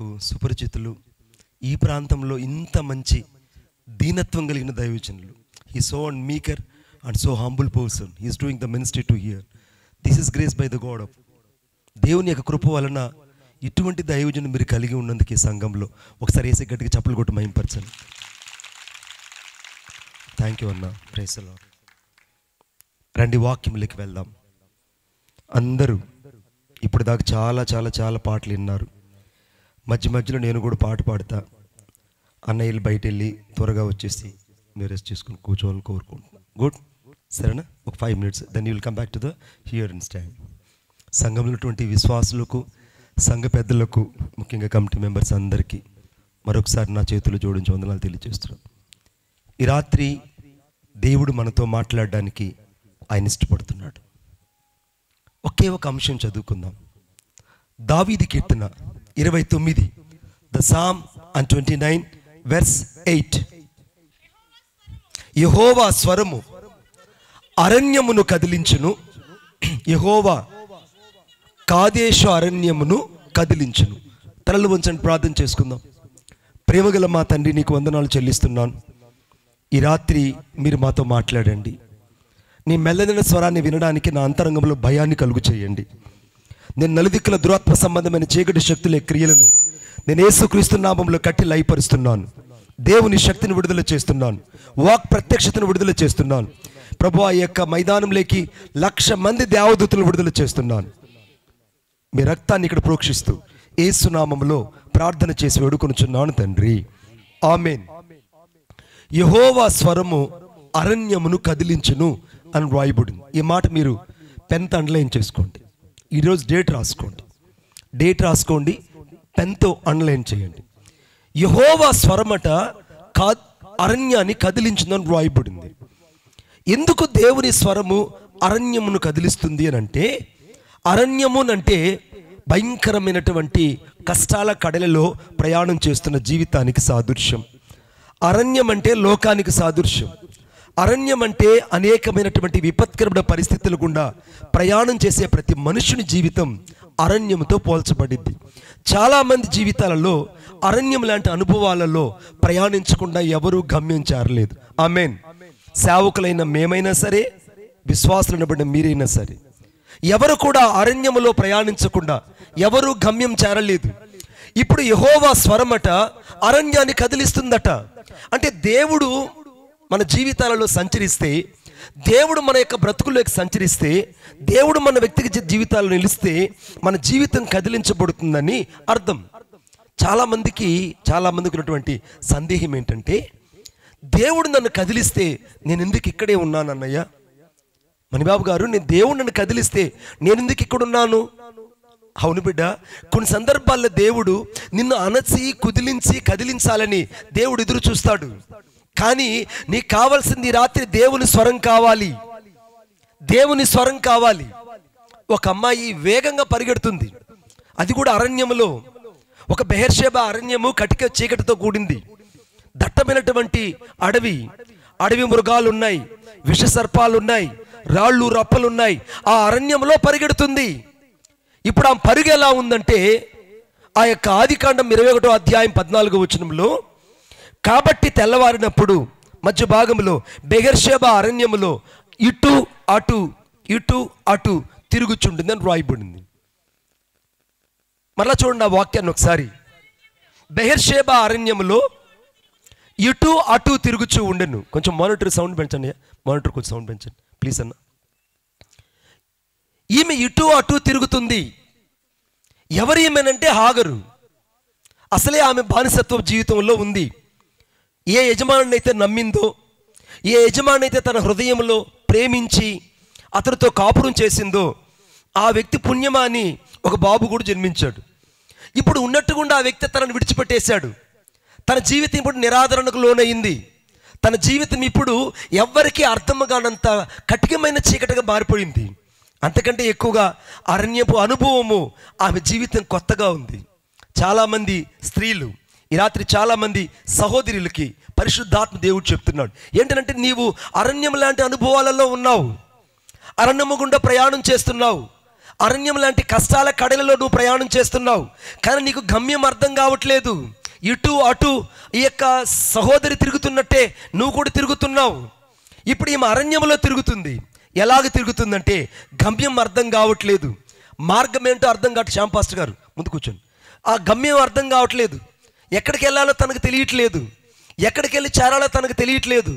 మనకు సుపరిచితులు. ఈ ప్రాంతంలో ఇంత మంచి దీనత్వం కలిగిన దైవజనులు. He so and మీకర్ and so humble person. He is doing the ministry to hear. This is grace by the God of. దేవుని యొక్క కృప వలన ఇటువంటి దైవజనులు మీరు కలిగి ఉన్నందుకు ఈ సంఘంలో ఒకసారి వేసే గట్టిగా చప్పలు కొట్టి మహింపరచండి. థ్యాంక్ యూ అన్న. Praise the lord. రండి వాక్యంలోకి వెళ్దాం. అందరూ ఇప్పుడు దాకా చాలా చాలా చాలా పాటలు విన్నారు. మధ్యలో నేను కూడా పాట పాడతా. అన్నయ్యలు బయట వెళ్ళి త్వరగా వచ్చేసి మీరు రెస్ట్ చేసుకుని కూర్చోవాలని కోరుకుంటున్నాను. గుడ్, సరేనా? ఒక 5 minutes, then you will come back to the here and stand. సంఘంలో ఉన్నటువంటి విశ్వాసులకు, సంఘ పెద్దలకు, ముఖ్యంగా కమిటీ మెంబర్స్ అందరికీ మరొకసారి నా చేతులు జోడించి వందనాలు తెలియజేస్తున్నాను. ఈ రాత్రి దేవుడు మనతో మాట్లాడడానికి ఆయన ఇష్టపడుతున్నాడు. ఒకే ఒక అంశం చదువుకుందాం. దావీదు కీర్తన 29, ద సామ్ అండ్ 29 verse 8. యెహోవా స్వరము అరణ్యమును కదిలించును, యెహోవా కాదేశు అరణ్యమును కదిలించును. తలలు వంచండి, ప్రార్థన చేసుకుందాం. ప్రేమగల మా తండ్రి, నీకు వందనాలు చెల్లిస్తున్నాను. ఈ రాత్రి మీరు మాతో మాట్లాడండి. నీ మెల్లదైన స్వరాన్ని వినడానికి నా అంతరంగంలో భయాన్ని కలుగు చేయండి. నేను నలుదిక్కుల దురాత్మ సంబంధమైన చీకటి శక్తుల క్రియలను నేను యేసుక్రీస్తు నామములో కట్టి లయపరుస్తున్నాను. దేవుని శక్తిని విడుదల చేస్తున్నాను. వాక్ ప్రత్యక్షతను విడుదల చేస్తున్నాను. ప్రభువా, ఈ యొక్క మైదానంలోకి 1,00,000 మంది దేవదూతలను విడుదల చేస్తున్నాను. మీ రక్తాన్ని ఇక్కడ ప్రోక్షిస్తూ యేసు నామములో ప్రార్థన చేసి వేడుకొనుచున్నాను తండ్రి, ఆమేన్. యెహోవా స్వరము అరణ్యమును కదిలించును అని రాయబడింది. ఈ మాట మీరు పెన్తో అండర్లైన్ చేసుకోండి. ఈరోజు డేట్ రాసుకోండి, పెన్తో అండర్లైన్ చేయండి. యెహోవా స్వరమట అరణ్యాన్ని కదిలించుందని రాయబడింది. ఎందుకు దేవుని స్వరము అరణ్యమును కదిలిస్తుంది అని అంటే, అరణ్యము అంటే భయంకరమైనటువంటి కష్టాల కడలలో ప్రయాణం చేస్తున్న జీవితానికి సాదృశ్యం. అరణ్యం అంటే లోకానికి సాదృశ్యం. అరణ్యం అంటే అనేకమైనటువంటి విపత్కరమైన పరిస్థితుల గుండా ప్రయాణం చేసే ప్రతి మనుషుని జీవితం అరణ్యంతో పోల్చబడింది. చాలామంది జీవితాలలో అరణ్యం లాంటి అనుభవాలలో ప్రయాణించకుండా ఎవరూ గమ్యం చేరలేదు. ఆమేన్. సేవకులైన మేమైనా సరే, విశ్వాసులైన మీరైనా సరే, ఎవరు కూడా అరణ్యములో ప్రయాణించకుండా ఎవరూ గమ్యం చేరలేదు. ఇప్పుడు యెహోవా స్వరమట అరణ్యాన్ని కదిలిస్తుందట. అంటే దేవుడు మన జీవితాలలో సంచరిస్తే, దేవుడు మన యొక్క బ్రతుకుల్లోకి సంచరిస్తే, దేవుడు మన వ్యక్తిగత జీవితాల్లో నిలిస్తే మన జీవితం కదిలించబడుతుందని అర్థం. చాలామందికి ఉన్నటువంటి సందేహం ఏంటంటే, దేవుడు నన్ను కదిలిస్తే నేను ఎందుకు ఇక్కడే ఉన్నాను అన్నయ్య? మణిబాబు గారు, నేను దేవుడు నన్ను కదిలిస్తే నేను ఎందుకు ఇక్కడ ఉన్నాను? అవును బిడ్డ, కొన్ని సందర్భాల్లో దేవుడు నిన్ను అణచి కుదిలించి కదిలించాలని దేవుడు ఎదురు చూస్తాడు. కానీ నీకు కావాల్సింది రాత్రి దేవుని స్వరం కావాలి. దేవుని స్వరం కావాలి. ఒక అమ్మాయి వేగంగా పరిగెడుతుంది, అది కూడా అరణ్యములో. ఒక బెహెర్షెబా అరణ్యము కటిక చీకటితో కూడింది. దట్టమైనటువంటి అడవి మృగాలు ఉన్నాయి, విష సర్పాలు ఉన్నాయి, రాళ్ళు రప్పలున్నాయి. ఆ అరణ్యంలో పరిగెడుతుంది. ఇప్పుడు ఆ పరుగు ఎలా ఉందంటే, ఆ యొక్క ఆదికాండం 21వ అధ్యాయం 14వ వచనంలో, కాబట్టి తెల్లవారినప్పుడు మధ్య భాగంలో బెహెర్షెబా అరణ్యములో ఇటు అటు తిరుగుచుంటుంది అని రాయబడింది. మరలా చూడండి ఆ వాక్యాన్ని ఒకసారి. బెహెర్షెబా అరణ్యములో ఇటు అటు తిరుగుచూ ఉండెను. కొంచెం మానిటర్ సౌండ్ పెంచండి, మానిటర్ కొంచెం సౌండ్ పెంచండి ప్లీజ్ అన్న. ఈమె ఇటు అటు తిరుగుతుంది. ఎవరు ఈమెనంటే హాగరు. అసలే ఆమె బానిసత్వ జీవితంలో ఉంది. ఏ యజమాని అయితే నమ్మిందో, ఏ యజమాని అయితే తన హృదయంలో ప్రేమించి అతనితో కాపురం చేసిందో, ఆ వ్యక్తి పుణ్యమా అని ఒక బాబు కూడా జన్మించాడు. ఇప్పుడు ఉన్నట్టుకుండా ఆ వ్యక్తి తనను విడిచిపెట్టేశాడు. తన జీవితం ఇప్పుడు నిరాదరణకు లోనయింది. తన జీవితం ఇప్పుడు ఎవ్వరికీ అర్థం కానంత కఠినమైన చీకటిగా మారిపోయింది. అంతకంటే ఎక్కువగా అరణ్యపు అనుభవము ఆమె జీవితం కొత్తగా ఉంది. చాలామంది స్త్రీలు, ఈ రాత్రి చాలామంది సహోదరులకి పరిశుద్ధాత్మ దేవుడు చెప్తున్నాడు ఏంటంటే, నీవు అరణ్యం లాంటి అనుభవాలలో ఉన్నావు, అరణ్యము గుండా ప్రయాణం చేస్తున్నావు. అరణ్యం లాంటి కష్టాల కడలలో నువ్వు ప్రయాణం చేస్తున్నావు, కానీ నీకు గమ్యం అర్థం కావట్లేదు. ఇటు అటు ఈ యొక్క సహోదరి తిరుగుతున్నట్టే నువ్వు కూడా తిరుగుతున్నావు. ఇప్పుడు ఈమె అరణ్యంలో తిరుగుతుంది. ఎలాగ తిరుగుతుందంటే గమ్యం అర్థం కావట్లేదు, మార్గం ఏంటో అర్థం కావట్లేదు. శ్యామ్ పాస్టర్ గారు ముందు కూర్చొని. ఆ గమ్యం అర్థం కావట్లేదు, ఎక్కడికి వెళ్ళాలో తనకు తెలియట్లేదు, ఎక్కడికి వెళ్ళి చేరాలో తనకు తెలియట్లేదు.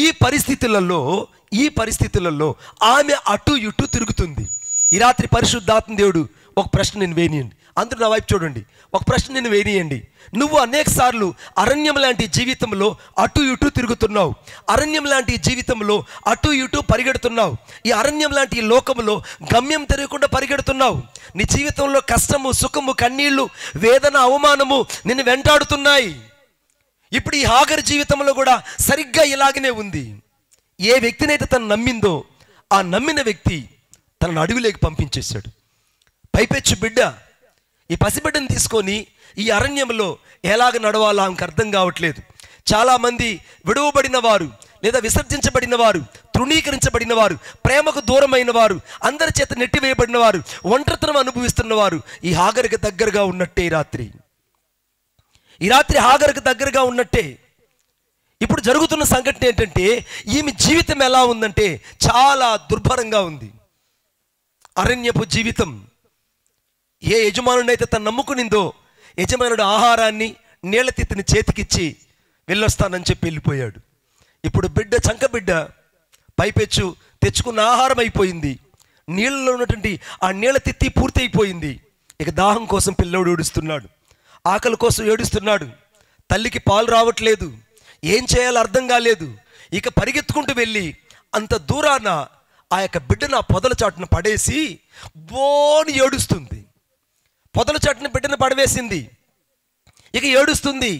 ఈ పరిస్థితులలో ఆమె అటు ఇటు తిరుగుతుంది. ఈ రాత్రి పరిశుద్ధాత్మ దేవుడు ఒక ప్రశ్న నేను వేయనియండి, అందరూ నా వైపు చూడండి, ఒక ప్రశ్న నేను వేయనియండి. నువ్వు అనేక సార్లు అరణ్యం లాంటి జీవితంలో అటు ఇటు తిరుగుతున్నావు, అరణ్యం లాంటి జీవితంలో అటు ఇటు పరిగెడుతున్నావు. ఈ అరణ్యం లాంటి ఈ లోకంలో గమ్యం తెలియకుండా పరిగెడుతున్నావు. నీ జీవితంలో కష్టము, సుఖము, కన్నీళ్లు, వేదన, అవమానము నిన్ను వెంటాడుతున్నాయి. ఇప్పుడు ఈ హాగరు జీవితంలో కూడా సరిగ్గా ఇలాగనే ఉంది. ఏ వ్యక్తినైతే తను నమ్మిందో ఆ నమ్మిన వ్యక్తి తనను అడవిలోకి పంపించేశాడు. పైపెచ్చు బిడ్డ ఈ పసిబిడ్డను తీసుకొని ఈ అరణ్యంలో ఎలాగ నడవాలో ఆమెకు అర్థం కావట్లేదు. చాలామంది విడువబడిన వారు లేదా విసర్జించబడిన వారు, తృణీకరించబడిన వారు, ప్రేమకు దూరమైన వారు, అందరి చేత నెట్టివేయబడిన వారు, ఒంటరితనం అనుభవిస్తున్న వారు ఈ హాగరుకి దగ్గరగా ఉన్నట్టే. ఈ రాత్రి హాగరుకి దగ్గరగా ఉన్నట్టే. ఇప్పుడు జరుగుతున్న సంఘటన ఏంటంటే ఈమె జీవితం ఎలా ఉందంటే చాలా దుర్భరంగా ఉంది. అరణ్యపు జీవితం. ఏ యజమానుడైతే తను నమ్ముకునిందో యజమానుడు ఆహారాన్ని, నీళ్ల తిత్తిని చేతికిచ్చి వెళ్ళొస్తానని చెప్పి వెళ్ళిపోయాడు. ఇప్పుడు బిడ్డ, చంక బిడ్డ, పైపెచ్చు తెచ్చుకున్న ఆహారం అయిపోయింది, నీళ్ళలో ఉన్నటువంటి ఆ నీళ్ల తిత్తి పూర్తి అయిపోయింది. ఇక దాహం కోసం పిల్లోడు ఏడుస్తున్నాడు, ఆకలి కోసం ఏడుస్తున్నాడు. తల్లికి పాలు రావట్లేదు, ఏం చేయాలో అర్థం కాలేదు. ఇక పరిగెత్తుకుంటూ వెళ్ళి అంత దూరాన ఆ యొక్క బిడ్డను ఆ పొదల చాటును పడేసి బోని ఏడుస్తుంది. పొదల చాటును బిడ్డను పడవేసింది, ఇక ఏడుస్తుంది.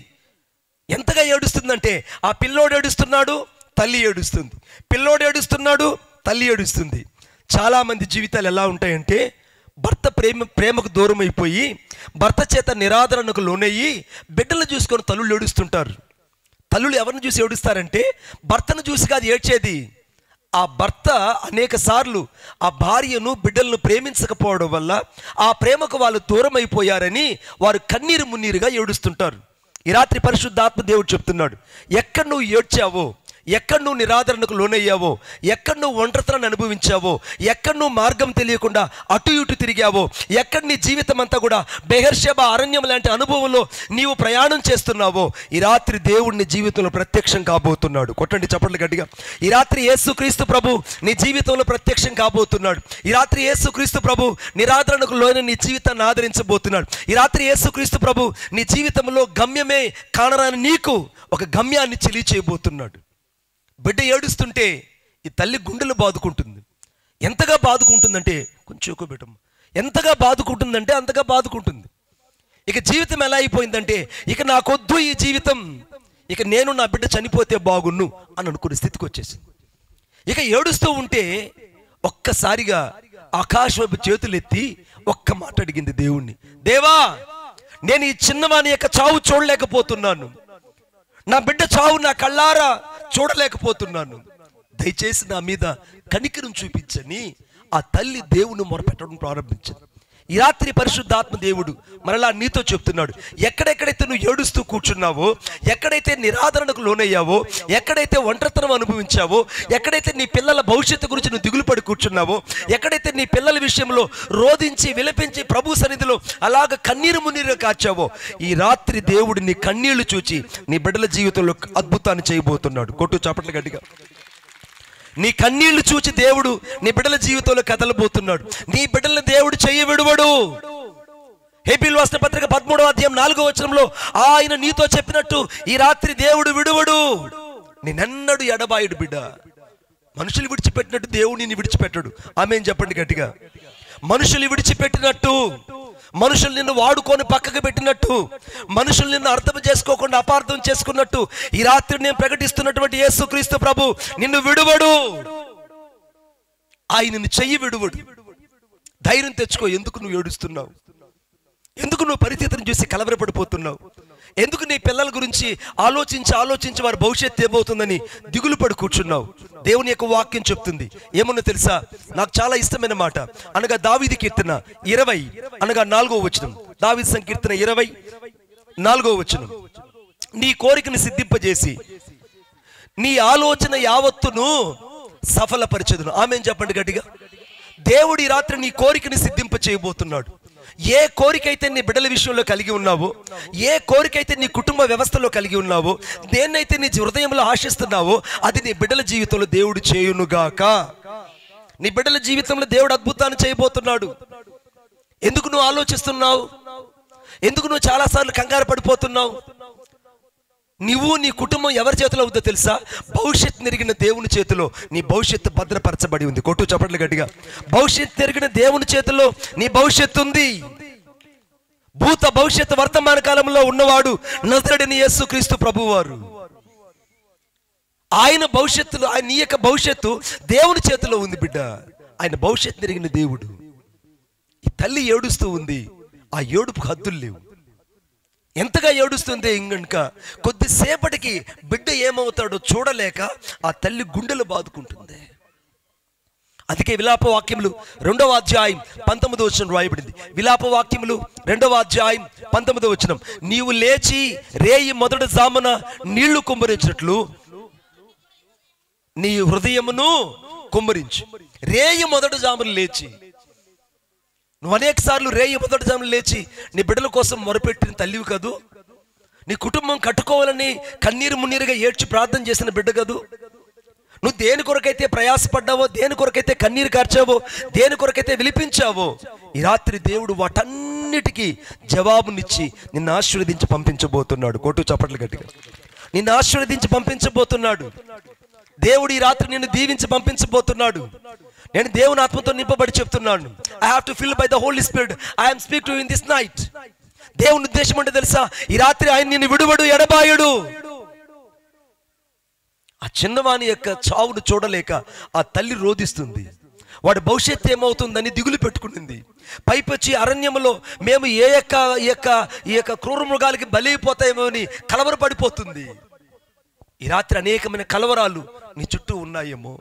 ఎంతగా ఏడుస్తుందంటే ఆ పిల్లోడు ఏడుస్తున్నాడు, తల్లి ఏడుస్తుంది, పిల్లోడు ఏడుస్తున్నాడు, తల్లి ఏడుస్తుంది. చాలామంది జీవితాలు ఎలా ఉంటాయంటే భర్త ప్రేమకు దూరం అయిపోయి భర్త చేత నిరాదరణకు లోనయ్యి బిడ్డలు చూసుకొని తల్లులు ఏడుస్తుంటారు. తల్లులు ఎవరిని చూసి ఏడుస్తారంటే భర్తను చూసి కాదు ఏడ్చేది. ఆ భర్త అనేక సార్లు ఆ భార్యను, బిడ్డలను ప్రేమించకపోవడం వల్ల ఆ ప్రేమకు వాళ్ళు దూరం అయిపోయారని వారు కన్నీరు మున్నీరుగా ఏడుస్తుంటారు. ఈ రాత్రి పరిశుద్ధాత్మ దేవుడు చెప్తున్నాడు, ఎక్కడ నువ్వు ఏడ్చావో, ఎక్కడ నువ్వు నిరాదరణకు లోనయ్యావో, ఎక్కడ నువ్వు ఒంటరితనాన్ని అనుభవించావో, ఎక్కడ నువ్వు మార్గం తెలియకుండా అటు ఇటు తిరిగావో, ఎక్కడ నీ జీవితం అంతా కూడా బెహర్షెబా అరణ్యం లాంటి అనుభవంలో నీవు ప్రయాణం చేస్తున్నావో, ఈ రాత్రి దేవుడు నీ జీవితంలో ప్రత్యక్షం కాబోతున్నాడు. కొట్టండి చప్పట్లు గట్టిగా. ఈ రాత్రి యేసుక్రీస్తు ప్రభు నీ జీవితంలో ప్రత్యక్షం కాబోతున్నాడు. ఈ రాత్రి యేసుక్రీస్తు ప్రభు నిరాదరణకు లోన నీ జీవితాన్ని ఆదరించబోతున్నాడు. ఈ రాత్రి యేసుక్రీస్తు ప్రభు నీ జీవితంలో గమ్యమే కానరాని నీకు ఒక గమ్యాన్ని తెలియచేయబోతున్నాడు. బిడ్డ ఏడుస్తుంటే ఈ తల్లి గుండెలు బాదుకుంటుంది. ఎంతగా బాదుకుంటుందంటే కొంచెం ఎక్కువ బిడ్డ, ఎంతగా బాదుకుంటుందంటే అంతగా బాదుకుంటుంది. ఇక జీవితం ఎలా అయిపోయిందంటే ఇక నాకొద్దు ఈ జీవితం, ఇక నేను నా బిడ్డ చనిపోతే బాగున్ను అని అనుకునే స్థితికి వచ్చేసింది. ఇక ఏడుస్తూ ఉంటే ఒక్కసారిగా ఆకాశం చేతులెత్తి ఒక్క మాట అడిగింది దేవుణ్ణి, దేవా, నేను ఈ చిన్నవాని యొక్క చావు చూడలేకపోతున్నాను, నా బిడ్డ చావు నా కళ్ళారా చూడలేకపోతున్నాను, దయచేసి నా మీద కనికరం చూపించని ఆ తల్లి దేవుని మొరపెట్టడం ప్రారంభించింది. ఈ రాత్రి పరిశుద్ధాత్మ దేవుడు మరలా నీతో చెప్తున్నాడు, ఎక్కడెక్కడైతే నువ్వు ఏడుస్తూ కూర్చున్నావో, ఎక్కడైతే నిరాదరణకు లోనయ్యావో, ఎక్కడైతే ఒంటరితనం అనుభవించావో, ఎక్కడైతే నీ పిల్లల భవిష్యత్తు గురించి నువ్వు దిగులు పడి కూర్చున్నావో, ఎక్కడైతే నీ పిల్లల విషయంలో రోధించి విలపించి ప్రభు సన్నిధిలో అలాగ కన్నీరు మున్నీరుగా కార్చావో, ఈ రాత్రి దేవుడు నీ కన్నీళ్లు చూచి నీ బిడ్డల జీవితంలో అద్భుతాన్ని చేయబోతున్నాడు. కొట్టు చప్పట్లు గట్టిగా. నీ కన్నీళ్లు చూచి దేవుడు నీ బిడ్డల జీవితంలో కదలబోతున్నాడు. నీ బిడ్డలను దేవుడు చెయ్యి విడువడు. హెబ్రీయుల రాసిన పత్రిక 13వ అధ్యాయం 4వ వచనంలో ఆయన నీతో చెప్పినట్టు ఈ రాత్రి దేవుడు విడువడు, నిన్నెన్నడు ఎడబాయుడు. బిడ్డ, మనుషులు విడిచిపెట్టినట్టు దేవుడు నిన్ను విడిచిపెట్టడు. ఆమేన్ చెప్పండి గట్టిగా. మనుషులు విడిచిపెట్టినట్టు, మనుషులు నిన్ను వాడుకొని పక్కకు పెట్టినట్టు, మనుషులు నిన్ను అర్థం చేసుకోకుండా అపార్థం చేసుకున్నట్టు ఈ రాత్రి నేను ప్రకటిస్తున్నటువంటి యేసుక్రీస్తు ప్రభు నిన్ను విడువడు. ఆయన నిన్ను చెయ్యి విడువడు. ధైర్యం తెచ్చుకో. ఎందుకు నువ్వు ఏడుస్తున్నావు? ఎందుకు నువ్వు పరిస్థితిని చూసి కలవరపడిపోతున్నావు? ఎందుకు నీ పిల్లల గురించి ఆలోచించి వారి భవిష్యత్తు ఏమవుతుందని దిగులు పడి కూర్చున్నావు? దేవుని యొక్క వాక్యం చెప్తుంది ఏమన్నా తెలుసా? నాకు చాలా ఇష్టమైన మాట. అనగా దావీదు కీర్తన 20 అనగా 4వ వచనం. దావీదు సంకీర్తన 20 4వ వచనం. నీ కోరికను సిద్ధింపజేసి నీ ఆలోచన యావత్తును సఫలపరచదును. ఆమేన్ చెప్పండి గట్టిగా. దేవుడి రాత్రి నీ కోరికని సిద్ధింప చేయబోతున్నాడు. ఏ కోరికైతే నీ బిడ్డల విషయంలో కలిగి ఉన్నావో, ఏ కోరికైతే నీ కుటుంబ వ్యవస్థలో కలిగి ఉన్నావో, దేన్నైతే నీ హృదయంలో ఆశిస్తున్నావో అది నీ బిడ్డల జీవితంలో దేవుడు చేయునుగాక. నీ బిడ్డల జీవితంలో దేవుడు అద్భుతాన్ని చేయబోతున్నాడు. ఎందుకు నువ్వు ఆలోచిస్తున్నావు? ఎందుకు నువ్వు చాలాసార్లు కంగారు పడిపోతున్నావు? నువ్వు నీ కుటుంబం ఎవరి చేతిలో ఉందో తెలుసా? భవిష్యత్తు నెరిగిన దేవుని చేతిలో నీ భవిష్యత్తు భద్రపరచబడి ఉంది. కొట్టు చప్పట్లు గట్టిగా. భవిష్యత్తు నెరిగిన దేవుని చేతిలో నీ భవిష్యత్తు ఉంది. భూత భవిష్యత్తు వర్తమాన కాలంలో ఉన్నవాడు నజరేయుడైన యేసుక్రీస్తు ప్రభువారు. ఆయన భవిష్యత్తులో నీ యొక్క భవిష్యత్తు దేవుని చేతిలో ఉంది బిడ్డ. ఆయన భవిష్యత్తు నెరిగిన దేవుడు. ఈ తల్లి ఏడుస్తూ ఉంది. ఆ ఏడుపుకు హద్దులు లేవు. ఎంతగా ఏడుస్తుంది ఇంకనుక కొద్దిసేపటికి బిడ్డ ఏమవుతాడో చూడలేక ఆ తల్లి గుండెలు బాదుకుంటుంది. అందుకే విలాప వాక్యములు 2వ అధ్యాయం 19వ వచనం రాయబడింది. విలాప వాక్యములు 2వ అధ్యాయం 19వ వచనం. నీవు లేచి రేయి మొదటి జామున నీళ్లు కుమ్మరించినట్లు నీ హృదయమును కుమ్మరించు. రేయి మొదటి జామున లేచి, నువ్వు అనేక సార్లు రేయి మొదటి జామున లేచి నీ బిడ్డల కోసం మొరపెట్టిన తల్లివి కదూ. నీ కుటుంబం కట్టుకోవాలని కన్నీరు మున్నీరుగా ఏడ్చి ప్రార్థన చేసిన బిడ్డ కదూ. నువ్వు దేని కొరకైతే ప్రయాసపడ్డావో, దేని కొరకైతే కన్నీరు కార్చావో, దేని కొరకైతే విలిపించావో, ఈ రాత్రి దేవుడు వాటన్నిటికీ జవాబునిచ్చి నిన్ను ఆశీర్వదించి పంపించబోతున్నాడు. కోటు చప్పట్లు గట్టిగా. నిన్ను ఆశీర్వదించి పంపించబోతున్నాడు దేవుడు. ఈ రాత్రి నిన్ను దీవించి పంపించబోతున్నాడు. నేను దేవుని ఆత్మతో నింపబడి చెప్తున్నాను. I have to fill by the holy spirit. I am speak to you in this night. దేవుని ఉద్దేశం అంటే తెలుసా? ఈ రాత్రి ఆయన నిన్ను విడువడు, ఎడబాయడు. ఆ చిన్నవాని యొక్క చావును చూడలేక ఆ తల్లి రోధిస్తుంది. వాడి భవిష్యత్తు ఏమవుతుందని దిగులు పెట్టుకుంటుంది. పైపొచ్చి అరణ్యంలో మేము ఈ యొక్క క్రూర మృగాలకి బలైపోతాయేమో అని కలవరపడిపోతుంది. ఈ రాత్రి అనేకమైన కలవరాలు నీ చుట్టూ ఉన్నాయేమో,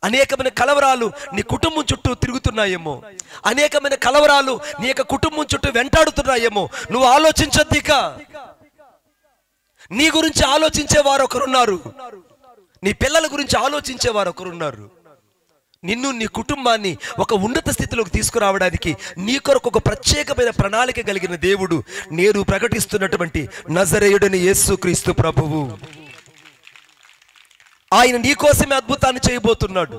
అనేకమైన కలవరాలు నీ కుటుంబం చుట్టూ తిరుగుతున్నాయేమో, అనేకమైన కలవరాలు నీ యొక్క కుటుంబం చుట్టూ వెంటాడుతున్నాయేమో. నువ్వు ఆలోచించొద్దిక. నీ గురించి ఆలోచించేవారు ఒకరున్నారు, నీ పిల్లల గురించి ఆలోచించేవారు ఒకరున్నారు. నిన్ను నీ కుటుంబాన్ని ఒక ఉన్నత స్థితిలోకి తీసుకురావడానికి నీ కొరకు ఒక ప్రత్యేకమైన ప్రణాళిక కలిగిన దేవుడు నేను ప్రకటిస్తున్నటువంటి నజరేయుడైన యేసుక్రీస్తు ప్రభువు. ఆయన నీ కోసమే అద్భుతాన్ని చేయబోతున్నాడు.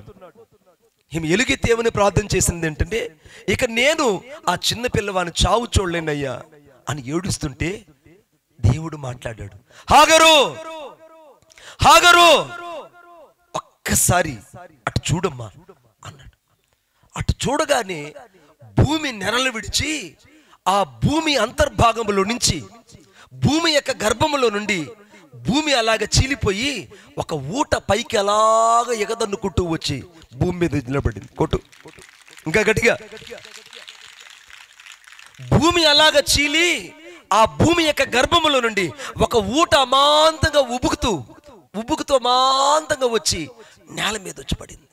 ఈమె ఎలుగెత్తి ఏమని ప్రార్థన చేసింది ఏంటంటే, ఇక నేను ఆ చిన్న పిల్లవాని చావు చూడలేనయ్యా అని ఏడుస్తుంటే దేవుడు మాట్లాడాడు. హాగరు, హాగరు, ఒక్కసారి అటు చూడమ్మా అన్నాడు. అటు చూడగానే భూమి నెరలు విడిచి ఆ భూమి అంతర్భాగంలో నుంచి, భూమి యొక్క గర్భములో నుండి భూమి అలాగ చీలిపోయి ఒక ఊట పైకి అలాగ ఎగదన్నుకుంటూ వచ్చి భూమి మీద నిలబడింది. కొట్టు ఇంకా గట్టిగా. భూమి అలాగ చీలి ఆ భూమి యొక్క గర్భములో నుండి ఒక ఊట అమాంతంగా ఉబుకుతూ అమాంతంగా వచ్చి నేల మీద వచ్చి పడింది.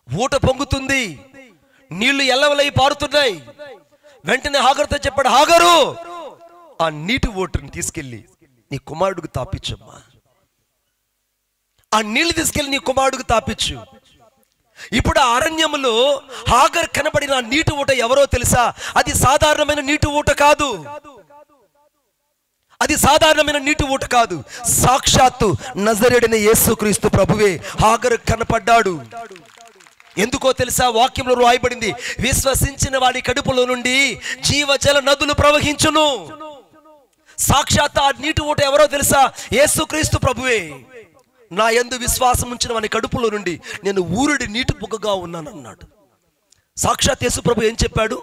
ఊట పొంగుతుంది, నీళ్లు ఎల్లవలై పారుతున్నాయి. వెంటనే హాగరుతో చెప్పాడు, హాగరు ఆ నీటి ఊటను తీసుకెళ్ళి నీ కుమారుడికి తాపించమ్మా. ఆ నీళ్లు తీసుకెళ్ళి నీ కుమారుడికి తాపించు. ఇప్పుడు ఆ అరణ్యములో హాగర్ కనబడిన నీటి ఊట ఎవరో తెలుసా? అది సాధారణమైన నీటి ఊట కాదు. అది సాధారణమైన నీటి ఊట కాదు. సాక్షాత్తు నజరేయుడైన యేసుక్రీస్తు ప్రభువే హాగర్ కనపడ్డాడు. ఎందుకో తెలుసా? వాక్యంలో రాయబడింది, విశ్వసించిన వాడి కడుపులో నుండి జీవజల నదులు ప్రవహించును. సాక్షాత్ ఆ నీటి ఊట ఎవరో తెలుసా? యేసుక్రీస్తు ప్రభువే. నా యందు విశ్వాసం ఉంచిన వాని కడుపులో నుండి నేను ఊరుడి నీటి బుగ్గగా ఉన్నాను అన్నాడు. సాక్షాత్ యేసు ప్రభు ఏం చెప్పాడు?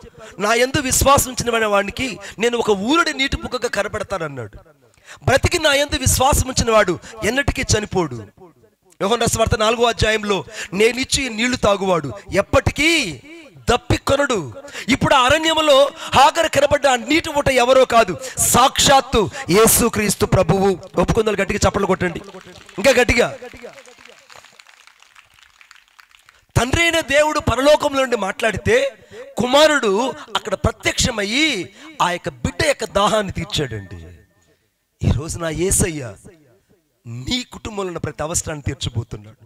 నా యందు విశ్వాసం ఉంచిన వాడికి నేను ఒక ఊరుడి నీటి బుగ్గగా కనబడతానన్నాడు. బ్రతికి నా యందు విశ్వాసం ఉంచిన వాడు ఎన్నటికీ చనిపోడు. యోహాను సువార్త 4వ అధ్యాయంలో నేనిచ్చి నీళ్లు తాగువాడు ఎప్పటికీ దప్పికొనడు. ఇప్పుడు ఆ అరణ్యములో హాగరు కనబడ్డ ఆ నీటి ఊట ఎవరో కాదు, సాక్షాత్తు యేసుక్రీస్తు ప్రభువు. ఒప్పుకుందాలు, గట్టిగా చప్పట్లు కొట్టండి, ఇంకా గట్టిగా. తండ్రి అయిన దేవుడు పరలోకంలో నుండి మాట్లాడితే కుమారుడు అక్కడ ప్రత్యక్షమయ్యి ఆ యొక్క బిడ్డ యొక్క దాహాన్ని తీర్చాడండి. ఈరోజు నా యేసయ్య నీ కుటుంబంలో ఉన్న ప్రతి అవసరాన్ని తీర్చబోతున్నాడు.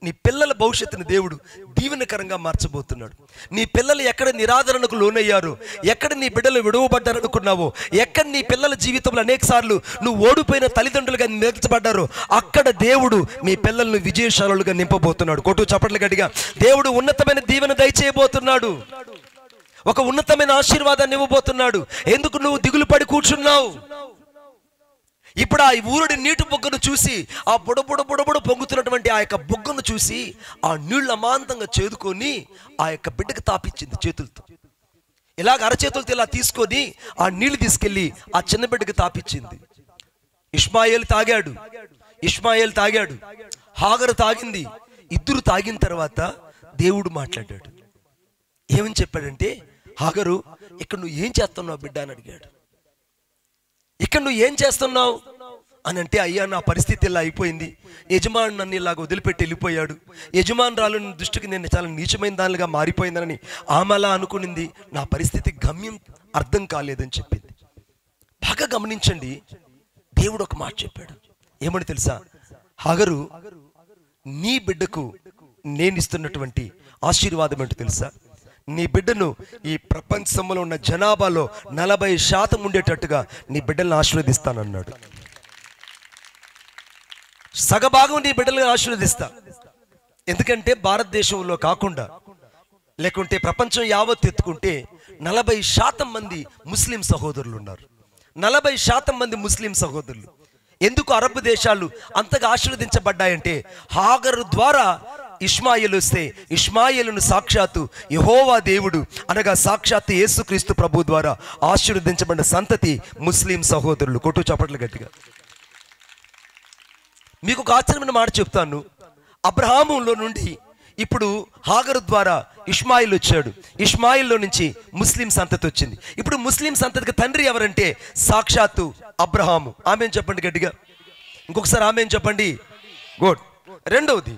నీ పిల్లల భవిష్యత్తుని దేవుడు దీవెనకరంగా మార్చబోతున్నాడు. నీ పిల్లలు ఎక్కడ నిరాదరణకు లోనయ్యారో, ఎక్కడ నీ బిడ్డలు విడవబడ్డారనుకున్నావో, ఎక్కడ నీ పిల్లల జీవితంలో అనేక సార్లు నువ్వు ఓడిపోయిన తల్లిదండ్రులుగా నిలిచబడ్డారో, అక్కడ దేవుడు మీ పిల్లలను విజయశాలులుగా నింపబోతున్నాడు. కొట్టు చప్పట్లు గట్టిగా. దేవుడు ఉన్నతమైన దీవెన దయచేయబోతున్నాడు, ఒక ఉన్నతమైన ఆశీర్వాదాన్ని ఇవ్వబోతున్నాడు. ఎందుకు నువ్వు దిగులు పడి కూర్చున్నావు? ఇప్పుడు ఆ ఊరుడి నీటి బొగ్గను చూసి, ఆ బుడబుడ పొంగుతున్నటువంటి ఆ యొక్క బొగ్గను చూసి ఆ నీళ్లు అమాంతంగా చేదుకొని ఆ యొక్క బిడ్డకు తాపిచ్చింది చేతులతో. ఇలాగ అరచేతులతో ఇలా తీసుకొని ఆ నీళ్లు తీసుకెళ్లి ఆ చిన్న బిడ్డకు తాపిచ్చింది. ఇష్మాయేలు తాగాడు, హాగరు తాగింది. ఇద్దరు తాగిన తర్వాత దేవుడు మాట్లాడాడు. ఏమని చెప్పాడంటే, హాగరు, ఇక్కడ నువ్వు ఏం చేస్తున్నావు బిడ్డ అని అడిగాడు. ఇక్కడ నువ్వు ఏం చేస్తున్నావు అని అంటే, అయ్యా నా పరిస్థితి ఇలా అయిపోయింది, యజమాను నన్ను ఇలాగ వదిలిపెట్టి వెళ్ళిపోయాడు, యజమానురాలు దృష్టికి నేను చాలా నీచమైన దానిగా మారిపోయిందని ఆమె అలా అనుకునింది, నా పరిస్థితి గమ్యం అర్థం కాలేదని చెప్పింది. బాగా గమనించండి, దేవుడు ఒక మాట చెప్పాడు. ఏమని తెలుసా? హాగరు, నీ బిడ్డకు నేను ఇస్తున్నటువంటి ఆశీర్వాదం ఏంటో తెలుసా? నీ బిడ్డను ఈ ప్రపంచంలో ఉన్న జనాభాలో 40% ఉండేటట్టుగా నీ బిడ్డలను ఆశీర్వదిస్తానన్నాడు. సగభాగం నీ బిడ్డలను ఆశీర్వదిస్తా. ఎందుకంటే భారతదేశంలో కాకుండా లేకుంటే ప్రపంచం యావత్ ఎత్తుకుంటే 40% మంది ముస్లిం సహోదరులు ఉన్నారు. 40% మంది ముస్లిం సహోదరులు. ఎందుకు అరబ్ దేశాలు అంతగా ఆశీర్వదించబడ్డాయంటే, హాగరు ద్వారా ఇష్మాయేలు వస్తే ఇష్మాయేలును సాక్షాత్తు యెహోవా దేవుడు అనగా సాక్షాత్తు యేసుక్రీస్తు ప్రభు ద్వారా ఆశీర్వదించబడిన సంతతి ముస్లిం సహోదరులు. కొట్టు చప్పట్లు గట్టిగా. మీకు ఒక ఆశ్చర్యమైన మాట చెప్తాను. అబ్రహాములో నుండి ఇప్పుడు హాగరు ద్వారా ఇష్మాయిల్ వచ్చాడు. ఇష్మాయిల్లో నుంచి ముస్లిం సంతతి వచ్చింది. ఇప్పుడు ముస్లిం సంతతికి తండ్రి ఎవరంటే సాక్షాత్తు అబ్రహాము. ఆమెను చెప్పండి గట్టిగా, ఇంకొకసారి ఆమెను చెప్పండి. గుడ్. రెండవది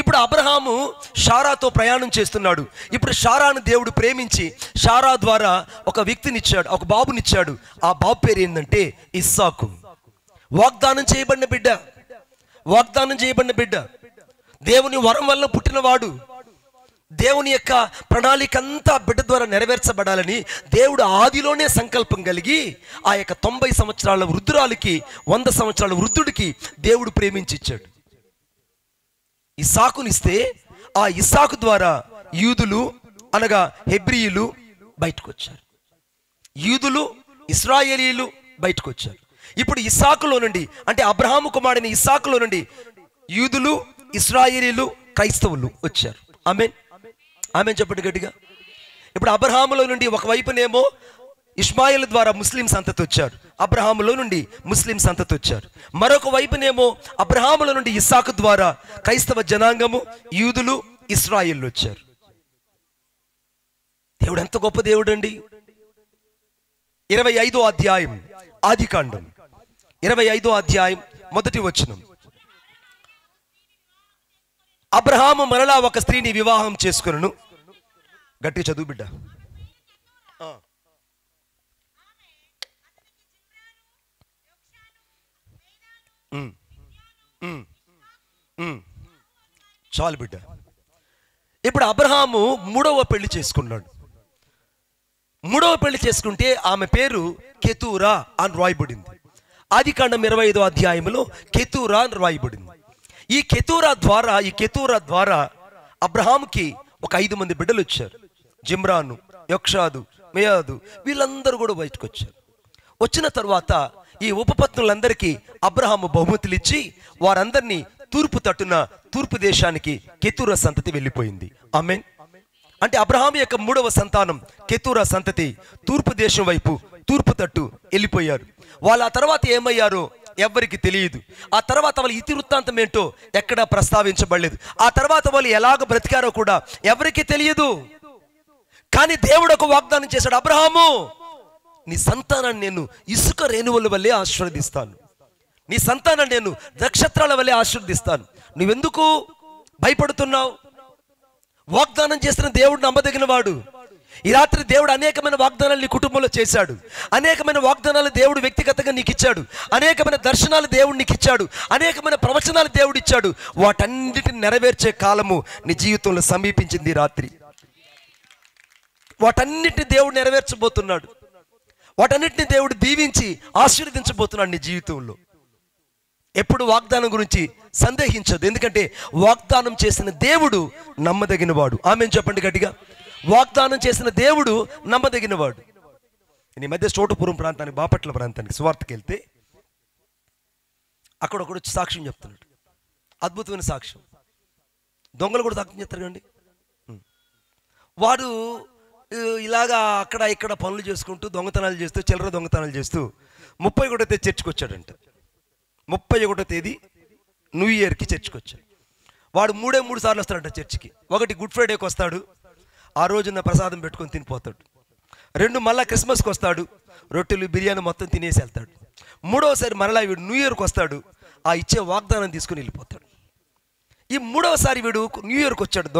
ఇప్పుడు అబ్రహాము షారాతో ప్రయాణం చేస్తున్నాడు. ఇప్పుడు షారాను దేవుడు ప్రేమించి షారా ద్వారా ఒక వ్యక్తినిచ్చాడు, ఒక బాబునిచ్చాడు. ఆ బాబు పేరు ఏంటంటే ఇస్సాకు. వాగ్దానం చేయబడిన బిడ్డ, దేవుని వరం వల్ల పుట్టినవాడు. దేవుని యొక్క ప్రణాళిక అంతా బిడ్డ ద్వారా నెరవేర్చబడాలని దేవుడు ఆదిలోనే సంకల్పం కలిగి ఆ యొక్క 90 సంవత్సరాల వృద్ధురాలికి 100 సంవత్సరాల వృద్ధుడికి దేవుడు ప్రేమించి ఇచ్చాడు. ఇస్సాకునిస్తే ఆ ఇస్సాకు ద్వారా యూదులు అనగా హెబ్రీయులు బయటకు వచ్చారు. యూదులు ఇశ్రాయేలీయులు బయటకు వచ్చారు. ఇప్పుడు ఇస్సాకులో నుండి, అంటే అబ్రహాము కుమారుడైన ఇస్సాకులో నుండి యూదులు, ఇశ్రాయేలీయులు, క్రైస్తవులు వచ్చారు. ఆమెన్ చెప్పండి గట్టిగా. ఇప్పుడు అబ్రహాములో నుండి ఒకవైపునేమో ఇష్మాయేలు ద్వారా ముస్లిం సంతతి వచ్చారు, అబ్రహాములో నుండి ముస్లిం సంతతి వచ్చారు. మరొక వైపునేమో అబ్రహాములో నుండి ఇస్సాకు ద్వారా క్రైస్తవ జనాంగము, యూదులు, ఇశ్రాయేలు వచ్చారు. దేవుడు ఎంత గొప్ప దేవుడు అండి. 25వ అధ్యాయం ఆదికాండం 25వ అధ్యాయం 1వ వచనం. అబ్రహాము మరలా ఒక స్త్రీని వివాహం చేసుకొనును. గట్టి చదువు బిడ్డ. చాలు బిడ్డ. ఇప్పుడు అబ్రహాము 3వ పెళ్లి చేసుకున్నాడు. 3వ పెళ్లి చేసుకుంటే ఆమె పేరు కెతూరా అని రాయబడింది. ఆదికాండం 25వ అధ్యాయంలో కెతూరా అని రాయబడింది. ఈ కెతూరా ద్వారా అబ్రహాముకి ఒక 5 మంది బిడ్డలు వచ్చారు. జిమ్రాను, యొక్షాదు, మేయాదు, వీళ్ళందరూ కూడా బయటకు వచ్చారు. వచ్చిన తర్వాత ఈ ఉపపత్నులందరికీ అబ్రహాము బహుమతులు ఇచ్చి వారందరినీ తూర్పు దేశానికి కెతూరా సంతతి వెళ్ళిపోయింది. ఆమేన్. అంటే అబ్రహాము యొక్క 3వ సంతానం కెతూరా సంతతి తూర్పు దేశం వైపు తూర్పు తట్టు వెళ్ళిపోయారు. వాళ్ళు ఆ తర్వాత ఏమయ్యారో ఎవరికి తెలియదు. ఆ తర్వాత వాళ్ళ ఇతివృత్తాంతం ఏంటో ఎక్కడా ప్రస్తావించబడలేదు. ఆ తర్వాత వాళ్ళు ఎలాగ బ్రతికారో కూడా ఎవరికి తెలియదు. కానీ దేవుడు ఒక వాగ్దానం చేశాడు, అబ్రహాము నీ సంతానాన్ని నేను ఇసుక రేణువుల వల్లే ఆశీర్వదిస్తాను, నీ సంతానాన్ని నేను నక్షత్రాల వల్లే ఆశీర్వదిస్తాను. నువ్వెందుకు భయపడుతున్నావు? వాగ్దానం చేసిన దేవుడు నమ్మదగిన వాడు. ఈ రాత్రి దేవుడు అనేకమైన వాగ్దానాలు నీ కుటుంబంలో చేశాడు. అనేకమైన వాగ్దానాలు దేవుడు వ్యక్తిగతంగా నీకు ఇచ్చాడు. అనేకమైన దర్శనాలు దేవుడు నీకు ఇచ్చాడు. అనేకమైన ప్రవచనాలు దేవుడు ఇచ్చాడు. వాటన్నిటిని నెరవేర్చే కాలము నీ జీవితంలో సమీపించింది. ఈ రాత్రి వాటన్నిటిని దేవుడు నెరవేర్చబోతున్నాడు. వాటన్నిటిని దేవుడు దీవించి ఆశీర్వదించబోతున్నాడు నీ జీవితంలో. ఎప్పుడు వాగ్దానం గురించి సందేహించదు, ఎందుకంటే వాగ్దానం చేసిన దేవుడు నమ్మదగిన వాడు. ఆమేన్ చెప్పండి గట్టిగా. వాగ్దానం చేసిన దేవుడు నమ్మదగిన వాడు. ఈ మధ్య చోటుపురం ప్రాంతానికి, బాపట్ల ప్రాంతానికి సువార్తకి వెళ్తే అక్కడ ఒకడు వచ్చి సాక్ష్యం చెప్తున్నాడు. అద్భుతమైన సాక్ష్యం. దొంగలు కూడా సాక్ష్యం చెప్తారు కండి. వాడు ఇలాగా అక్కడ ఇక్కడ పనులు చేసుకుంటూ దొంగతనాలు చేస్తూ, చిల్లర దొంగతనాలు చేస్తూ 31వ తేదీ చర్చికి వచ్చాడంట. 31వ తేదీ న్యూ ఇయర్కి చర్చికి వచ్చాడు. వాడు 3 సార్లు వస్తాడంట చర్చికి. ఒకటి గుడ్ ఫ్రైడేకి వస్తాడు, ఆ రోజున ప్రసాదం పెట్టుకొని తినిపోతాడు. 2 మళ్ళీ క్రిస్మస్కి వస్తాడు, రొట్టెలు బిర్యానీ మొత్తం తినేసి వెళ్తాడు. 3వసారి మరలా వీడు న్యూ ఇయర్కి వస్తాడు, ఆ ఇచ్చే వాగ్దానం తీసుకుని వెళ్ళిపోతాడు. ఈ 3వసారి వీడు న్యూ ఇయర్కి వచ్చాడు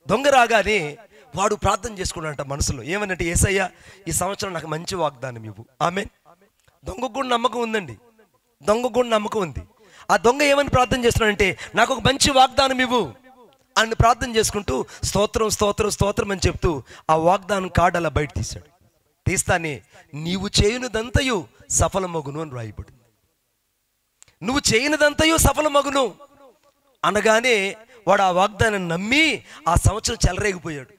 దొంగ రాగానే వాడు ప్రార్థన చేసుకున్నాడంట మనసులో. ఏమనంటే, యేసయ్య ఈ సంవత్సరం నాకు మంచి వాగ్దానం ఇవ్వు. ఆమేన్. దొంగకు కూడా నమ్మకం ఉందండి, దొంగకు కూడా నమ్మకం ఉంది. ఆ దొంగ ఏమని ప్రార్థన చేస్తున్నాడంటే, నాకు ఒక మంచి వాగ్దానం ఇవ్వు అని ప్రార్థన చేసుకుంటూ స్తోత్రం స్తోత్రం స్తోత్రం అని చెప్తూ ఆ వాగ్దానం కార్డు అలా బయట తీశాడు. తీస్తానే నీవు చేయనిదంతయు సఫలమగును అని రాయబడింది. నువ్వు చేయనిదంతయు సఫలమగును అనగానే వాడు ఆ వాగ్దానం నమ్మి ఆ సంవత్సరం చెలరేగిపోయాడు.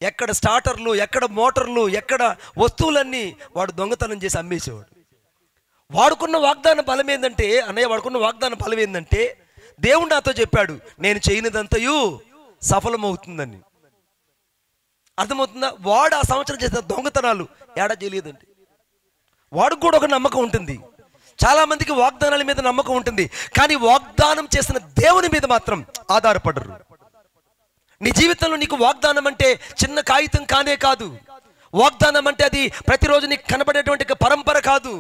ఎక్కడ స్టార్టర్లు, ఎక్కడ మోటార్లు, ఎక్కడ వస్తువులన్నీ వాడు దొంగతనం చేసి అమ్మేసేవాడు. వాడుకున్న వాగ్దాన బలం ఏంటంటే, అన్నయ్య వాడుకున్న వాగ్దాన బలం ఏంటంటే, దేవుడు నాతో చెప్పాడు నేను చేయనిదంతయు సఫలమవుతుందని. అర్థమవుతుందా? వాడు ఆ సంవత్సరం చేసిన దొంగతనాలు ఏడా తెలియదండి. వాడికి కూడా ఒక నమ్మకం ఉంటుంది. చాలా మందికి వాగ్దానాల మీద నమ్మకం ఉంటుంది, కానీ వాగ్దానం చేసిన దేవుని మీద మాత్రం ఆధారపడరు. నీ జీవితంలో నీకు వాగ్దానం అంటే చిన్న కాగితం కానే కాదు. వాగ్దానం అంటే అది ప్రతిరోజు నీకు కనబడేటువంటి పరంపర కాదు.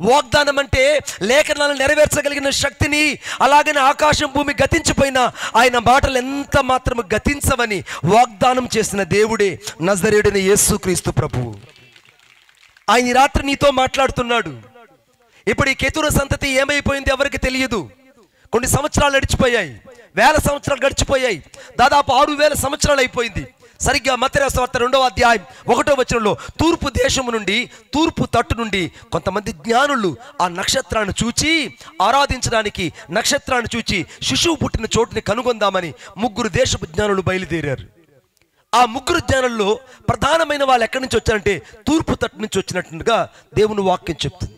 వాగ్దానం అంటే లేఖనాలను నెరవేర్చగలిగిన శక్తిని, అలాగనే ఆకాశం భూమి గతించిపోయినా ఆయన మాటలు ఎంత మాత్రము గతించవని వాగ్దానం చేసిన దేవుడే నజరేయుడైన యేసుక్రీస్తు ప్రభువు. ఆయన ఈ రాత్రి నీతో మాట్లాడుతున్నాడు. ఇప్పుడు ఈ కెతూర సంతతి ఏమైపోయింది ఎవరికి తెలియదు. కొన్ని సంవత్సరాలు గడిచిపోయాయి, 1000 సంవత్సరాలు గడిచిపోయాయి, దాదాపు 6000 సంవత్సరాలు అయిపోయింది. సరిగ్గా మత్తయి సువార్త 2వ అధ్యాయం 1వ వచనంలో తూర్పు దేశము నుండి, తూర్పు తట్టు నుండి కొంతమంది జ్ఞానులు ఆ నక్షత్రాన్ని చూచి ఆరాధించడానికి, నక్షత్రాన్ని చూచి శిశువు పుట్టిన చోటుని కనుగొందామని 3 దేశపు జ్ఞానులు బయలుదేరారు. ఆ 3 జ్ఞానుల్లో ప్రధానమైన వాళ్ళు ఎక్కడి నుంచి వచ్చారంటే తూర్పు తట్టు నుంచి వచ్చినట్టుగా దేవుని వాక్యం చెప్తుంది.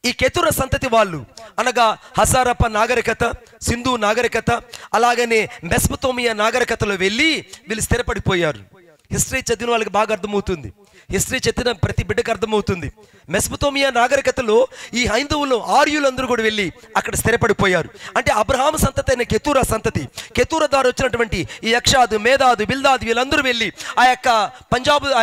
ఈ కెతుర సంతతి వాళ్ళు అనగా హసారప్ప నాగరికత, సింధు నాగరికత, అలాగనే మెసొపొతేమియా నాగరికతలో వెళ్ళి వీళ్ళు స్థిరపడిపోయారు. హిస్టరీ చదివిన వాళ్ళకి బాగా అర్థమవుతుంది. హిస్టరీ చదివిన ప్రతి బిడ్డకు అర్థమవుతుంది. మెసొపొతేమియా నాగరికతలో ఈ హైందవులు, ఆర్యులందరూ కూడా వెళ్ళి అక్కడ స్థిరపడిపోయారు. అంటే అబ్రహాము సంతతి అయిన కెతూర సంతతి, కెతూర ద్వారా వచ్చినటువంటి ఈ యక్షాదు, మేధాదు, బిల్దాదు వీళ్ళందరూ వెళ్ళి ఆ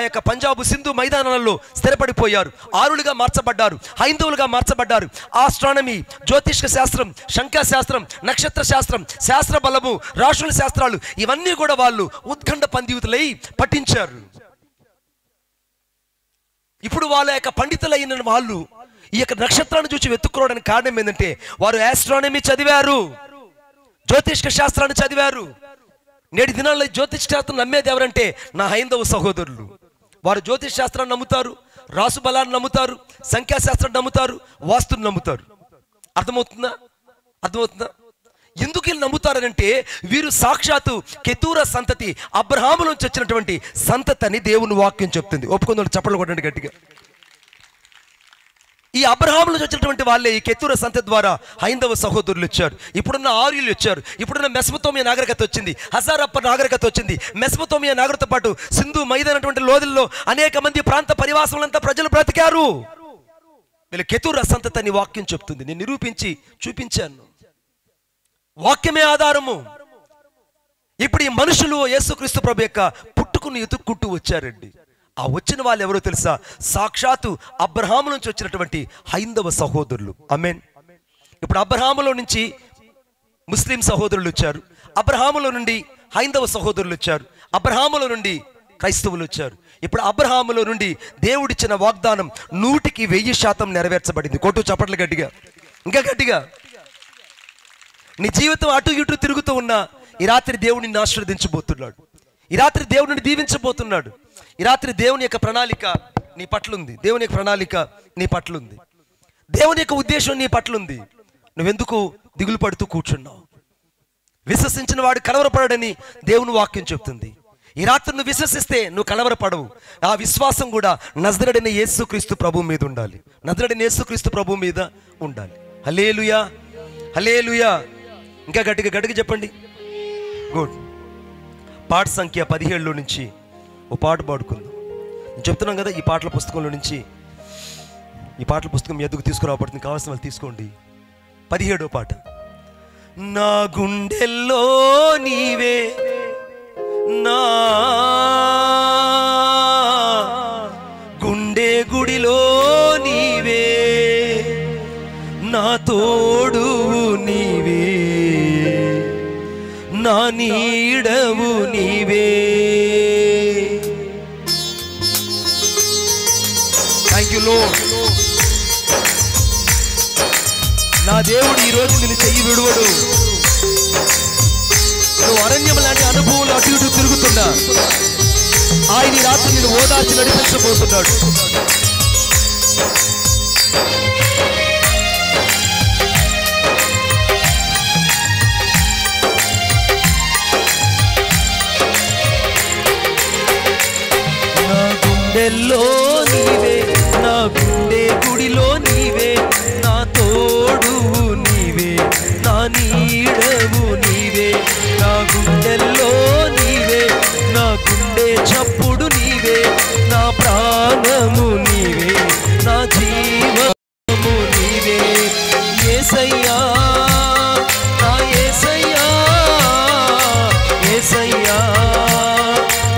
యొక్క పంజాబు సింధు మైదానాలలో స్థిరపడిపోయారు. ఆరులుగా మార్చబడ్డారు, హైందవులుగా మార్చబడ్డారు. ఆస్ట్రానమీ, జ్యోతిష్క శాస్త్రం, శంఖ్యాశాస్త్రం, నక్షత్ర శాస్త్రం, శాస్త్ర బలము, రాశుల శాస్త్రాలు ఇవన్నీ కూడా వాళ్ళు ఉత్కంఠ పండితులై పఠించారు. ఇప్పుడు వాళ్ళ యొక్క పండితులైన వాళ్ళు ఈ యొక్క నక్షత్రాన్ని చూసి వెతుక్కోవడానికి కారణం ఏంటంటే వారు ఆస్ట్రానమీ చదివారు, జ్యోతిష్క శాస్త్రాన్ని చదివారు. నేటి దినాల్లో జ్యోతిష్ శాస్త్రం నమ్మేది ఎవరంటే నా హైందవ సహోదరులు. వారు జ్యోతిష్ శాస్త్రాన్ని నమ్ముతారు, రాసు బలాన్ని నమ్ముతారు, సంఖ్యాశాస్త్రం నమ్ముతారు, వాస్తుని నమ్ముతారు. అర్థమవుతుందా? ఎందుకు వీళ్ళు నమ్ముతారంటే వీరు సాక్షాత్తు కెతూర సంతతి, అబ్రహాము నుంచి వచ్చినటువంటి సంతతి అని దేవుని వాక్యం చెప్తుంది. ఒప్పుకుందాం, చప్పట్లు కొట్టండి గట్టిగా. ఈ అబ్రహాము నుంచి వచ్చినటువంటి వాళ్ళే ఈ కెతూర సంతతి ద్వారా హైందవ సహోదరులు వచ్చారు. ఇప్పుడున్న ఆర్యులు వచ్చారు. ఇప్పుడున్న మెసొపొతేమియా నాగరికత వచ్చింది, హజారప్ప నాగరికత వచ్చింది. మెసొపొతేమియా నాగరికతో పాటు సింధు మైదానటువంటి లోదుల్లో అనేక మంది ప్రాంత పరివాసములంతా ప్రజలు బ్రతికారు. వీళ్ళు కెతూర సంతతి అని వాక్యం చెప్తుంది. నేను నిరూపించి చూపించాను. వాక్యమే ఆధారము. ఇప్పుడు ఈ మనుషులు యేసుక్రీస్తు ప్రభు యొక్క వెతుక్కుని ఎతుక్కుంటూ వచ్చారండి. ఆ వచ్చిన వాళ్ళు ఎవరో తెలుసా? సాక్షాత్తు అబ్రహాము నుంచి వచ్చినటువంటి హైందవ సహోదరులు. ఆమేన్. ఇప్పుడు అబ్రహాములో నుంచి ముస్లిం సహోదరులు వచ్చారు, అబ్రహాములో నుండి హైందవ సహోదరులు వచ్చారు, అబ్రహాములో నుండి క్రైస్తవులు వచ్చారు. ఇప్పుడు అబ్రహాములో నుండి దేవుడిచ్చిన వాగ్దానం 100% నెరవేర్చబడింది. కొట్టు చప్పట్లు గట్టిగా, ఇంకా గట్టిగా. నీ జీవితం అటు ఇటు తిరుగుతూ ఉన్నా ఈ రాత్రి దేవుడిని ఆశీర్వదించబోతున్నాడు. ఈ రాత్రి దేవుడిని దీవించబోతున్నాడు. ఈ రాత్రి దేవుని యొక్క ప్రణాళిక నీ పట్లుంది. దేవుని యొక్క ప్రణాళిక నీ పట్లుంది. దేవుని యొక్క ఉద్దేశం నీ పట్లుంది. నువ్వెందుకు దిగులు పడుతూ కూర్చున్నావు? విశ్వసించిన వాడు కలవరపడని దేవుని వాక్యం చెప్తుంది. ఈ రాత్రి నువ్వు విశ్వసిస్తే నువ్వు కలవరపడవు. ఆ విశ్వాసం కూడా నజరేయుడైన యేసుక్రీస్తు ప్రభు మీద ఉండాలి. నజరేయుడైన యేసుక్రీస్తు ప్రభు మీద ఉండాలి. హల్లెలూయా, హల్లెలూయా. ఇంకా గట్టిగా గట్టిగా చెప్పండి. గుడ్. పాట సంఖ్య 17లో నుంచి ఓ పాట పాడుకుందాం. నేను చెప్తున్నాం కదా, ఈ పాటల పుస్తకంలో నుంచి, ఈ పాటల పుస్తకం మీ ఎద్దుకు తీసుకురాబడుతుంది. కావాల్సిన వాళ్ళు తీసుకోండి. 17వ పాట. నా గుండెల్లో నీవే, నా గుండె గుడిలో నీవే, నా తోడు నీవే, నా నీడవు నీవే. Thank you lord. నా దేవుడు ఈరోజు నిన్ను చెయ్యి విడువడు. నువ్వు అరణ్యం లాంటి అనుభవంలో అటు ఇటు తిరుగుతున్నా ఆయన ఈ రాత్రి నిన్ను ఓదార్చి నడిపించబోతున్నాడు. నా గుండెల్లో నీవే, నా గుండె గుడిలో నీవే, నా తోడు నీవే, నా నీడవు నీవే. నా గుండెల్లో నీవే, నా గుండె చప్పుడు నీవే, నా ప్రాణము నీవే, నా జీవము నీవే. యేసయ్యా, నా యేసయ్యా, యేసయ్యా,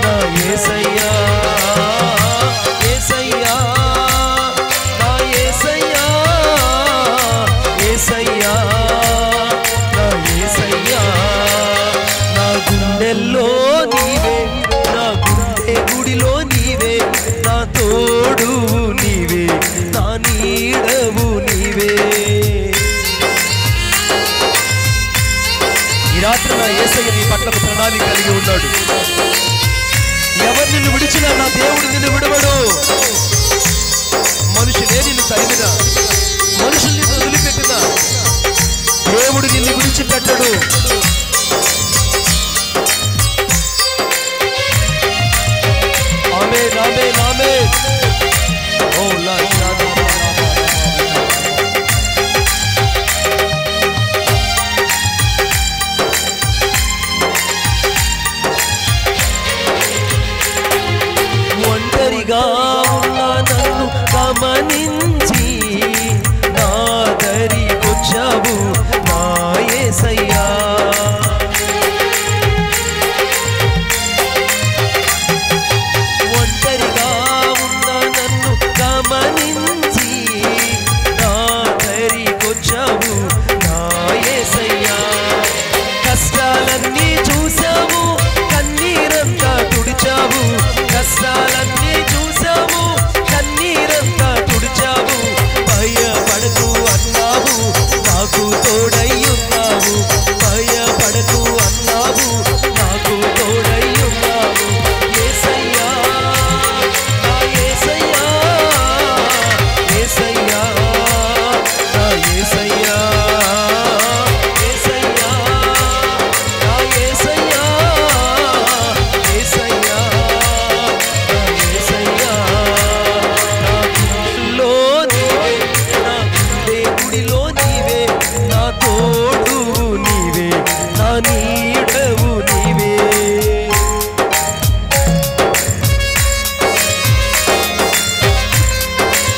నా యేసయ్యా, యేసయ్యా, నా యేసయ్యా, యేసయ్యా, నా యేసయ్యా. నా గుండెల్లో నీవే, నా గుండె గుడిలో నీవే, నా తోడు నీవే, నా నీడవు నీవే. ఈ రాత్రి నా యేసయ్య నీ పట్ల ప్రణాళిక కలిగి ఉన్నాడు. ఎవరు నిన్ను విడిచినా నా దేవుడు నిన్ను విడవడు. మనుషులే నిన్ను తరిమినా, మనుషులు నిన్ను వదిలిపెట్టినా దేవుడు నిన్ను విడిచిపెట్టడు. ఆమేన్, ఆమేన్, ఆమేన్. ఓ లార్డ్. ఒంటరిగా ఉన్న నన్ను గమనించి నా దరికొచ్చావు నా యేసయ్యా. ఒంటరిగా ఉన్న నన్ను గమనించి నా దరికొచ్చావు నా యేసయ్యా. కష్టాలన్నీ చూసావు, కన్నీరంతా తుడిచావు, కష్టాలన్నీ చూసావు, కన్నీరంతా తుడిచావు. భయపడకు అన్నావు, నాకు తోడయ్యున్నావు. భయపడకు అన్నావు, నాకు తోడయ్యున్నావు. యేసయ్యా, నా యేసయ్యా, యేసయ్యా, నా యేసయ్యా, యేసయ్యా, నా యేసయ్యా, యేసయ్యా, నా యేసయ్యా. నా గుండెల్లో నీవే, నా గుండె గుడిలో నీవే, నా తోడు నీవే, నా నీడవు నీవే.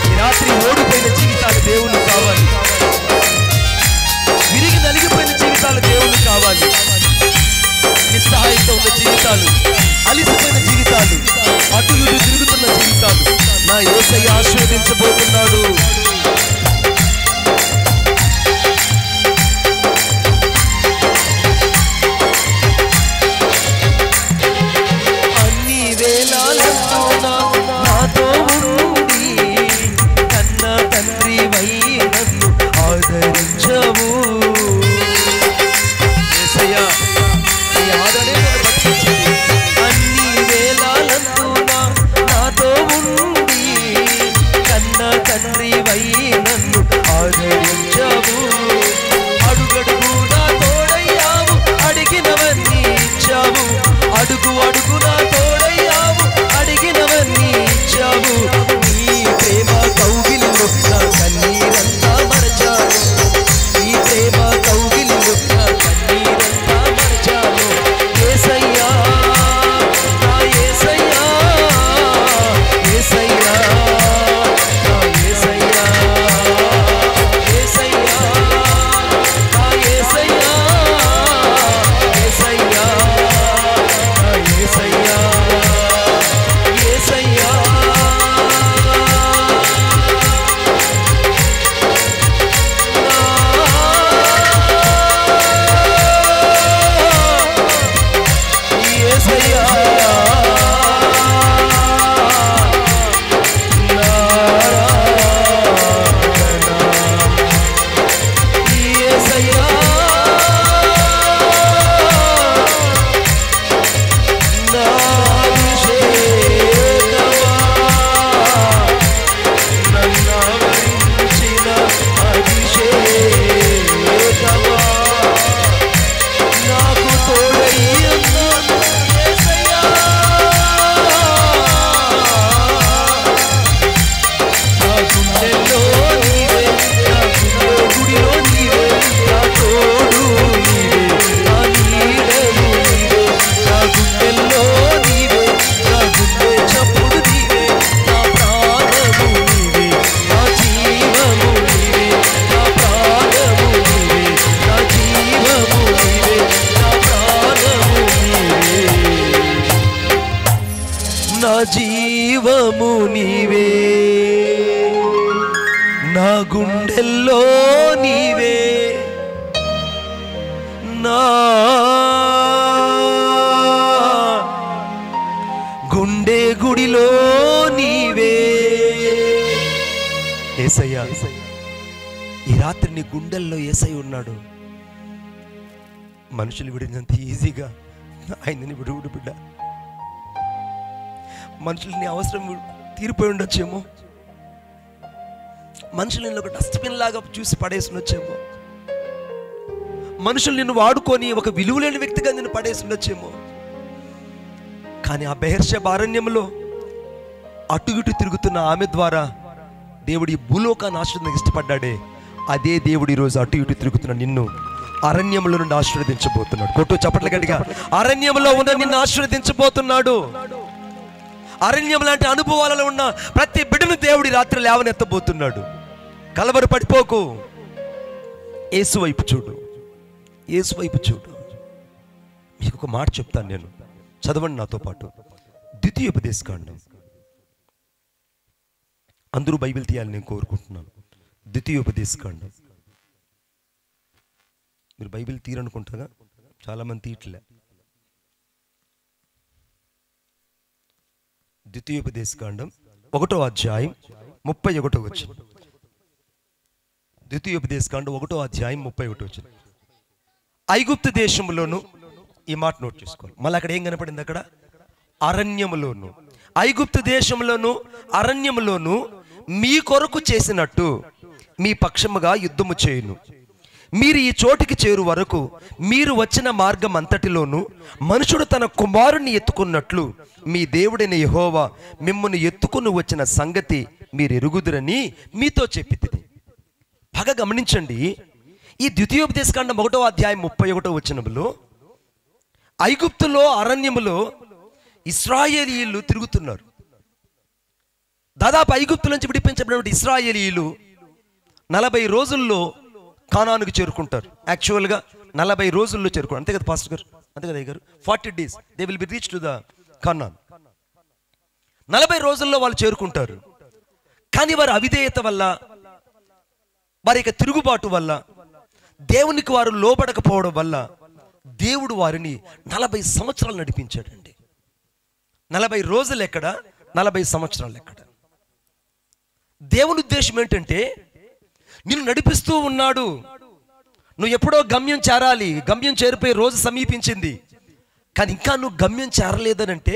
ఈ రాత్రి ఓడిపోయిన జీవితాలు దేవుని కావాలి. విరిగి నలిగిపోయిన జీవితాలు దేవుని కావాలి. నిస్సహాయంతో ఉన్న జీవితాలు, అలిసిపోయిన జీవితాలు అటు ఇటు తిరుగుతున్న జీవితాలు నా యేసయ్య ఆశీర్వదించబోతున్నాడు. అన్ని వేళలందున నాతో ఉండి కన్న తండ్రివై నన్ను ఆదరించవు. యేసయ్య నీ ఆదరణే నన్ను రక్షించింది. అన్ని వేళలందున నాతో ఉండి కన్న తండ్రివై నన్ను ఆదరించవు. అడుగడుగునా తోడయ్యావు, అడిగినవన్నీ ఇచ్చావు. అడుగు అడుగునా తోడయ్యావు, అడిగినవన్నీ ఇచ్చావు. నీ ప్రేమ కౌగిలిలో నా కన్నీరంతా మరచాను. నీ ప్రేమ కౌగిలిలో నా కన్నీరంతా మరచాను. యేసయ్యా నా యేసయ్యా, యేసయ్యా నా యేసయ్యా, యేసయ్యా నా యేసయ్యా, యేసయ్యా నా యేసయ్యా, యేసయ్యా జీవము నీవే, నా గుండెల్లో నీవే, నా గుండె గుడిలో నీవే. యేసయ్యా ఈ రాత్రి నీ గుండెల్లో యేసయ్య ఉన్నాడు. మనుషులు విడినంత ఈజీగా ఆయనని విడుగుడు బిడ్డ. మనుషులు నీ అవసరం తీరిపోయి ఉండొచ్చేమో, మనుషులు నిన్ను ఒక డస్ట్బిన్ లాగా చూసి పడేసి ఉండొచ్చేమో, మనుషులు నిన్ను వాడుకొని ఒక విలువలేని వ్యక్తిగా నిన్ను పడేసి ఉండొచ్చేమో. కానీ ఆ బెహెర్షెబా అరణ్యంలో అటు ఇటు తిరుగుతున్న ఆమె ద్వారా దేవుడు ఈ భూలోకాన్ని ఆశీర్వదించడానికి ఇష్టపడ్డాడే, అదే దేవుడు ఈరోజు అటు ఇటు తిరుగుతున్న నిన్ను అరణ్యంలో నుండి ఆశీర్వదించబోతున్నాడు. కొట్టు చప్పట్ల గట్టిగా, అరణ్యంలో ఉన్న నిన్ను ఆశీర్వదించబోతున్నాడు. అరణ్యం లాంటి అనుభవాలలో ఉన్న ప్రతి బిడ్డను దేవుడి రాత్రి లేవనెత్తబోతున్నాడు. కలవర పడిపోకు, యేసు వైపు చూడు, యేసు వైపు చూడు. మీకు ఒక మాట చెప్తాను, నేను చదవండి నాతో పాటు. ద్వితీయోపదేశకాండం. అందరూ బైబిల్ తీయాలని నేను కోరుకుంటున్నాను. ద్వితీయోపదేశకాండం. మీరు బైబిల్ తీరనుకుంటాగా, చాలామంది తీయట్లే. ద్వితీయోపదేశకాండం 1వ అధ్యాయం 31వ వచనం. ద్వితీయోపదేశకాండం 1వ అధ్యాయం 31వ వచనం. ఐగుప్తు దేశంలోను, ఈ మాట నోట్ చేసుకోవాలి. మళ్ళీ అక్కడ ఏం కనపడింది? అక్కడ అరణ్యములోను, ఐగుప్తు దేశంలోను అరణ్యములోను మీ కొరకు చేసినట్టు మీ పక్షముగా యుద్ధము చేయును. మీరు ఈ చోటికి చేరు వరకు మీరు వచ్చిన మార్గం అంతటిలోను మనుషుడు తన కుమారుని ఎత్తుకున్నట్లు మీ దేవుడైన యెహోవా మిమ్మల్ని ఎత్తుకుని వచ్చిన సంగతి మీరు ఎరుగుదురని మీతో చెప్పితిని. బాగా గమనించండి, ఈ ద్వితీయోపదేశకాండం 1వ అధ్యాయం 31వ వచనంలో ఐగుప్తులో అరణ్యములో ఇశ్రాయేలీయులు తిరుగుతున్నారు. దాదాపు ఐగుప్తు నుంచి విడిపించబడిన ఇశ్రాయేలీయులు 40 రోజుల్లో కానానుకు చేరుకుంటారు. యాక్చువల్గా 40 రోజుల్లో చేరుకుంటారు. అంతే కదా పాస్టర్ గారు? అంతే కదా అయ్య గారు? 40 days they will be reach to the Conan. 40 రోజుల్లో వాళ్ళు చేరుకుంటారు. కానీ వారి అవిధేయత వల్ల, వారి యొక్క తిరుగుబాటు వల్ల, దేవునికి వారు లోబడకపోవడం వల్ల దేవుడు వారిని 40 సంవత్సరాలు నడిపించాడండి. 40 రోజులు ఎక్కడ, 40 సంవత్సరాలు ఎక్కడ? దేవుని ఉద్దేశం ఏంటంటే నిన్ను నడిపిస్తూ ఉన్నాడు. నువ్వు ఎప్పుడో గమ్యం చేరాలి, గమ్యం చేరిపోయే రోజు సమీపించింది. కానీ ఇంకా నువ్వు గమ్యం చేరలేదనంటే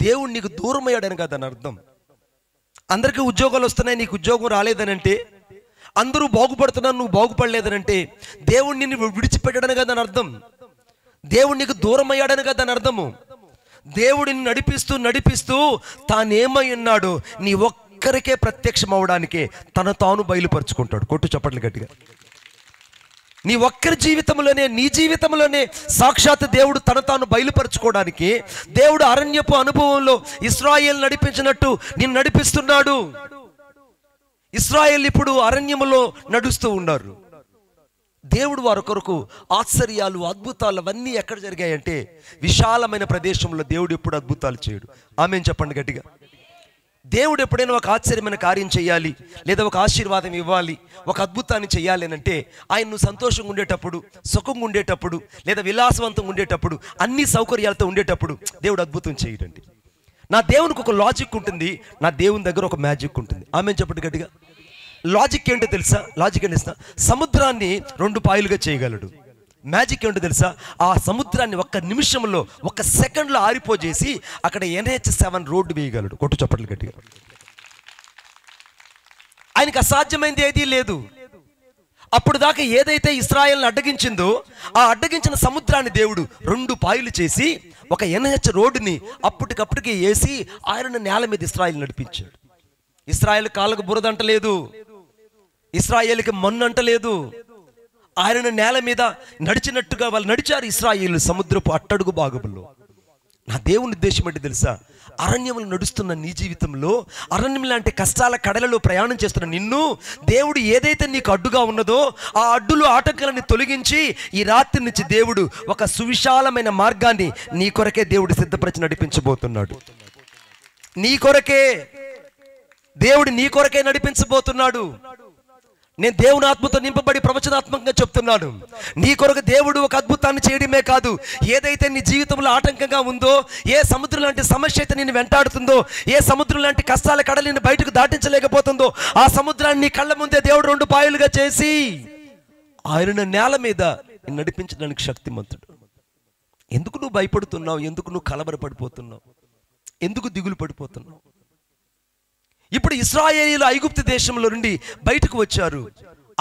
దేవుడు నీకు దూరం అయ్యాడని కాదని అర్థం. అందరికీ ఉద్యోగాలు వస్తున్నాయి, నీకు ఉద్యోగం రాలేదనంటే, అందరూ బాగుపడుతున్నారు, నువ్వు బాగుపడలేదనంటే దేవుడు నిన్ను విడిచిపెట్టాడని కాదని అర్థం. దేవుడు నీకు దూరం అయ్యాడని కాదని అర్థము. దేవుడిని నడిపిస్తూ నడిపిస్తూ తానేమై ఉన్నాడు నీ ఒక్కరికే ప్రత్యక్షం అవడానికే తను తాను బయలుపరుచుకుంటాడు. కొట్టు చప్పట్లు గట్టిగా. నీ ఒక్కరి జీవితంలోనే, నీ జీవితంలోనే సాక్షాత్ దేవుడు తన తాను బయలుపరుచుకోవడానికి దేవుడు అరణ్యపు అనుభవంలో ఇశ్రాయేలు నడిపించినట్టు నిన్ను నడిపిస్తున్నాడు. ఇశ్రాయేలు ఇప్పుడు అరణ్యములో నడుస్తూ ఉన్నారు. దేవుడు వారి కొరకు ఆశ్చర్యాలు, అద్భుతాలు అవన్నీ ఎక్కడ జరిగాయంటే విశాలమైన ప్రదేశంలో దేవుడు ఎప్పుడు అద్భుతాలు చేయడు. ఆమేన్ చెప్పండి గట్టిగా. దేవుడు ఎప్పుడైనా ఒక ఆశ్చర్యమైన కార్యం చేయాలి, లేదా ఒక ఆశీర్వాదం ఇవ్వాలి, ఒక అద్భుతాన్ని చేయాలి అని అంటే ఆయన నువ్వు సంతోషంగా ఉండేటప్పుడు, సుఖంగా ఉండేటప్పుడు, లేదా విలాసవంతంగా ఉండేటప్పుడు, అన్ని సౌకర్యాలతో ఉండేటప్పుడు దేవుడు అద్భుతం చేయడండి. నా దేవునికి ఒక లాజిక్ ఉంటుంది, నా దేవుని దగ్గర ఒక మ్యాజిక్ ఉంటుంది. ఆమేన్ చెప్పండి గట్టిగా. లాజిక్ ఏంటో తెలుసా? లాజిక్ ఏంటో తెలుసా? సముద్రాన్ని 2 పాయలుగా చేయగలడు. మ్యాజిక్ ఏంటో తెలుసా? ఆ సముద్రాన్ని ఒక్క నిమిషంలో, ఒక్క సెకండ్లో ఆరిపోజేసి అక్కడ NH7 రోడ్డు వేయగలడు. కొట్టు చప్పట్లు గట్టిగా. ఆయనకి అసాధ్యమైంది ఏదీ లేదు. అప్పుడు దాకా ఏదైతే ఇశ్రాయేలును అడ్డగించిందో ఆ అడ్డగించిన సముద్రాన్ని దేవుడు 2 పాయలు చేసి ఒక NH రోడ్డుని అప్పటికప్పటికి వేసి ఆయన నేల మీద ఇశ్రాయేలు నడిపించాడు. ఇశ్రాయేలు కాళ్ళకు బురద అంటలేదు, ఇశ్రాయేలుకి మన్ను అంటలేదు. ఆయన నేల మీద నడిచినట్టుగా వాళ్ళు నడిచారు ఇశ్రాయేలు సముద్రపు అట్టడుగు భాగంలో. నా దేవుని ఉద్దేశం ఏంటి తెలుసా? అరణ్యములు నడుస్తున్న నీ జీవితంలో, అరణ్యం లాంటి కష్టాల కడలలో ప్రయాణం చేస్తున్న నిన్ను దేవుడు ఏదైతే నీకు అడ్డుగా ఉన్నదో ఆ అడ్డులు, ఆటంకాలని తొలగించి ఈ రాత్రి నుంచి దేవుడు ఒక సువిశాలమైన మార్గాన్ని నీ కొరకే దేవుడు సిద్ధపరిచి నడిపించబోతున్నాడు. నీ కొరకే దేవుడు, నీ కొరకే నడిపించబోతున్నాడు. నేను దేవుని ఆత్మతో నింపబడి ప్రవచనాత్మకంగా చెప్తున్నాను. నీ కొరకు దేవుడు ఒక అద్భుతాన్ని చేయడమే కాదు, ఏదైతే నీ జీవితంలో ఆటంకంగా ఉందో, ఏ సముద్రం లాంటి సమస్య అయితే నిన్ను వెంటాడుతుందో, ఏ సముద్రం లాంటి కష్టాల కడలు నిన్ను బయటకు దాటించలేకపోతుందో, ఆ సముద్రాన్ని నీ కళ్ళ ముందే దేవుడు 2 పాయలుగా చేసి ఆయన నేల మీద నడిపించడానికి శక్తిమంతుడు. ఎందుకు నువ్వు భయపడుతున్నావు? ఎందుకు నువ్వు కలవరపడిపోతున్నావు? ఎందుకు దిగులు పడిపోతున్నావు? ఇప్పుడు ఇశ్రాయేలీయులు ఐగుప్తు దేశంలో నుండి బయటకు వచ్చారు.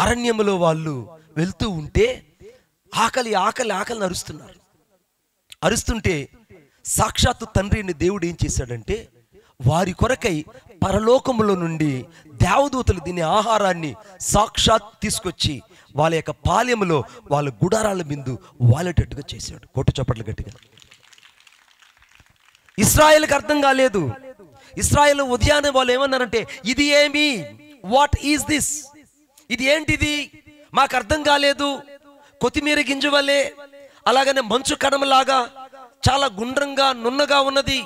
అరణ్యములో వాళ్ళు వెళ్తూ ఉంటే ఆకలి ఆకలి ఆకలిని అరుస్తున్నారు. అరుస్తుంటే సాక్షాత్తు తండ్రి అయిన దేవుడు ఏం చేశాడంటే వారి కొరకై పరలోకములో నుండి దేవదూతలు తినే ఆహారాన్ని సాక్షాత్ తీసుకొచ్చి వాళ్ళ యొక్క పాలెములో, వాళ్ళ గుడారాల బిందు వాలేటట్టుగా చేశాడు. కొట్టు చప్పట్లు గట్టిగా. ఇశ్రాయేలుకి అర్థం కాలేదు. ఇశ్రాయేలు ఉదయాన్నే వాళ్ళు ఏమన్నారంటే ఇది ఏమి, వాట్ ఈజ్ దిస్, ఇది ఏంటిది, మాకు అర్థం కాలేదు. కొత్తిమీర గింజ వలె, అలాగనే మంచు కణంలాగా చాలా గుండ్రంగా నున్నగా ఉన్నది,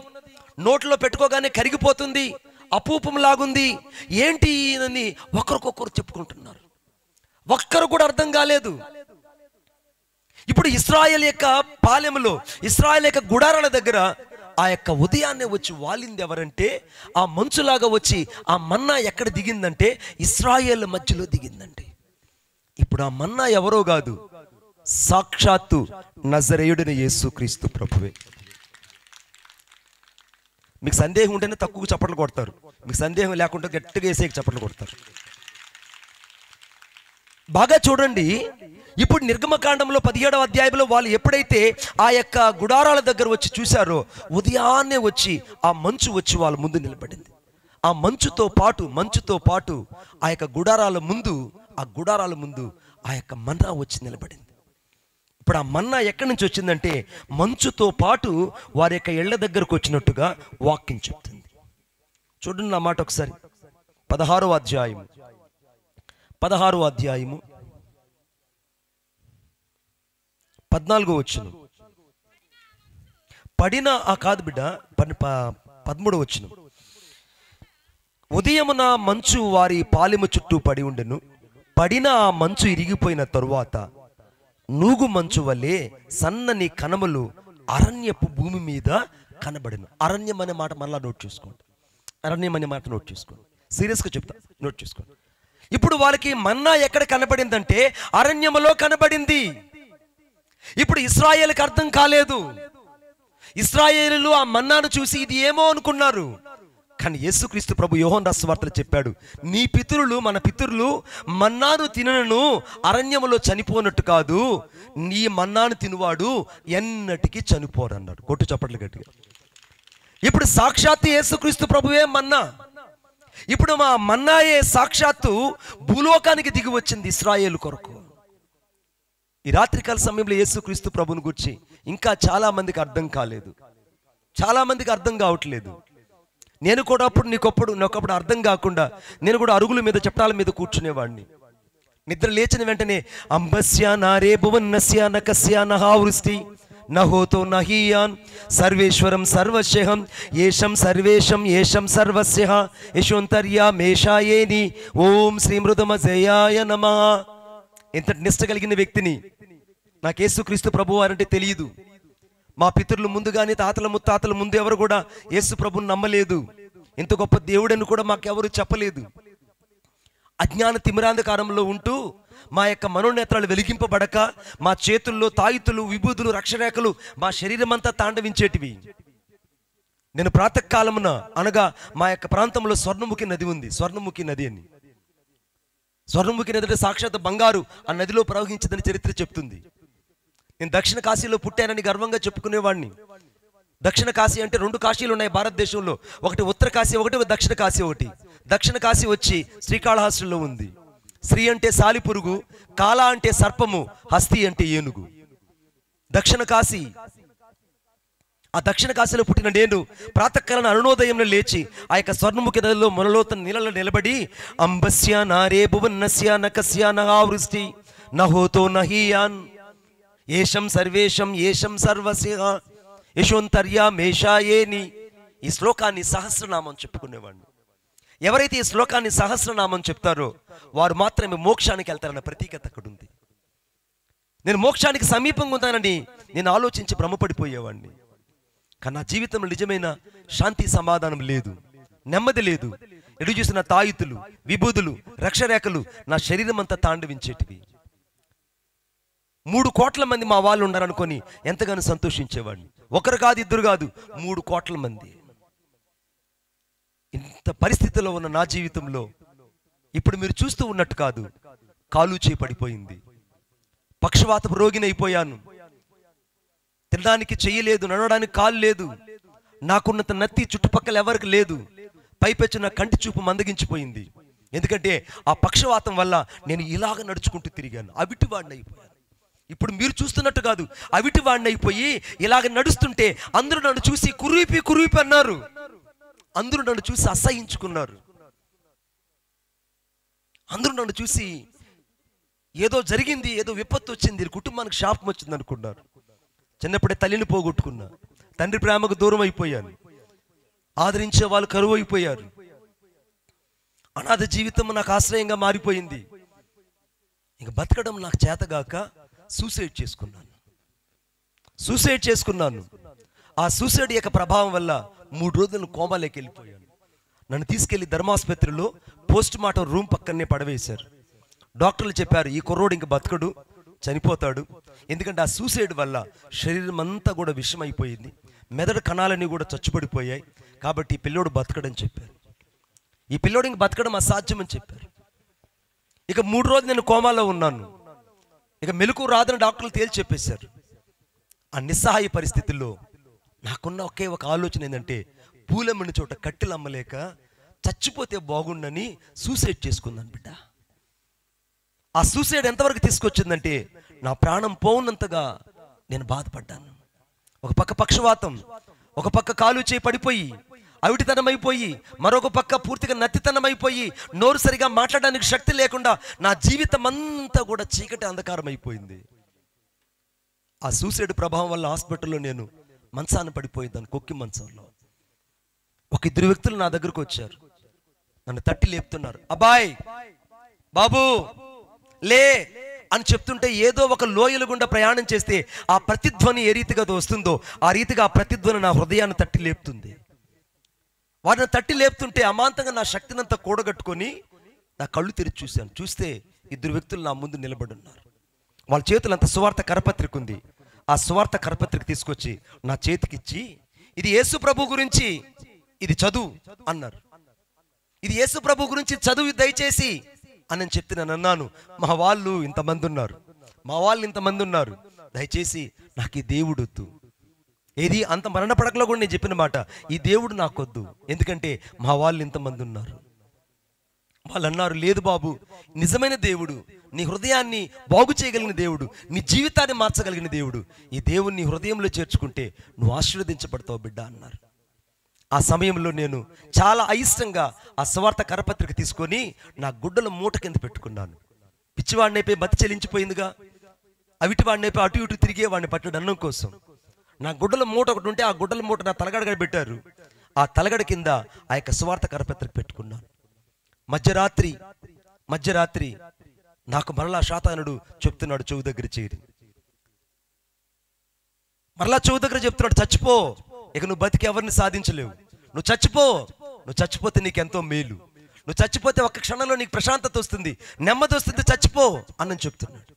నోట్లో పెట్టుకోగానే కరిగిపోతుంది, అపూపం లాగుంది, ఏంటి అని ఒకరికొకరు చెప్పుకుంటున్నారు. ఒక్కరు కూడా అర్థం కాలేదు. ఇప్పుడు ఇశ్రాయేలు యొక్క పాలెములో, ఇశ్రాయేలు యొక్క గుడారాల దగ్గర ఆ యొక్క ఉదయాన్నే వచ్చి వాలింది ఎవరంటే ఆ మంచులాగా వచ్చి ఆ మన్నా ఎక్కడ దిగిందంటే ఇశ్రాయేలు మధ్యలో దిగిందండి. ఇప్పుడు ఆ మన్నా ఎవరో కాదు, సాక్షాత్తు నజరేయుడైన యేసుక్రీస్తు ప్రభువే. మీకు సందేహం ఉంటేనే తక్కువ చప్పట్లు కొడతారు, మీకు సందేహం లేకుండా గట్టిగా వేసే చప్పట్లు కొడతారు. బాగా చూడండి. ఇప్పుడు నిర్గమకాండంలో 17వ అధ్యాయంలో వాళ్ళు ఎప్పుడైతే ఆ యొక్క గుడారాల దగ్గర వచ్చి చూశారో ఉదయాన్నే వచ్చి ఆ మంచు వచ్చి వాళ్ళ ముందు నిలబడింది. ఆ మంచుతో పాటు ఆ యొక్క గుడారాల ముందు ఆ యొక్క మన్నా వచ్చి నిలబడింది. ఇప్పుడు ఆ మన్నా ఎక్కడి నుంచి వచ్చిందంటే మంచుతో పాటు వారి యొక్క ఇళ్ల దగ్గరకు వచ్చినట్టుగా వాక్యం చెప్తుంది. చూడండి నా మాట ఒకసారి. 16వ అధ్యాయము 14వ వచనం. పడిన ఆ కాదు బిడ్డ 13వ వచనం. ఉదయమున మంచు వారి పాలెము చుట్టూ పడి ఉండెను. పడిన ఆ మంచు ఇరిగిపోయిన తరువాత నూగు మంచు వలె సన్నని కణములు అరణ్యపు భూమి మీద కనబడెను. అరణ్యం అనే మాట మళ్ళా నోట్ చేసుకోండి. అరణ్యం అనే మాట నోట్ చేసుకోండి. సీరియస్గా చెప్తా, నోట్ చేసుకోండి. ఇప్పుడు వాళ్ళకి మన్నా ఎక్కడ కనబడిందంటే అరణ్యములో కనబడింది. ఇప్పుడు ఇశ్రాయేలుకి అర్థం కాలేదు. ఇశ్రాయేలులు ఆ మన్నాను చూసి ఇది ఏమో అనుకున్నారు. కానీ యేసుక్రీస్తు ప్రభు యోహాను రాసిన వార్తలో చెప్పాడు, నీ పితరులు, మన పితరులు మన్నాను తినను అరణ్యములో చనిపోనట్టు కాదు, నీ మన్నాను తినువాడు ఎన్నటికీ చనిపోరు అన్నాడు. కొట్టు చప్పట్లు గట్టిగా. ఇప్పుడు సాక్షాత్తు యేసుక్రీస్తు ప్రభువే మన్నా. ఇప్పుడు మా మన్నాయే సాక్షాత్తు భూలోకానికి దిగి వచ్చింది ఇశ్రాయేలు కొరకు. ఈ రాత్రికాల సమయంలో యేసుక్రీస్తు ప్రభుని గురించి ఇంకా చాలా మందికి అర్థం కాలేదు, చాలా మందికి అర్థం కావట్లేదు. నేను కూడా నాకప్పుడు అర్థం కాకుండా నేను కూడా అరుగుల మీద చట్టాల మీద కూర్చునేవాడిని. నిద్ర లేచిన వెంటనే అంబస్య నారే భువన్నస్య నకస్య నహావృష్టి నహోతో నహీయాన్ సర్వేశ్వరం సర్వశః ఏషం సర్వేషం ఏషం సర్వస్య యశోంతర్యా మేషాయేని ఓం శ్రీ మృదమజయాయ నమః. ఎంతటి నిష్ట కలిగిన వ్యక్తిని. నాకు యేసుక్రీస్తు ప్రభువు అంటే తెలియదు. మా పితరులు ముందు కానీ తాతల ముత్తాతల ముందు ఎవరు కూడా యేసు ప్రభుని నమ్మలేదు. ఇంత గొప్ప దేవుడని కూడా మాకెవరు చెప్పలేదు. అజ్ఞాన తిమిరాంధకారంలో ఉంటూ మా యొక్క మనోనేత్రాలు వెలిగింపబడక మా చేతుల్లో తాయితులు, విభూతులు, రక్షరేఖలు మా శరీరం అంతా తాండవించేటివి. నేను ప్రాతకాలమున అనగా మా యొక్క ప్రాంతంలో స్వర్ణముఖి నది ఉంది. స్వర్ణముఖి నది అని, స్వర్ణముఖి నది అంటే సాక్షాత్ బంగారు ఆ నదిలో ప్రవహించదని చరిత్ర చెప్తుంది. నేను దక్షిణ కాశీలో పుట్టానని గర్వంగా చెప్పుకునేవాడిని. దక్షిణ కాశీ అంటే 2 కాశీలు ఉన్నాయి భారతదేశంలో, ఒకటి ఉత్తర కాశీ, ఒకటి దక్షిణ కాశీ. ఒకటి దక్షిణ కాశీ వచ్చి శ్రీకాళహస్తిలో ఉంది. శ్రీ అంటే సాలిపురుగు, కాళ అంటే సర్పము, హస్తి అంటే ఏనుగు. దక్షిణ కాశీ. ఆ దక్షిణ కాశీలో పుట్టిన నేను ప్రాతకాలం అరుణోదయంలో లేచి ఆ యొక్క స్వర్ణముఖి నదిలో మొనలోత నీళ్ళలో నిలబడి అంబస్య నారే భువన్నస్య నకస్య నహావృష్టి నహోతో నహీయాన్ ఏషం సర్వేషం ఏషం సర్వస్య యశోంతర్యా మేషాయేని. ఈ శ్లోకాన్ని సహస్రనామం చెప్పుకునేవాడిని. ఎవరైతే ఈ శ్లోకాన్ని సహస్రనామం చెప్తారో వారు మాత్రమే మోక్షానికి వెళ్తారన్న ప్రతీకత అక్కడ ఉంది. నేను మోక్షానికి సమీపంగా ఉంటానని నేను ఆలోచించి భ్రమపడిపోయేవాడిని. కానీ నా జీవితంలో నిజమైన శాంతి సమాధానం లేదు, నెమ్మది లేదు. ఎటు చూసిన తాయితులు, విభూతులు, రక్షరేఖలు నా శరీరం అంతా తాండవించేటివి. 3 కోట్ల మంది మా వాళ్ళు ఉన్నారనుకొని ఎంతగానో సంతోషించేవాడిని. ఒకరు కాదు, ఇద్దరు కాదు, 3 కోట్ల మంది. ఇంత పరిస్థితిలో ఉన్న నా జీవితంలో ఇప్పుడు మీరు చూస్తూ ఉన్నట్టు కాదు, కాలు చేపడిపోయింది. పక్షవాతపు రోగినైపోయాను. తినడానికి చెయ్యలేదు, నడవడానికి కాలు లేదు. నాకున్నంత నత్తి చుట్టుపక్కల ఎవరికి లేదు. పైపెచ్చు నా కంటి చూపు మందగించిపోయింది. ఎందుకంటే ఆ పక్షవాతం వల్ల నేను ఇలాగ నడుచుకుంటూ తిరిగాను. అవిటివాడిని అయిపోయాను. ఇప్పుడు మీరు చూస్తున్నట్టు కాదు, అవిటివాడిని అయిపోయి ఇలాగ నడుస్తుంటే అందరూ నన్ను చూసి కురూపి అన్నారు. అందరూ నన్ను చూసి అసహించుకున్నారు. అందరూ నన్ను చూసి ఏదో జరిగింది, ఏదో విపత్తు వచ్చింది, కుటుంబానికి శాపం వచ్చింది అనుకున్నారు. చిన్నప్పుడే తల్లిని పోగొట్టుకున్నా, తండ్రి ప్రేమకు దూరం అయిపోయాను, ఆదరించే వాళ్ళు కరువు అయిపోయారు. అనాథ జీవితం నాకు ఆశ్రయంగా మారిపోయింది. ఇంక బతకడం నాకు చేతగాక సూసైడ్ చేసుకున్నాను. ఆ సూసైడ్ యొక్క ప్రభావం వల్ల 3 రోజులు కోమాలోకి వెళ్ళిపోయాను. నన్ను తీసుకెళ్లి ధర్మాసుపత్రిలో పోస్ట్ మార్టం రూమ్ పక్కనే పడవేశారు. డాక్టర్లు చెప్పారు, ఈ కుర్రోడు ఇంక బతకడు, చనిపోతాడు. ఎందుకంటే ఆ సూసైడ్ వల్ల శరీరం అంతా కూడా విషమైపోయింది, మెదడు కణాలన్నీ కూడా చచ్చుపడిపోయాయి. కాబట్టి ఈ పిల్లోడు బతకడని చెప్పారు. ఈ పిల్లోడు ఇంక బతకడం అసాధ్యమని చెప్పారు. ఇక 3 రోజులు నేను కోమాలో ఉన్నాను. ఇక మెలకు రాదని డాక్టర్లు తేల్చి చెప్పేశారు. ఆ నిస్సహాయ పరిస్థితుల్లో నాకున్న ఒకే ఒక ఆలోచన ఏంటంటే, పూలమ్మని చోట కట్టెలు అమ్మలేక చచ్చిపోతే బాగుండని సూసైడ్ చేసుకున్నాను బిడ్డ. ఆ సూసైడ్ ఎంతవరకు తీసుకొచ్చిందంటే నా ప్రాణం పోవునంతగా నేను బాధపడ్డాను. ఒక పక్క పక్షవాతం, ఒక పక్క కాలు చేయి పడిపోయి అవిటితనం అయిపోయి, మరొక పక్క పూర్తిగా నత్తితనం అయిపోయి, నోరు సరిగా మాట్లాడడానికి శక్తి లేకుండా నా జీవితం అంతా కూడా చీకటి అంధకారం అయిపోయింది. ఆ సూసైడ్ ప్రభావం వల్ల హాస్పిటల్లో నేను మంచాన పడిపోయిందాను, కొక్కి మంచంలో. 1-2 వ్యక్తులు నా దగ్గరకు వచ్చారు. నన్ను తట్టి లేపుతున్నారు. అబ్బాయ్, బాబు లే అని చెప్తుంటే ఏదో ఒక లోయల గుండా ప్రయాణం చేస్తే ఆ ప్రతిధ్వని ఏ రీతిగా వస్తుందో ఆ రీతిగా ఆ ప్రతిధ్వని నా హృదయాన్ని తట్టి లేపుతుంది. వాటిని తట్టి లేపుతుంటే అమాంతంగా నా శక్తినంతా కూడగట్టుకొని నా కళ్ళు తెరిచి చూశాను. చూస్తే 2 వ్యక్తులు నా ముందు నిలబడి ఉన్నారు. వాళ్ళ చేతులు అంత సువార్త కరపత్రిక ఉంది. ఆ సువార్త కరపత్రిక తీసుకొచ్చి నా చేతికిచ్చి, ఇది యేసు ప్రభు గురించి, ఇది చదువు అన్నారు. ఇది యేసు ప్రభు గురించి చదువు దయచేసి అని నేను చెప్తే నేను అన్నాను, మా వాళ్ళు ఇంతమంది ఉన్నారు, దయచేసి నాకు ఈ దేవుడు వద్దు. ఏది అంత మరణ పడకలో కూడా నేను చెప్పిన మాట, ఈ దేవుడు నాకొద్దు, ఎందుకంటే మా వాళ్ళు ఇంతమంది ఉన్నారు. వాళ్ళు అన్నారు, లేదు బాబు, నిజమైన దేవుడు, నీ హృదయాన్ని బాగు చేయగలిగిన దేవుడు, నీ జీవితాన్ని మార్చగలిగిన దేవుడు, ఈ దేవుణ్ణి హృదయంలో చేర్చుకుంటే నువ్వు ఆశీర్వదించబడతావు బిడ్డ అన్నారు. ఆ సమయంలో నేను చాలా అయిష్టంగా ఆ సువార్త కరపత్రిక తీసుకొని నా గుడ్డల మూట కింద పెట్టుకున్నాను. పిచ్చివాడినైపోయి బతి చెల్లించిపోయిందిగా, అవిటివాడినైపోయి అటు ఇటు తిరిగే వాడిని పట్టడం అన్నం కోసం నా గుడ్డల మూట ఒకటి ఉంటే ఆ గుడ్డల మూట నా తలగడగా పెట్టారు. ఆ తలగడ కింద ఆ యొక్క సువార్త కరపత్రిక పెట్టుకున్నాను. మధ్యరాత్రి నాకు మరలా శాతానుడు చెప్తున్నాడు చెవు దగ్గర చేరి, మరలా చెవు దగ్గర చెప్తున్నాడు, చచ్చిపో, ఇక నువ్వు బతికి ఎవరిని సాధించలేవు, నువ్వు చచ్చిపోతే నీకెంతో మేలు, నువ్వు చచ్చిపోతే ఒక్క క్షణంలో నీకు ప్రశాంతత వస్తుంది, నెమ్మది వస్తుంది, చచ్చిపో అని చెప్తున్నాడు.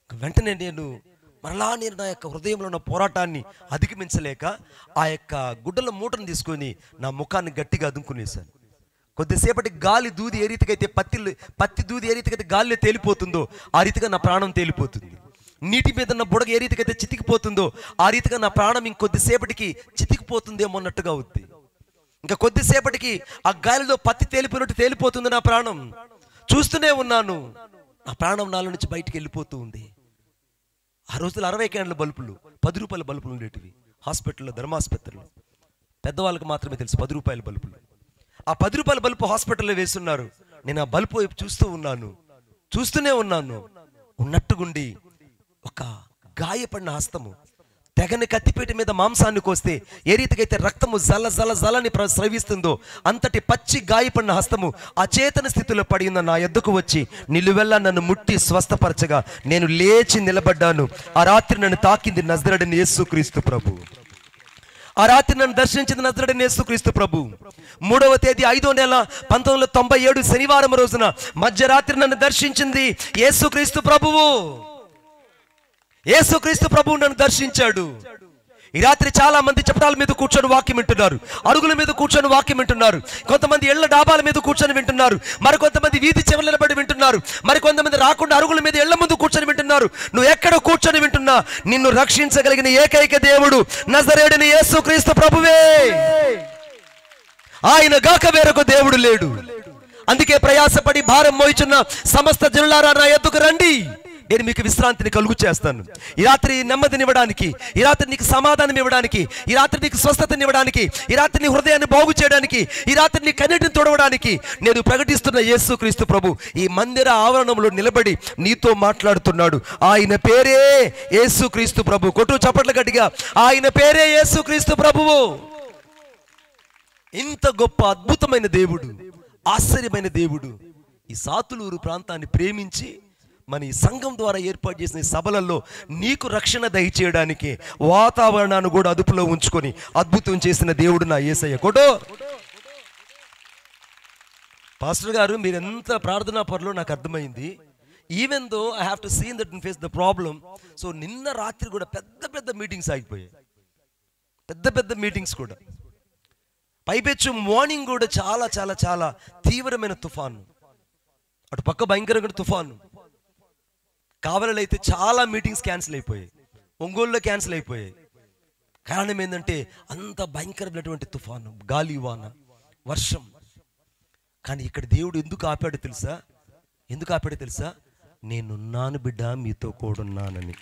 వెంటనే నేను నా యొక్క హృదయంలో ఉన్న పోరాటాన్ని అధిగమించలేక ఆ యొక్క గుడ్డల మూటను తీసుకొని నా ముఖాన్ని గట్టిగా అదుముకునేశాను. కొద్దిసేపటి గాలి దూది ఏ రీతికైతే పత్తి దూది ఏ రీతికైతే గాలిలో తేలిపోతుందో ఆ రీతిగా నా ప్రాణం తేలిపోతుంది. నీటి మీద ఉన్న బుడగ ఏ రీతికైతే చితికిపోతుందో ఆ రీతిగా నా ప్రాణం ఇంకొద్దిసేపటికి చితికిపోతుందేమో అన్నట్టుగా అవుద్ది. ఇంకా కొద్దిసేపటికి ఆ గాలిలో పత్తి తేలిపోయినట్టు తేలిపోతుంది నా ప్రాణం. చూస్తూనే ఉన్నాను, నా ప్రాణం నాలో నుంచి బయటికి వెళ్ళిపోతూ ఉంది. ఆ రోజుల్లో 60 క్యాండ్ల బల్బులు, 10 రూపాయల బల్బులు ఉండేటివి హాస్పిటల్లో, ధర్మాసుపత్రిలో. పెద్దవాళ్ళకి మాత్రమే తెలుసు 10 రూపాయల బల్బులు. ఆ 10 రూపాయల బల్బు హాస్పిటల్లో వేస్తున్నారు. నేను ఆ బల్బు వైపు చూస్తూనే ఉన్నాను. ఉన్నట్టుగుండి ఒక గాయపడిన హస్తము తెగని కత్తిపీట మీద మాంసాన్ని కోస్తే ఏ రీతికైతే రక్తము జలని స్రవిస్తుందో అంతటి పచ్చి గాయపడిన హస్తము అచేతన స్థితిలో పడి ఉన్న నా యొద్దకు వచ్చి నిలువెల్లా నన్ను ముట్టి స్వస్థపరచగా నేను లేచి నిలబడ్డాను. ఆ రాత్రి నన్ను తాకింది నజరేయుడైన యేసుక్రీస్తు ప్రభు. ఆ రాత్రి నన్ను దర్శించింది నజరేయుడైన యేసుక్రీస్తు ప్రభు. 3వ తేదీ 5వ నెల 1997 శనివారం రోజున మధ్యరాత్రి నన్ను దర్శించింది యేసుక్రీస్తు ప్రభువు. యేసుక్రీస్తు ప్రభువు నన్ను దర్శించాడు. ఈ రాత్రి చాలా మంది చపటాల మీద కూర్చొని వాక్యం వింటున్నారు, అరుగుల మీద కూర్చొని వాక్యం వింటున్నారు, కొంతమంది ఇళ్ల డాబాల మీద కూర్చొని వింటున్నారు, మరికొంతమంది వీధి చివరల నిలబడి వింటున్నారు, మరికొంతమంది రాకుండా అరుగుల మీద ఇళ్ల ముందు కూర్చొని వింటున్నారు. నువ్వు ఎక్కడ కూర్చొని వింటున్నా నిన్ను రక్షించగలిగిన ఏకైక దేవుడు నజరేయుడైన యేసుక్రీస్తు ప్రభువే. ఆయన గాక వేరొక దేవుడు లేడు. అందుకే ప్రయాసపడి భారం మోయిచున్న సమస్త జనులారా నా యొద్దకు రండి, నేను మీకు విశ్రాంతిని కలుగు చేస్తాను. ఈ రాత్రి నెమ్మదిని ఇవ్వడానికి, ఈ రాత్రి నీకు సమాధానం ఇవ్వడానికి, ఈ రాత్రి నీకు స్వస్థతని ఇవ్వడానికి, ఈ రాత్రి నీ హృదయాన్ని బాగు చేయడానికి, ఈ రాత్రి నీ కన్నీటిని తొడవడానికి నేను ప్రకటిస్తున్న యేసుక్రీస్తు ప్రభు ఈ మందిర ఆవరణంలో నిలబడి నీతో మాట్లాడుతున్నాడు. ఆయన పేరే యేసుక్రీస్తు ప్రభు. కొట్టు చప్పట్లు గట్టిగా, ఆయన పేరే యేసుక్రీస్తు ప్రభువు. ఇంత గొప్ప అద్భుతమైన దేవుడు, ఆశ్చర్యమైన దేవుడు ఈ సాతులూరు ప్రాంతాన్ని ప్రేమించి మన ఈ సంఘం ద్వారా ఏర్పాటు చేసిన సభలలో నీకు రక్షణ దయచేయడానికి వాతావరణాన్ని కూడా అదుపులో ఉంచుకొని అద్భుతం చేసిన దేవుడు నా యేసయ్య. కొట్టో పాస్టర్ గారు, మీరు ఎంత ప్రార్థనా పరులో నాకు అర్థమైంది. Even though I have to seen that and face the problem. So నిన్న రాత్రి కూడా పెద్ద మీటింగ్స్ ఆగిపోయాయి, పెద్ద మీటింగ్స్ కూడా. పైపెచ్చు మార్నింగ్ కూడా చాలా చాలా చాలా తీవ్రమైన తుఫాను, అటు పక్క భయంకరమైన తుఫాను. కావలిలో అయితే చాలా మీటింగ్స్ క్యాన్సిల్ అయిపోయాయి, ఒంగోలులో క్యాన్సిల్ అయిపోయాయి. కారణం ఏంటంటే అంత భయంకరమైనటువంటి తుఫాను, గాలి, వాన, వర్షం. కానీ ఇక్కడ దేవుడు ఎందుకు ఆపాడో తెలుసా? నేనున్నాను బిడ్డ, మీతో కూడున్నానని.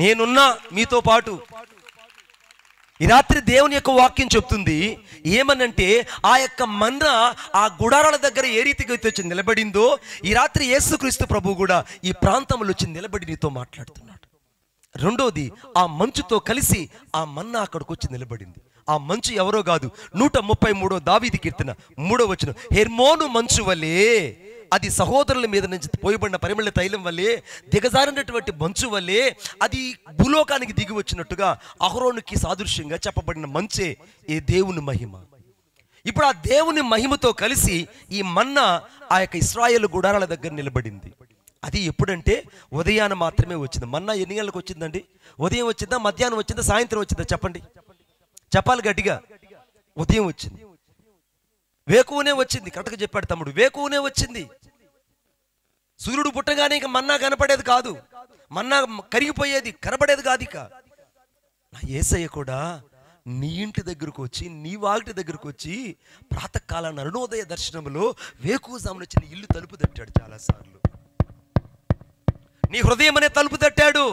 నేనున్నా మీతో పాటు. ఈ రాత్రి దేవుని యొక్క వాక్యం చెప్తుంది ఏమనంటే, ఆ యొక్క మన్నా ఆ గుడారాల దగ్గర ఏ రీతిగా అయితే వచ్చి నిలబడిందో, ఈ రాత్రి యేసుక్రీస్తు ప్రభు కూడా ఈ ప్రాంతంలో వచ్చి నిలబడి నీతో మాట్లాడుతున్నాడు. రెండోది, ఆ మంచుతో కలిసి ఆ మన్నా అక్కడికి వచ్చి నిలబడింది. ఆ మంచు ఎవరో కాదు, 133 దావీదు కీర్తన 3వ వచనం, హెర్మోను మంచు వలె, అది సహోదరుల మీద నుంచి పోయబడిన పరిమళ తైలం వల్లే, దిగజారినటువంటి మంచు వల్లే అది భూలోకానికి దిగి వచ్చినట్టుగా అహరోనుకి సాదృశ్యంగా చెప్పబడిన మంచే ఈ దేవుని మహిమ. ఇప్పుడు ఆ దేవుని మహిమతో కలిసి ఈ మన్నా ఆ యొక్క ఇశ్రాయేలు గుడారాల దగ్గర నిలబడింది. అది ఎప్పుడంటే ఉదయాన మాత్రమే వచ్చింది. మన్నా ఎన్ని గంటలకు వచ్చిందండి? ఉదయం వచ్చిందా, మధ్యాహ్నం వచ్చిందా, సాయంత్రం వచ్చిందా? చెప్పండి, చెప్పాలి గట్టిగా. ఉదయం వచ్చింది, వేకువనే వచ్చింది. కరెక్ట్గా చెప్పాడు తమ్ముడు, వేకువనే వచ్చింది. సూర్యుడు పుట్టగానే ఇక మన్నా కనపడేది కాదు, మన్నా కరిగిపోయేది, కనపడేది కాదు. ఇక నా యేసయ్య కూడా నీ ఇంటి దగ్గరకు వచ్చి, నీ వాకిటి దగ్గరకు వచ్చి, ప్రాతకాలాన్ని అరుణోదయ దర్శనంలో వేకువజామున వచ్చి నీ ఇల్లు తలుపు తట్టాడు చాలాసార్లు. నీ హృదయం అనే తలుపు తట్టాడు.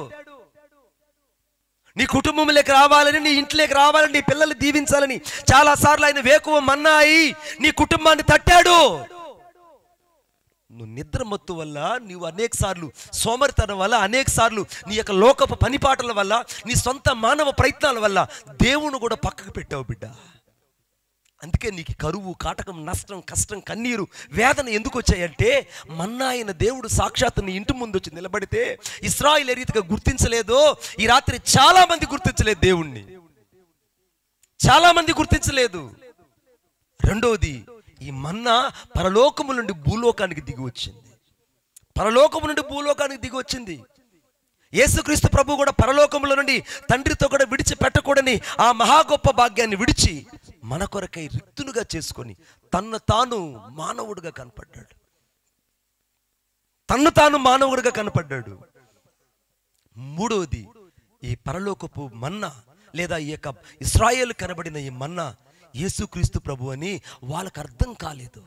నీ కుటుంబంలోకి రావాలని, నీ ఇంట్లోకి రావాలని, నీ పిల్లల్ని దీవించాలని చాలాసార్లు ఆయన వేకువ మన్నా అయి నీ కుటుంబాన్ని తట్టాడు. నువ్వు నిద్రమత్తు వల్ల, నువ్వు అనేక సార్లు సోమరితనం వల్ల, అనేక సార్లు నీ యొక్క లోకపు పనిపాటల వల్ల, నీ సొంత మానవ ప్రయత్నాల వల్ల దేవుని కూడా పక్కకు పెట్టావు బిడ్డ. అందుకే నీకు కరువు, కాటకం, నష్టం, కష్టం, కన్నీరు, వేదన ఎందుకు వచ్చాయంటే మన్నా అయిన దేవుడు సాక్షాత్తు నీ ఇంటి ముందు వచ్చి నిలబడితే ఇశ్రాయేలు ఏ రీతిగా గుర్తించలేదో ఈ రాత్రి చాలా మంది గుర్తించలేదు దేవుణ్ణి, చాలా మంది గుర్తించలేదు. రెండవది, ఈ మన్నా పరలోకము నుండి భూలోకానికి దిగి వచ్చింది. పరలోకము నుండి భూలోకానికి దిగి వచ్చింది. యేసుక్రీస్తు ప్రభు కూడా పరలోకముల నుండి తండ్రితో కూడా విడిచిపెట్టకూడని ఆ మహా గొప్ప భాగ్యాన్ని విడిచి మన కొరకై రిక్తునుగా చేసుకొని తన్ను తాను మానవుడిగా కనపడ్డాడు. తన్ను తాను మానవుడిగా కనపడ్డాడు. మూడవది, ఈ పరలోకపు మన్నా లేదా ఈ యొక్క ఇశ్రాయేలు కనబడిన ఈ మన్నా యేసుక్రీస్తు ప్రభు అని వాళ్ళకు అర్థం కాలేదు.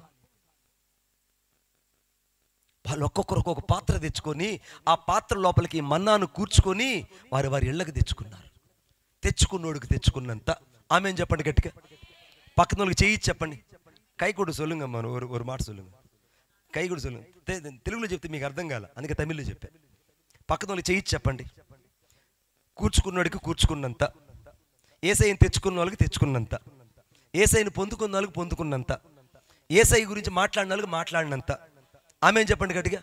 వాళ్ళు ఒక్కొక్కరు ఒక్కొక్క పాత్ర తెచ్చుకొని ఆ పాత్ర లోపలికి మన్నాను కూర్చుకొని వారి వారి ఇళ్ళకి తెచ్చుకున్నారు. తెచ్చుకున్నోడికి తెచ్చుకున్నంత ఆమె చెప్పండి గట్టిగా. పక్కన వాళ్ళకి చేయి చెప్పండి. కై కూడా సొల్లుంగ మనం ఒక మాట సొల్లుంగ, కై కూడా సొల్లుంగ. తెలుగులో చెప్తే మీకు అర్థం కాల, అందుకే తమిళ్లో చెప్పా. పక్కన వాళ్ళకి చేయి చెప్పండి. కూర్చుకున్నోడికి కూర్చుకున్నంత, ఏసైని తెచ్చుకున్న వాళ్ళకి తెచ్చుకున్నంత, ఏసైని పొందుకున్న వాళ్ళకి పొందుకున్నంత, ఏసై గురించి మాట్లాడిన వాళ్ళకి మాట్లాడినంత. ఆమె చెప్పండి గట్టిగా.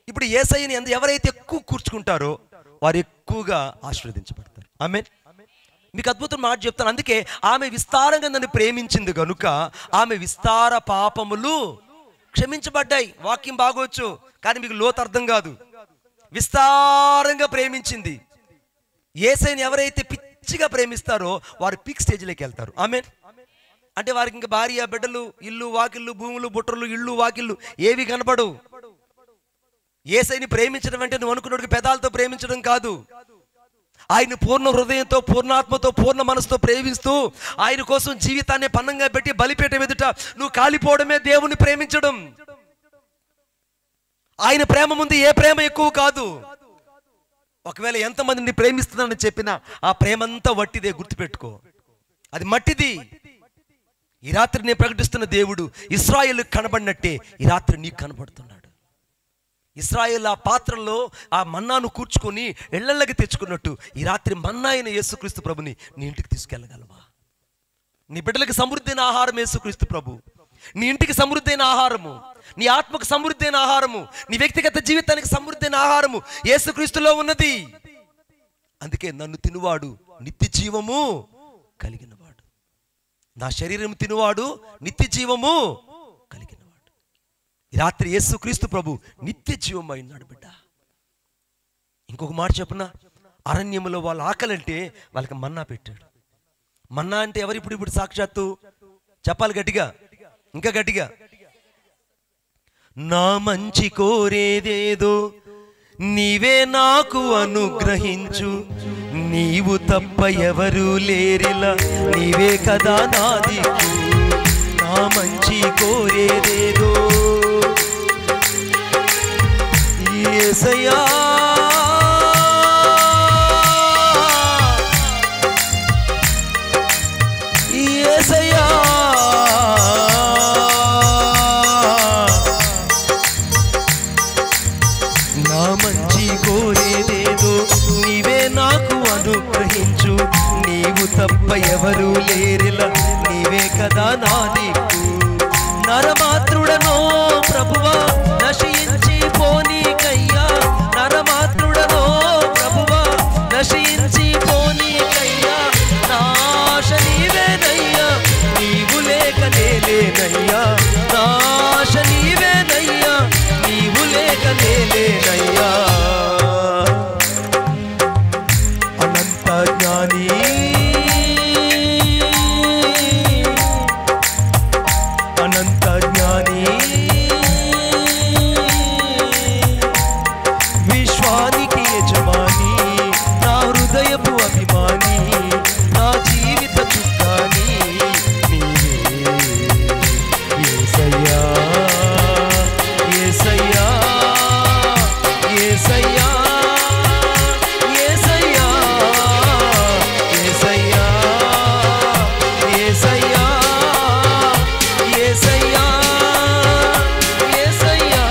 ఇప్పుడు యేసయ్యని ఎవరైతే ఎక్కువ కూర్చుకుంటారో వారు ఎక్కువగా ఆశీర్వదించబడతారు. ఆమె మీకు అద్భుతం మాట చెప్తాను. అందుకే ఆమె విస్తారంగా నన్ను ప్రేమించింది కనుక ఆమె విస్తార పాపములు క్షమించబడ్డాయి. వాక్యం బాగోచ్చు కానీ మీకు లోతు అర్థం కాదు. విస్తారంగా ప్రేమించింది. యేసయ్యని ఎవరైతే పిచ్చిగా ప్రేమిస్తారో వారు పీక్ స్టేజ్లోకి వెళ్తారు. ఆమె అంటే వారికి ఇంకా భార్య, బిడ్డలు, ఇల్లు, వాకిళ్ళు, భూములు, బుట్టలు, ఇళ్ళు, వాకిళ్ళు ఏవి కనపడవు. యేసయ్యని ప్రేమించడం అంటే నువ్వు అనుకున్నోడికి పెదాలతో ప్రేమించడం కాదు. ఆయన పూర్ణ హృదయంతో, పూర్ణాత్మతో, పూర్ణ మనసుతో ప్రేమిస్తూ ఆయన కోసం జీవితాన్ని పన్నంగా పెట్టి బలిపేట ఎదుట నువ్వు కాలిపోవడమే దేవుని ప్రేమించడం. ఆయన ప్రేమ ముందు ఏ ప్రేమ ఎక్కువ కాదు. ఒకవేళ ఎంతమందిని ప్రేమిస్తున్నానని చెప్పినా ఆ ప్రేమంతా వట్టిదే, గుర్తుపెట్టుకో, అది మట్టిది. ఈ రాత్రి నేను ప్రకటిస్తున్న దేవుడు ఇశ్రాయేలు కనబడినట్టే ఈ రాత్రి నీకు కనబడుతున్నాడు. ఇశ్రాయేలు ఆ పాత్రలో ఆ మన్నాను కూర్చుకొని ఇళ్ళకి తెచ్చుకున్నట్టు ఈ రాత్రి మన్నా అయిన యేసుక్రీస్తు ప్రభుని నీ ఇంటికి తీసుకెళ్ళగలవా? నీ బిడ్డలకి సమృద్ధి అయిన ఆహారం యేసుక్రీస్తు ప్రభు. నీ ఇంటికి సమృద్ధి అయిన ఆహారము, నీ ఆత్మకు సమృద్ధి అయిన ఆహారము, నీ వ్యక్తిగత జీవితానికి సమృద్ధి అయిన ఆహారము యేసుక్రీస్తులో ఉన్నది. అందుకే నన్ను తినువాడు నిత్య జీవము కలిగినవాడు, నా శరీరం తినువాడు నిత్య జీవము కలిగినవాడు. ఈ రాత్రి యేసుక్రీస్తు ప్రభు నిత్య జీవం అయినాడు బిడ్డ. ఇంకొక మాట చెప్పున, అరణ్యములో వాళ్ళ ఆకలంటే వాళ్ళకి మన్నా పెట్టాడు. మన్నా అంటే ఎవరు? ఇప్పుడు సాక్షాత్తు చెప్పాలి గట్టిగా, ఇంకా గట్టిగా. నా మంచి కోరేదేదో నీవే నాకు అనుగ్రహించు, నీవు తప్ప ఎవరు లేరిలా, నీవే కదా నాది. నా మంచి కోరేదేదో యేసయ్యా, యేసయ్యా, నా మంచి కోరేదేదో నీవే నాకు అనుగ్రహించు, నీవు తప్ప ఎవరు లేరిలా, నీవే కదా నా దిక్కు. నరమాత్రుడనో ప్రభువా నశించి పోనీకయ్యా, నరమాత్రుడనో ప్రభువా నశించి పోనీకయ్యా, నాశ నీవేనయ్యా, నీవు లేక నేలేనయ్యా, నాశ నీవేనయ్యా, నీవు లేక నేలేనయ్యా. అనంత జ్ఞాని అనంత జ్ఞాని విశ్వానికి యజమాని, నా హృదయపు అభిమాని, నా జీవిత చుక్కాని నీవే యేసయ్యా, యేసయ్యా, యేసయ్యా, యేసయ్యా, యేసయ్యా, యేసయ్యా, యేసయ్యా, యేసయ్యా.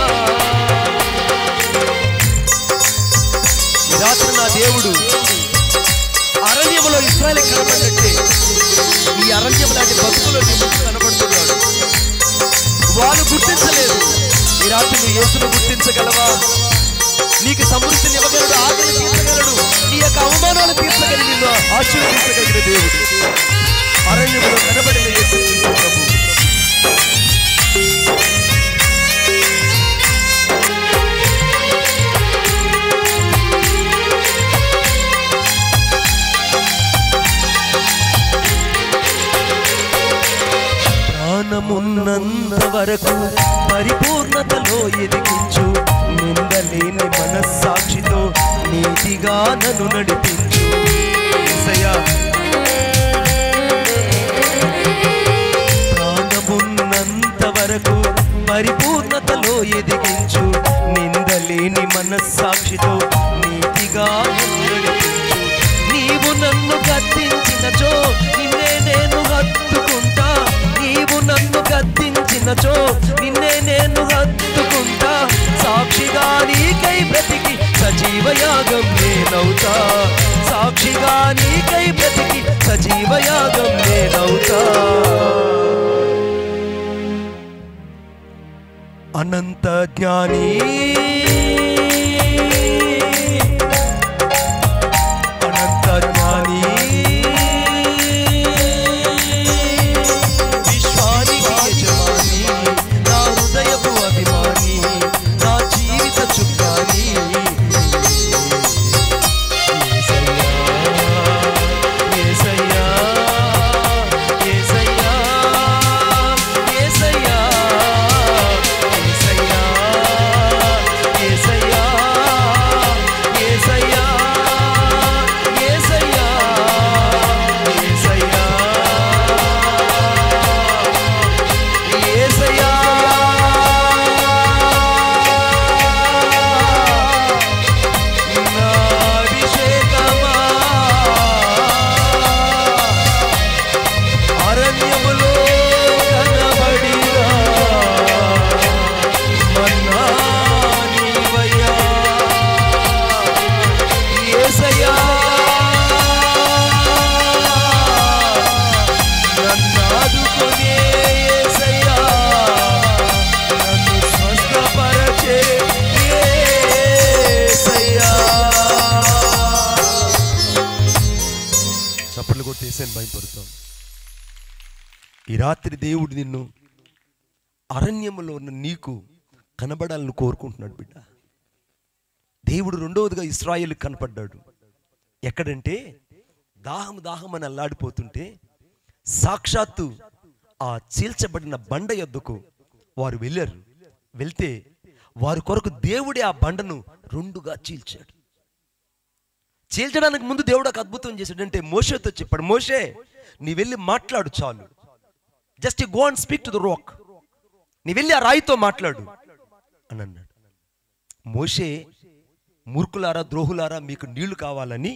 ఈ రాత్రి నా దేవుడు అరణ్యములో ఇశ్రాయేలు కనబడినట్టే ఈ అరణ్యం లాంటి బతుకులో నీ ముందు కనబడుతున్నాడు. వాళ్ళు గుర్తించలేదు. ఈ రాత్రి నువ్వు యేసును గుర్తించగలవా? నీకు సమృద్ధిని ఇవ్వగలడు, ఆకలి తీర్చగలడు, నీ యొక్క అవమానాలు తీర్చగలిగి నిన్ను ఆశీర్వదించగలిగిన దేవుడు అరణ్యములో కనబడిన యేసు క్రీస్తు ప్రభు. ప్రాణమున్నంత వరకు పరిపూర్ణతలో ఎదిగించు, నిందలేని మనస్సాక్షితో నీతిగా నన్ను నడిపించు. యేసయ్యా, ప్రాణమున్నంత వరకు పరిపూర్ణతలో ఎదిగించు, నిందలేని మనస్సాక్షితో నీతిగా నన్ను నడిపించు. నీవు నన్ను గద్దించినచో నిన్నే నేను హత్తుకుంటా, నీవు నన్ను గద్దించినచో నిన్నే నేను హత్తుకుంటా, సాక్షిగా నీకై బ్రతికి సజీవయాగం నేనవుతా, సాక్షిగా నీకై బ్రతికి సజీవయాగం నేనవుతా. అనంత జ్ఞాని అనంత జ్ఞాని విశ్వానికి యజమాని, నా హృదయపు అభిమాని, నా జీవిత చుక్కాని యేసయ్యా, యేసయ్యా, యేసయ్యా, యేసయ్యా, యేసయ్యా, యేసయ్యా, యేసయ్యా, యేసయ్యా, యేసయ్యా, నా అభిషేకమా అరణ్యములో కనబడిరా, మన్నా నీవయ్యా. యేసయ్యా, నన్ను ఆదుకునే యేసయ్యా, నన్ను స్వస్థపరచే యేసయ్యా. చప్పట్లు కొట్టి యేసయ్యను భయపడతాం. ఈ రాత్రి దేవుడు నిన్ను అరణ్యములో ఉన్న నీకు కనబడాలని కోరుకుంటున్నాడు బిడ్డ. దేవుడు రెండవదిగా ఇశ్రాయేలు కనపడ్డాడు. ఎక్కడంటే దాహం దాహం అని అల్లాడిపోతుంటే సాక్షాత్తు ఆ చీల్చబడిన బండ యొద్దకు వారు వెళ్ళారు. వెళ్తే వారి కొరకు దేవుడే ఆ బండను రెండుగా చీల్చాడు. చీల్చడానికి ముందు దేవుడు ఒక అద్భుతం చేశాడంటే మోషేతో చెప్పాడు, మోషే నీ వెళ్ళి మాట్లాడు చాలు, just go and speak to the rock, నీ వెళ్ళి ఆ రాయితో మాట్లాడు అని అన్నాడు. మోషే మూర్ఖులారా ద్రోహులారా మీకు నీళ్లు కావాలని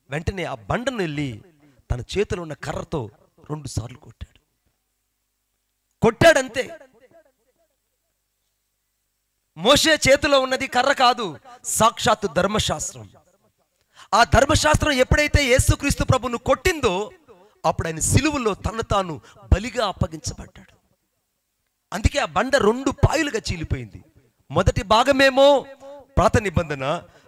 వెంటనే ఆ బండను వెళ్ళి తన చేతిలో ఉన్న కర్రతో 2 సార్లు కొట్టాడంతే. మోషే చేతిలో ఉన్నది కర్ర కాదు, సాక్షాత్తు ధర్మశాస్త్రం. ఆ ధర్మశాస్త్రం ఎప్పుడైతే యేసుక్రీస్తు ప్రభును కొట్టిందో అప్పుడు ఆయన సిలువలో తను తాను బలిగా అప్పగించబడ్డాడు. అందుకే ఆ బండ 2 పాయలుగా చీలిపోయింది. మొదటి భాగమేమో పాత నిబంధన,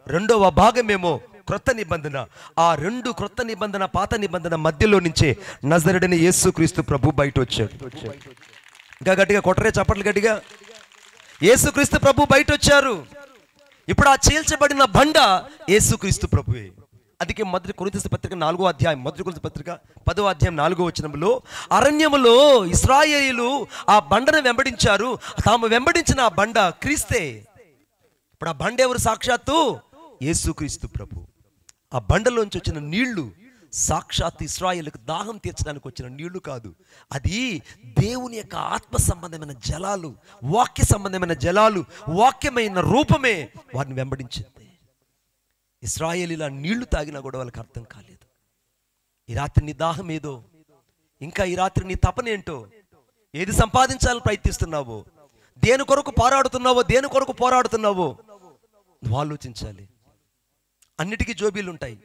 రెండవ భాగమేమో క్రొత్త నిబంధన. ఆ 2 క్రొత్త నిబంధన పాత నిబంధన మధ్యలో నుంచే నజరేయుడైన యేసుక్రీస్తు ప్రభు బయట వచ్చాడు. ఇంకా గట్టిగా కొట్టరే చప్పట్లు గట్టిగా. యేసుక్రీస్తు ప్రభు బయట వచ్చారు. ఇప్పుడు ఆ చీల్చబడిన బండ యేసుక్రీస్తు ప్రభువే. అందుకే మొదటి కొరింథీ పత్రిక 4వ అధ్యాయం, మొదటి కొరింథీ పత్రిక 10వ అధ్యాయం 4వ వచనంలో అరణ్యములో ఇశ్రాయేలీయులు ఆ బండను వెంబడించారు. తాము వెంబడించిన ఆ బండ క్రీస్తే. ఇప్పుడు ఆ బండ ఎవరు? సాక్షాత్తు యేసుక్రీస్తు ప్రభు. ఆ బండలోంచి వచ్చిన నీళ్లు సాక్షాత్ ఇశ్రాయేలుకు దాహం తీర్చడానికి వచ్చిన నీళ్లు కాదు. అది దేవుని యొక్క ఆత్మ సంబంధమైన జలాలు, వాక్య సంబంధమైన జలాలు, వాక్యమైన రూపమే వారిని వెంబడించింది. ఇశ్రాయేలీయుల నీళ్లు తాగినా కూడా వాళ్ళకి అర్థం కాలేదు. ఈ రాత్రి నీ దాహం ఏదో, ఇంకా ఈ రాత్రి నీ తపనేంటో, ఏది సంపాదించాలని ప్రయత్నిస్తున్నావో, దేని కొరకు పోరాడుతున్నావో నువ్వు ఆలోచించాలి. అన్నిటికీ జోబీలు ఉంటాయి.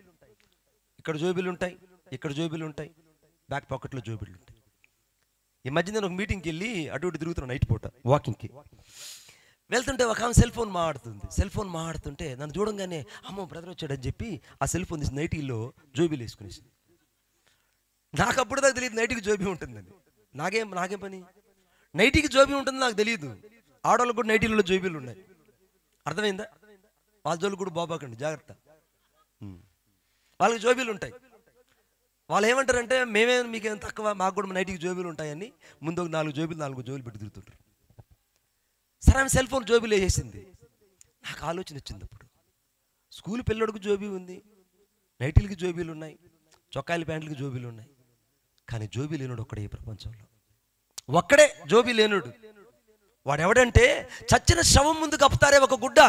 ఇక్కడ జోబీలు ఉంటాయి, ఇక్కడ జోబీలు ఉంటాయి, బ్యాక్ పాకెట్లో జోబీలు ఉంటాయి. ఈ మధ్య నేను ఒక మీటింగ్కి వెళ్ళి అటు ఇటు తిరుగుతున్నాను నైట్ పూట వాకింగ్కి. వెళ్తుంటే ఒక ఆమె సెల్ ఫోన్ మాట్లాడుతుంటే నన్ను చూడంగానే అమ్మో బ్రదర్ వచ్చాడని చెప్పి ఆ సెల్ ఫోన్ తీసి నైటీలో జోబీలు వేసుకునేసి. నాకు అప్పుడు దాకా తెలియదు నైటీకి జోబీ ఉంటుందని. నాకేం పని, నైటీకి జోబీ ఉంటుంది నాకు తెలియదు. ఆడవాళ్ళకు కూడా నైటీలలో జోబీలు ఉన్నాయి. అర్థమైందా? వాళ్ళ జోలు కూడా బాబాకండి, జాగ్రత్త. వాళ్ళకి జోబీలు ఉంటాయి. వాళ్ళు ఏమంటారంటే మేమే మీకేం తక్కువ, మాకు కూడా నైటీకి జోబీలు ఉంటాయని ముందు ఒక 4 జోబీలు పెట్టి తిరుగుతుంటారు. సరే ఆమె సెల్ ఫోన్ జోబీలు వేసేసింది. నాకు ఆలోచన వచ్చింది. అప్పుడు స్కూల్ పిల్లడికి జోబీ ఉంది, నైటీలకి జోబీలు ఉన్నాయి, చొక్కాయిల ప్యాంట్లకి జోబీలు ఉన్నాయి. కానీ జోబీ లేనుడు ఒక్కడే ఈ ప్రపంచంలో. ఒక్కడే జోబీ లేనుడు. వాడెవడంటే చచ్చిన శవం ముందు కప్పుతారే ఒక గుడ్డ,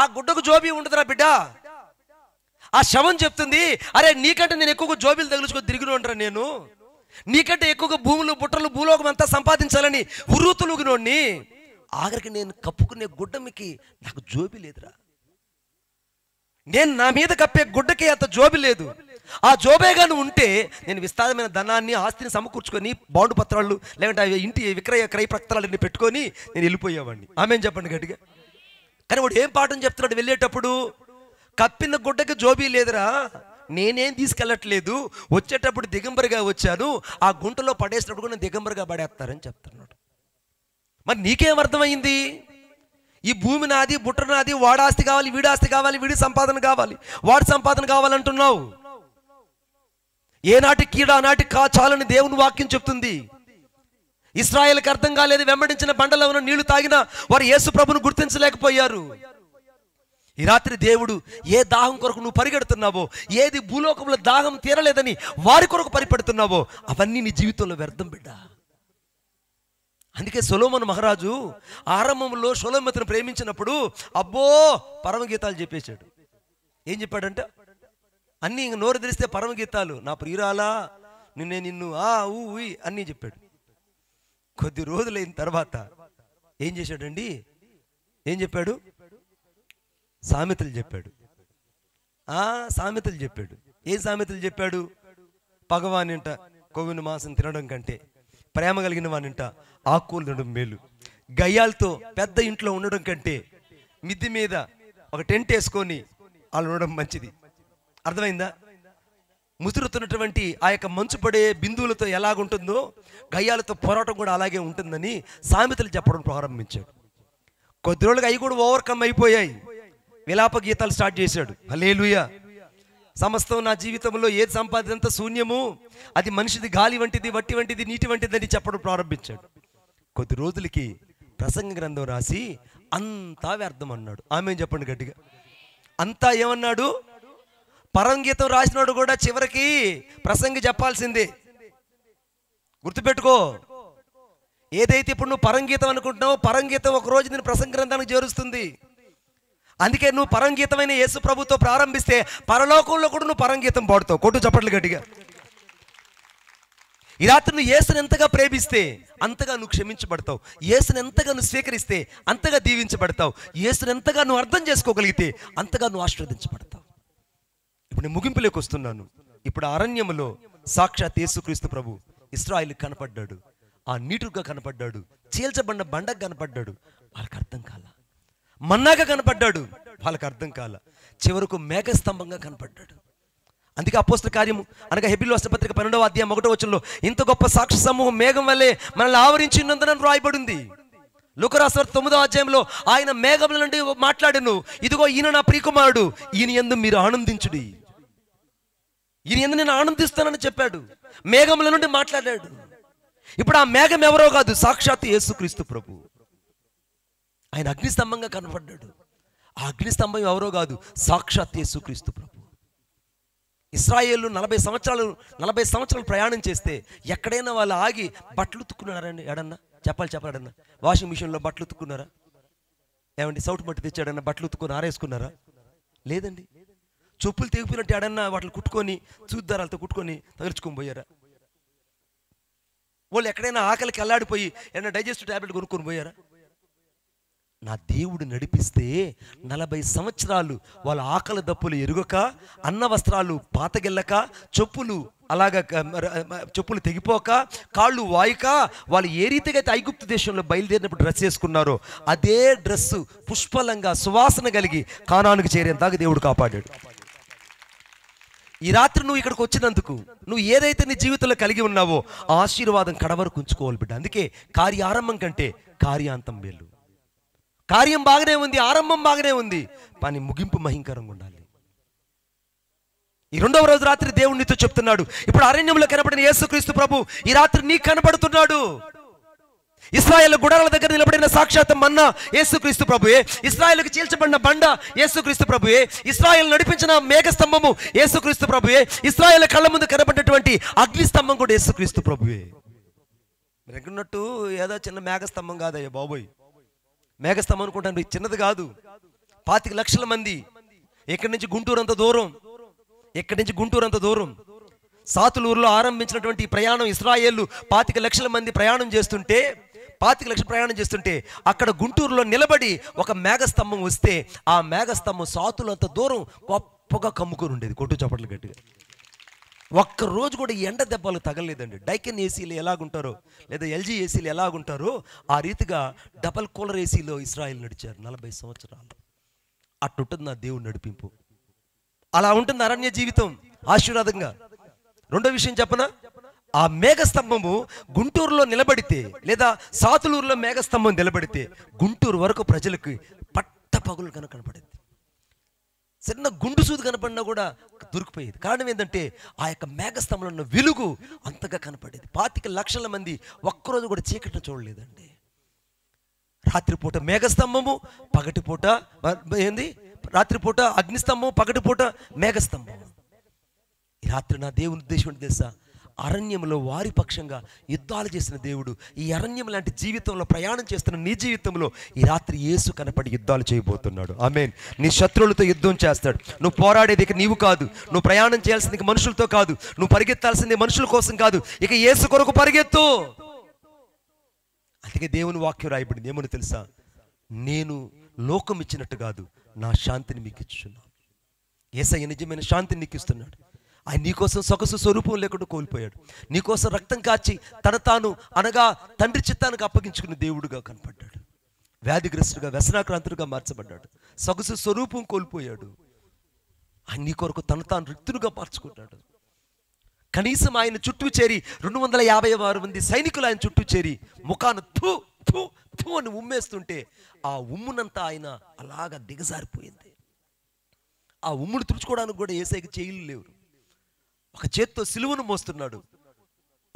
ఆ గుడ్డకు జోబీ ఉండదురా బిడ్డ. ఆ శవం చెప్తుంది, అరే నీకంటే నేను ఎక్కువగా జోబీలు తగిలించుకొని తిరిగిన ఉంటారా, నేను నీకంటే ఎక్కువగా భూములు బుట్టలు భూలోకం అంతా సంపాదించాలని ఉర్రూతులుగినోడిని, ఆఖరికి నేను కప్పుకునే గుడ్డమికి నాకు జోబీ లేదురా. నేను నా మీద కప్పే గుడ్డకి అంత జోబీ లేదు. ఆ జోబేగాను ఉంటే నేను విస్తారమైన ధనాన్ని ఆస్తిని సమకూర్చుకొని బాండు పత్రాలు లేదంటే ఇంటి క్రయ పత్రాలన్నీ పెట్టుకొని నేను వెళ్ళిపోయేవాడిని. ఆమెను చెప్పండి గట్టిగా. కానీ వాడు ఏం పాఠం చెప్తున్నాడు వెళ్ళేటప్పుడు? కప్పిన గుడ్డకి జోబీ లేదురా, నేనేం తీసుకెళ్ళట్లేదు, వచ్చేటప్పుడు దిగంబరిగా వచ్చాను, ఆ గుంటలో పడేసినప్పుడు కూడా నేను దిగంబరిగా పడేస్తారని చెప్తున్నాడు. మరి నీకేం అర్థమైంది? ఈ భూమి నాది, బుట్ట నాది, వాడి ఆస్తి కావాలి, వీడి ఆస్తి కావాలి, వీడి సంపాదన కావాలి, వాడి సంపాదన కావాలంటున్నావు. ఏనాటి కీడ ఆనాటి చాలని దేవుని వాక్యం చెప్తుంది. ఇశ్రాయేలుకి అర్థం కాలేదు. వెంబడించిన బండలో ఉన్న నీళ్లు తాగినా వారు యేసు ప్రభును గుర్తించలేకపోయారు. ఈ రాత్రి దేవుడు ఏ దాహం కొరకు నువ్వు పరిగెడుతున్నావో, ఏది భూలోకంలో దాహం తీరలేదని వారి కొరకు పరిపెడుతున్నావో అవన్నీ నీ జీవితంలో వ్యర్థం బిడ్డ. అందుకే సొలొమోను మహారాజు ఆరంభంలో షొలోమతును ప్రేమించినప్పుడు అబ్బో పరమగీతాలు చెప్పేశాడు. ఏం చెప్పాడంటే అన్నీ ఇంక నోరు తెరిస్తే పరమగీతాలు, నా ప్రియురాలా నిన్ను అన్నీ చెప్పాడు. కొద్ది రోజులైన తర్వాత ఏం చేశాడండి? ఏం చెప్పాడు? సామెతలు చెప్పాడు. సామెతలు చెప్పాడు. ఏం సామెతలు చెప్పాడు? పగవానింట కొవ్విన మాంసం తినడం కంటే ప్రేమ కలిగిన వానింట ఆకుకూరలు తినడం మేలు. గయ్యాలతో పెద్ద ఇంట్లో ఉండడం కంటే మిద్ది మీద ఒక టెంట్ వేసుకొని వాళ్ళు ఉండడం మంచిది. అర్థమైందా? ముసురుతున్నటువంటి ఆ యొక్క మంచు పడే బిందువులతో ఎలాగుంటుందో గయ్యాలతో పోరాటం కూడా అలాగే ఉంటుందని సామెతలు చెప్పడం ప్రారంభించాడు. కొద్ది రోజులుగా అవి కూడా ఓవర్కమ్ అయిపోయాయి. విలాప గీతాలు స్టార్ట్ చేశాడు. హల్లెలూయా. సమస్తం నా జీవితంలో ఏది సంపాదింత శూన్యము, అది మనిషిది గాలి వంటిది, వట్టి వంటిది, నీటి వంటిది అని చెప్పడం ప్రారంభించాడు. కొద్ది రోజులకి ప్రసంగ గ్రంథం రాసి అంతా వ్యర్థం అన్నాడు. ఆమె చెప్పండి గట్టిగా. అంతా ఏమన్నాడు? పరంగీతం రాసినాడు కూడా చివరికి ప్రసంగి చెప్పాల్సిందే. గుర్తుపెట్టుకో. ఏదైతే ఇప్పుడు నువ్వు పరంగీతం అనుకుంటున్నావో పరంగీతం ఒక రోజు నేను ప్రసంగ గ్రంథానికి చేరుస్తుంది. అందుకే నువ్వు పరంగీతమైన యేసు ప్రభుతో ప్రారంభిస్తే పరలోకంలో కూడా నువ్వు పరంగీతం పాడుతావు. కొట్టు చప్పట్లు గట్టిగా. ఈ రాత్రి నువ్వు యేసుని ఎంతగా ప్రేమిస్తే అంతగా నువ్వు క్షమించబడతావు. యేసుని ఎంతగా నువ్వు స్వీకరిస్తే అంతగా దీవించబడతావు. యేసుని ఎంతగా నువ్వు అర్థం చేసుకోగలిగితే అంతగా నువ్వు ఆశీర్వదించబడతావు. ఇప్పుడు నేను ముగింపులోకి వస్తున్నాను. ఇప్పుడు అరణ్యములో సాక్షాత్ యేసుక్రీస్తు ప్రభు ఇశ్రాయేలు కనపడ్డాడు, ఆ నీటుగా కనపడ్డాడు, చీల్చబడిన బండకు కనపడ్డాడు. వాళ్ళకి అర్థం కాల. మన్నాగా కనపడ్డాడు, వాళ్ళకి అర్థం కాల. చివరకు మేఘస్తంభంగా కనపడ్డాడు. అందుకే అపోస్తల కార్యము అనగా హెబ్రీయుల రాసిన పత్రిక 12వ అధ్యాయం 1వ వచనంలో ఇంత గొప్ప సాక్షి సమూహం మేఘం వల్లే మనల్ని ఆవరించినందున రాయబడింది. లూకా రాసిన 9వ అధ్యాయంలో ఆయన మేఘముల నుండి మాట్లాడెను, ఇదిగో ఈయన నా ప్రియకుమారుడు, ఈయన యందు మీరు ఆనందించుడి, ఈయన యందు నేను ఆనందిస్తానని చెప్పాడు. మేఘముల నుండి మాట్లాడాడు. ఇప్పుడు ఆ మేఘం ఎవరో కాదు, సాక్షాత్ యేసుక్రీస్తు ప్రభు. ఆయన అగ్నిస్తంభంగా కనపడ్డాడు. ఆ అగ్నిస్తంభం ఎవరో కాదు, సాక్షాత్ యేసుక్రీస్తు ప్రభు. ఇశ్రాయేలు 40 సంవత్సరాలు ప్రయాణం చేస్తే ఎక్కడైనా వాళ్ళు ఆగి బట్టలు ఉతుక్కున్నారండి? ఎడన్నా చెప్పాడన్నా వాషింగ్ మిషన్లో బట్టలు ఉతుక్కున్నారా? ఏమండి సౌట్ మట్టి తెచ్చాడన్నా బట్టలు ఉతుక్కుని ఆరేసుకున్నారా? లేదండి. చెప్పులు తెగిపోయినట్టు ఎడన్నా వాటిని కుట్టుకొని చూద్దారాలతో కుట్టుకొని తగులుచుకొని పోయారా? వాళ్ళు ఎక్కడైనా ఆకలికి అల్లాడిపోయి ఏదైనా డైజెస్టివ్ ట్యాబ్లెట్ కొనుక్కొని పోయారా? నా దేవుడు నడిపిస్తే 40 సంవత్సరాలు వాళ్ళ ఆకలి దప్పులు ఎరుగక, అన్న వస్త్రాలు పాతగెల్లక, చెప్పులు తెగిపోక, కాళ్ళు వాయిక, వాళ్ళు ఏ రీతిగా అయితే ఐగుప్తు దేశంలో బయలుదేరినప్పుడు డ్రెస్ వేసుకున్నారో అదే డ్రెస్సు పుష్పలంగా సువాసన కలిగి కానానుకు చేరేంతగా దేవుడు కాపాడాడు. ఈ రాత్రి నువ్వు ఇక్కడికి వచ్చినందుకు నువ్వు ఏదైతే నీ జీవితంలో కలిగి ఉన్నావో ఆ ఆశీర్వాదం కడవరకు ఉంచుకోవాలి బిడ్డ. అందుకే కార్యారంభం కంటే కార్యాంతం మేలు. కార్యం బాగానే ఉంది, ఆరంభం బాగానే ఉంది, కానీ ముగింపు భయంకరంగా ఉండాలి. ఈ 2వ రోజు రాత్రి దేవుడు నీతో చెప్తున్నాడు, ఇప్పుడు అరణ్యంలో కనపడిన యేసుక్రీస్తు ప్రభు ఈ రాత్రి నీకు కనపడుతున్నాడు. ఇశ్రాయేలు గుడారాల దగ్గర నిలబడిన సాక్షాత్ మన్నా యేసుక్రీస్తు ప్రభువే, ఇశ్రాయేలుకి చీల్చబడిన బండ యేసుక్రీస్తు ప్రభువే, ఇశ్రాయేలు నడిపించిన మేఘస్తంభము యేసుక్రీస్తు ప్రభువే, ఇశ్రాయేలు కళ్ళ ముందు కనపడినటువంటి అగ్నిస్తంభం కూడా యేసుక్రీస్తు ప్రభువే. మీరు ఎక్కడున్నట్టు ఏదో చిన్న మేఘస్తంభం కాదయ్యా బాబోయ్. మేఘస్తంభం అనుకుంటాను, చిన్నది కాదు. 25 లక్షల మంది ఇక్కడి నుంచి గుంటూరు అంత దూరం, సాతులూరులో ఆరంభించినటువంటి ప్రయాణం ఇశ్రాయేలు 25 లక్షల మంది ప్రయాణం చేస్తుంటే అక్కడ గుంటూరులో నిలబడి ఒక మేఘస్తంభం వస్తే ఆ మేఘస్తంభం సాతులంత దూరం గొప్పగా కమ్ముకొని ఉండేది. కొట్టు చప్పట్లు గట్టిగా. ఒక్కరోజు కూడా ఎండ దెబ్బలు తగలేదండి. డైకెన్ ఏసీలు ఎలాగుంటారో లేదా ఎల్జీ ఏసీలు ఎలాగుంటారో ఆ రీతిగా డబల్ కూలర్ ఏసీలో ఇశ్రాయేలు నడిచారు 40 సంవత్సరాలు. అట్టుంటుంది నా దేవుడు నడిపింపు. అలా ఉంటుంది అరణ్య జీవితం ఆశీర్వాదంగా. రెండో విషయం చెప్పనా, ఆ మేఘస్తంభము గుంటూరులో నిలబడితే లేదా సాతులూరులో మేఘస్తంభం నిలబడితే గుంటూరు వరకు ప్రజలకు పట్ట పగులు కనపడేది. చిన్న గుండు సూది కనపడినా కూడా దొరికిపోయేది. కారణం ఏంటంటే ఆ యొక్క మేఘస్తంభంలో ఉన్న వెలుగు అంతగా కనపడేది. 25 లక్షల మంది ఒక్కరోజు కూడా చీకటిని చూడలేదండి. రాత్రిపూట మేఘస్తంభము, పగటిపూట రాత్రిపూట అగ్నిస్తంభం, పగటిపూట మేఘస్తంభం. ఈ రాత్రి నా దేవుని ఉద్దేశం ఏంటి తెలుసా? అరణ్యంలో వారి పక్షంగా యుద్ధాలు చేసిన దేవుడు ఈ అరణ్యం లాంటి జీవితంలో ప్రయాణం చేస్తున్న నీ జీవితంలో ఈ రాత్రి యేసు కనపడి యుద్ధాలు చేయబోతున్నాడు. ఆమేన్. నీ శత్రువులతో యుద్ధం చేస్తాడు. నువ్వు పోరాడేది ఇక నీవు కాదు, నువ్వు ప్రయాణం చేయాల్సింది మనుషులతో కాదు, నువ్వు పరిగెత్తాల్సింది మనుషుల కోసం కాదు, ఇక యేసు కొరకు పరిగెత్తు. అందుకే దేవుని వాక్యం రాయబడింది ఏమని తెలుసా? నేను లోకం ఇచ్చినట్టు కాదు, నా శాంతిని మీకు ఇచ్చుచున్నాను. యేసయ్య నిజమైన శాంతిని నీకు ఇస్తున్నాడు. ఆయన నీకోసం సొగసు స్వరూపం లేకుండా కోల్పోయాడు. నీకోసం రక్తం కాచి తన తాను అనగా తండ్రి చిత్తానికి అప్పగించుకున్న దేవుడుగా కనపడ్డాడు. వ్యాధిగ్రస్తుడుగా వ్యసనాక్రాంతుడుగా మార్చబడ్డాడు. సొగసు స్వరూపం కోల్పోయాడు. ఆయన నీ కొరకు తన తాను రిక్తుడుగా మార్చుకున్నాడు. కనీసం ఆయన చుట్టూ చేరి 256 మంది సైనికులు ఆయన చుట్టూ చేరి ముఖాను థూ థూ థూ అని ఉమ్మేస్తుంటే ఆ ఉమ్మునంతా ఆయన అలాగా దిగజారిపోయింది. ఆ ఉమ్మును తుడుచుకోవడానికి కూడా యేసయ్యకి చేతులు లేవు. ఒక చేత్తో సిలువను మోస్తున్నాడు,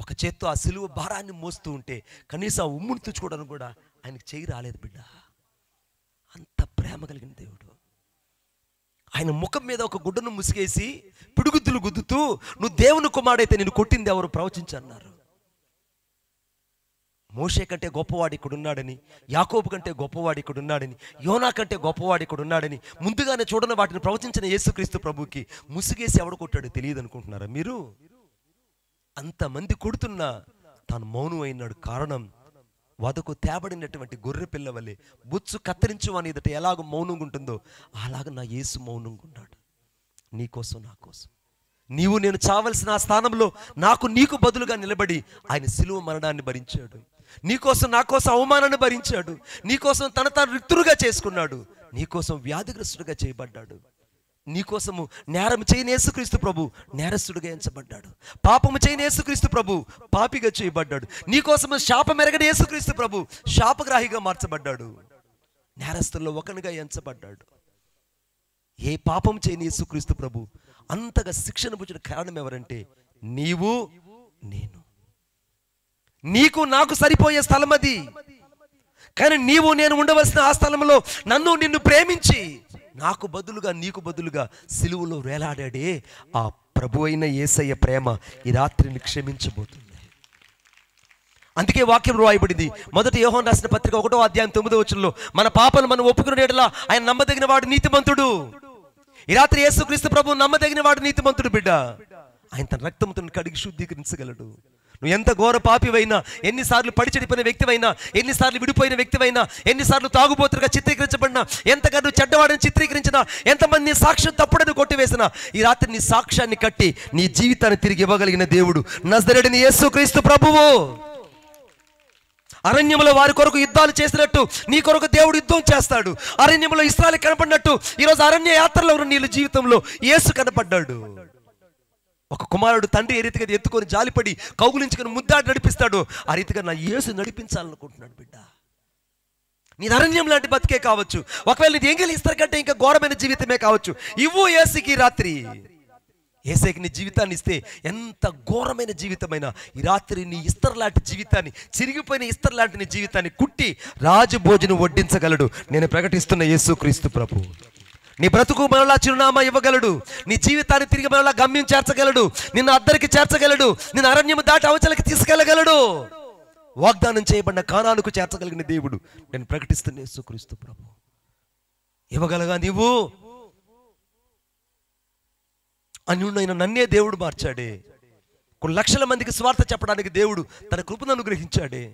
ఒక చేత్తో ఆ సిలువ భారాన్ని మోస్తూ ఉంటే కనీసం ఆ ఉమ్మును తుడుచుకోవడానికి కూడా ఆయనకు చేయి రాలేదు బిడ్డ. అంత ప్రేమ కలిగిన దేవుడు. ఆయన ముఖం మీద ఒక గుడ్డను ముసిగేసి పిడుగుద్దులు గుద్దుతూ నువ్వు దేవుని కుమారుడైతే నేను కొట్టింది ఎవరు ప్రవచించన్నారు. మోషే కంటే గొప్పవాడు ఇక్కడ ఉన్నాడని, యాకోబు కంటే గొప్పవాడు ఇక్కడ ఉన్నాడని, యోనా కంటే గొప్పవాడు ఇక్కడ ఉన్నాడని ముందుగానే చూడని వాటిని ప్రవచించిన యేసుక్రీస్తు ప్రభుకి ముసిగేసి ఎవడు కొట్టాడు తెలియదు అనుకుంటున్నారా మీరు? అంతమంది కొడుతున్నా తాను మౌనం అయినాడు. కారణం వదకు తేబడినటువంటి గొర్రె పిల్ల వలె బొచ్చు కత్తిరించు అని ఎదుట ఎలాగ మౌనంగా ఉంటుందో అలాగ నా యేసు మౌనంగా ఉన్నాడు. నీకోసం నా కోసం నీవు నేను చావలసిన ఆ స్థానంలో నీకు బదులుగా నిలబడి ఆయన సిలువ మరణాన్ని భరించాడు. నీకోసం నా కోసం అవమానాన్ని భరించాడు. నీకోసం తాను రిక్తుడుగా చేసుకున్నాడు. నీకోసం వ్యాధిగ్రస్తుడిగా చేయబడ్డాడు. నీకోసము నేరం చేయని యేసుక్రీస్తు ప్రభు నేరస్తుడిగా ఎంచబడ్డాడు. పాపము చేయని యేసుక్రీస్తు ప్రభు పాపిగా చేయబడ్డాడు. నీకోసము శాపం ఎరగని యేసుక్రీస్తు ప్రభు శాపగ్రాహిగా మార్చబడ్డాడు. నేరస్తుల్లో ఒకనిగా ఎంచబడ్డాడు. ఏ పాపం చేయని యేసుక్రీస్తు ప్రభు అంతగా శిక్షణ పుచ్చిన కారణం ఎవరంటే నీవు నేను. నీకు నాకు సరిపోయే స్థలం అది. కానీ నీవు నేను ఉండవలసిన ఆ స్థలంలో నిన్ను ప్రేమించి నాకు బదులుగా నీకు బదులుగా సిలువలో వేలాడాడే ఆ ప్రభు అయిన యేసయ్య ప్రేమ ఈ రాత్రిని క్షమించబోతుంది. అందుకే వాక్యం రాయబడింది. మొదటి యోహాను రాసిన పత్రిక 1వ అధ్యాయం 9వ వచనంలో మన పాపను మనం ఒప్పుకునేలా ఆయన నమ్మదగిన వాడు నీతిమంతుడు. ఈ రాత్రి యేసుక్రీస్తు ప్రభు నమ్మదగిన వాడు నీతిమంతుడు బిడ్డ. ఆయన తన రక్తంతో కడిగి శుద్ధీకరించగలడు. నువ్వు ఎంత ఘోర పాపివైనా, ఎన్నిసార్లు పడి చెడిపోయిన వ్యక్తివైనా, ఎన్నిసార్లు విడిపోయిన వ్యక్తివైనా, ఎన్నిసార్లు తాగుబోతులుగా చిత్రీకరించబడినా, ఎంతగా నువ్వు చెడ్డవాడిని చిత్రీకరించినా, ఎంతమంది నీ సాక్ష్యం తప్పుడని కొట్టివేసినా, ఈ రాత్రి నీ సాక్ష్యాన్ని కట్టి నీ జీవితాన్ని తిరిగి ఇవ్వగలిగిన దేవుడు నజరేయుడైన యేసుక్రీస్తు ప్రభువు. అరణ్యంలో వారి కొరకు యుద్ధాలు చేసినట్టు నీ కొరకు దేవుడు యుద్ధం చేస్తాడు. అరణ్యంలో ఇశ్రాయేలు కనపడినట్టు ఈరోజు అరణ్య యాత్రలో ఉన్న నీ జీవితంలో యేసు కనపడ్డాడు. ఒక కుమారుడు తండ్రి ఏ రీతిగా ఎత్తుకొని జాలిపడి కౌగులించుకొని ముద్దాడి నడిపిస్తాడు, ఆ రీతిగా నా యేసు నడిపించాలనుకుంటున్నాడు బిడ్డ. నీ అరణ్యం లాంటి బతికే కావచ్చు, ఒకవేళ నీది ఎంగిలి ఇస్తారు కంటే ఇంకా ఘోరమైన జీవితమే కావచ్చు. ఇవ్వు యేసుకి రాత్రి. యేసుకి నీ జీవితాన్ని ఇస్తే ఎంత ఘోరమైన జీవితమైనా ఈ రాత్రి నీ ఇస్తర్ లాంటి జీవితాన్ని, చిరిగిపోయిన ఇస్తర్ లాంటి నీ జీవితాన్ని కుట్టి రాజు భోజనం వడ్డించగలడు. నేను ప్రకటిస్తున్న యేసుక్రీస్తు ప్రభు. నీ బ్రతుకు మనలా చిరునామా ఇవ్వగలడు. నీ జీవితాన్ని తిరిగి మనలా గమ్యం చేర్చగలడు. నిన్ను అద్దరికి చేర్చగలడు. నిన్ను అరణ్యము దాటి అవతలకి తీసుకెళ్లగలడు. వాగ్దానం చేయబడిన కానానుకు చేర్చగలిగిన దేవుడు నేను ప్రకటిస్తున్న యేసుక్రీస్తు ప్రభు. ఇవ్వగలగా నీవు అన్యుడైన నన్నే దేవుడు మార్చాడే. కొన్ని లక్షల మందికి స్వార్థ చెప్పడానికి దేవుడు తన కృపను అనుగ్రహించాడే.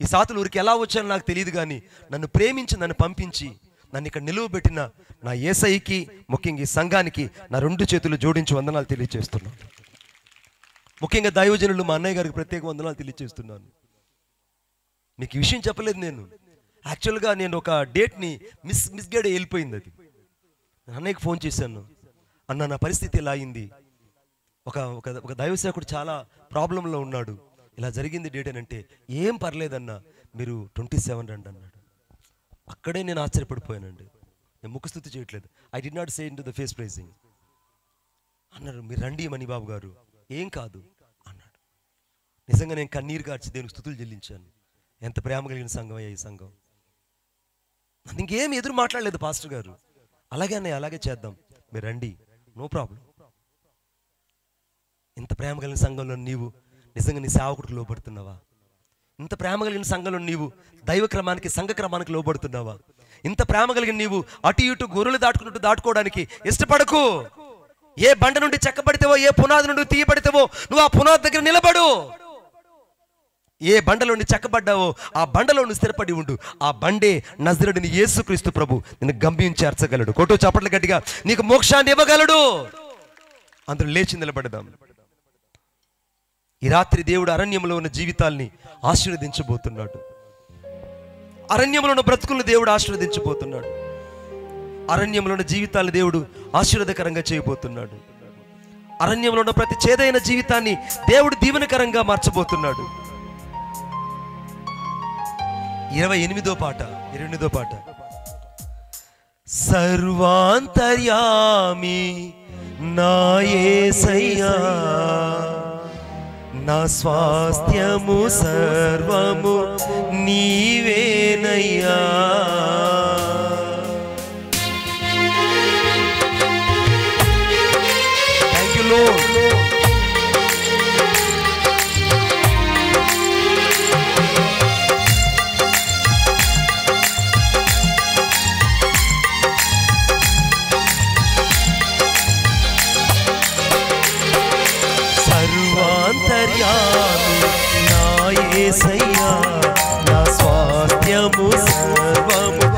ఈ సాతులూరికి ఎలా వచ్చానో నాకు తెలియదు, కానీ నన్ను ప్రేమించి నన్ను పంపించి నన్ను ఇక్కడ నిలువబెట్టిన నా యేసయ్యకి, ముఖ్యంగా ఈ సంఘానికి నా 2 చేతులు జోడించి వందనాలు తెలియజేస్తున్నాను. ముఖ్యంగా దైవజనులు మా అన్నయ్య గారికి ప్రత్యేక వందనాలు తెలియజేస్తున్నాను. మీకు ఈ విషయం చెప్పలేదు నేను. యాక్చువల్గా నేను ఒక డేట్ని మిస్గైడ్ వెళ్ళిపోయింది. అది నేను అన్నయ్యకి ఫోన్ చేశాను. అన్న, నా పరిస్థితి ఇలా అయింది, ఒక దైవసేవకుడు చాలా ప్రాబ్లంలో ఉన్నాడు, ఇలా జరిగింది డేట్ అని అంటే, ఏం పర్లేదన్నా మీరు 27 రండి అన్నాడు. అక్కడే నేను ఆశ్చర్యపడిపోయానండి. నేను ముఖస్థుతి చేయట్లేదు. I did not say in to the face praising. అన్నారు, మీరు రండి మణిబాబు గారు, ఏం కాదు అన్నాడు. నిజంగా నేను కన్నీరు కార్చి దేవునికి స్తుతులు చెల్లించాను. ఎంత ప్రేమ కలిగిన సంఘం అయ్యా ఈ సంఘం. నన్ను ఇంకేం ఎదురు మాట్లాడలేదు పాస్టర్ గారు. అలాగే అన్నయ్య, అలాగే చేద్దాం, మీరు రండి, నో ప్రాబ్లం. ఇంత ప్రేమ కలిగిన సంఘంలో నీవు నిజంగా నీ సేవకుడికి లోబడుతున్నావా? ఇంత ప్రేమ కలిగిన సంఘంలో నీవు దైవ క్రమానికి, సంఘ క్రమానికి లోబడుతున్నావా? ఇంత ప్రేమ కలిగిన నీవు అటు ఇటు గొర్రెలు దాటుకున్నట్టు దాటుకోవడానికి ఇష్టపడకు. ఏ బండ నుండి చెక్కబడితేవో, ఏ పునాది నుండి తీయబడితేవో నువ్వు ఆ పునాది దగ్గర నిలబడు. ఏ బండలో నుండి చెక్కబడ్డావో ఆ బండలో నువ్వు స్థిరపడి ఉండు. ఆ బండే నజరేయుడైన యేసుక్రీస్తు ప్రభు నిన్ను గమ్యం చేర్చగలడు. కొట్టు చప్పట్లు గట్టిగా, నీకు మోక్షాన్ని ఇవ్వగలడు. అందరూ లేచి నిలబడదాం. ఈ రాత్రి దేవుడు అరణ్యంలో ఉన్న జీవితాల్ని ఆశీర్వదించబోతున్నాడు. అరణ్యంలో ఉన్న బ్రతుకులను దేవుడు ఆశీర్వదించబోతున్నాడు. అరణ్యంలో ఉన్న జీవితాలను దేవుడు ఆశీర్వాదకరంగా చేయబోతున్నాడు. అరణ్యంలో ఉన్న ప్రతి చేదైన జీవితాన్ని దేవుడు దీవెనకరంగా మార్చబోతున్నాడు. 28వ పాట. సర్వాంతర్యామి నా యేసయ్యా, నా స్వాస్థ్యము సర్వము నీవేనయ్యా. Thank you lord. సర్వాంతర్యామి నా యేసయ్యా, నా స్వాస్థ్యము సర్వము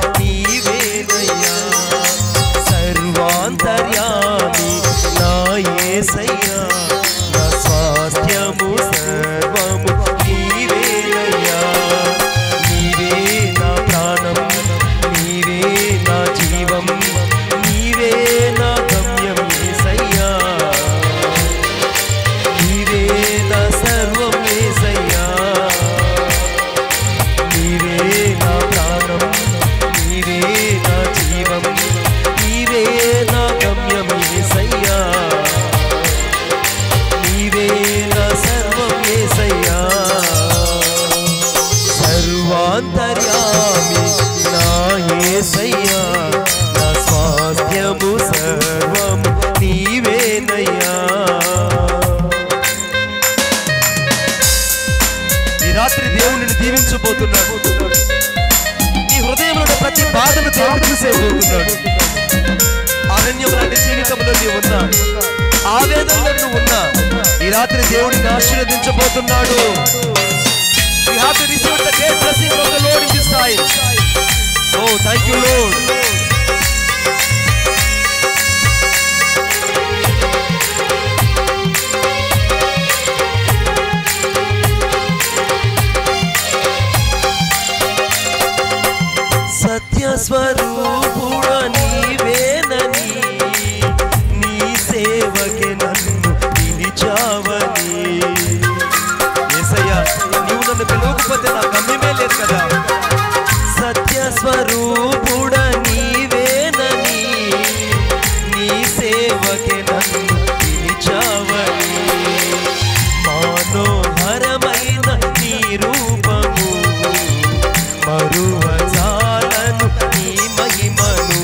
చూసేయబోతున్నాడు. నీ హృదయంలో ప్రతి బాధను దేవుడు చూసేయబోతున్నాడు. అరణ్యం లాంటి జీవితంలో నీవు ఉన్నా, ఆవేదనలో నువ్వు ఉన్నా, ఈ రాత్రి దేవుడిని ఆశీర్వదించబోతున్నాడు. We have to receive the great blessing of the Lord in this time. Oh, thank you, Lord. సత్యస్వరూపుడ నీవేనని, నీ సేవకే నన్ను పిలిచావని. యేసయ్యా, నీవు నన్ను పిలవకపోతే నా గమ్యమే లేదు కదా. సత్యస్వరూపుడ నీవేనని, నీ సేవకే నన్ను పిలిచావని. మనోహరమైన నీ రూపము మరువజాలను నీ మహిమను,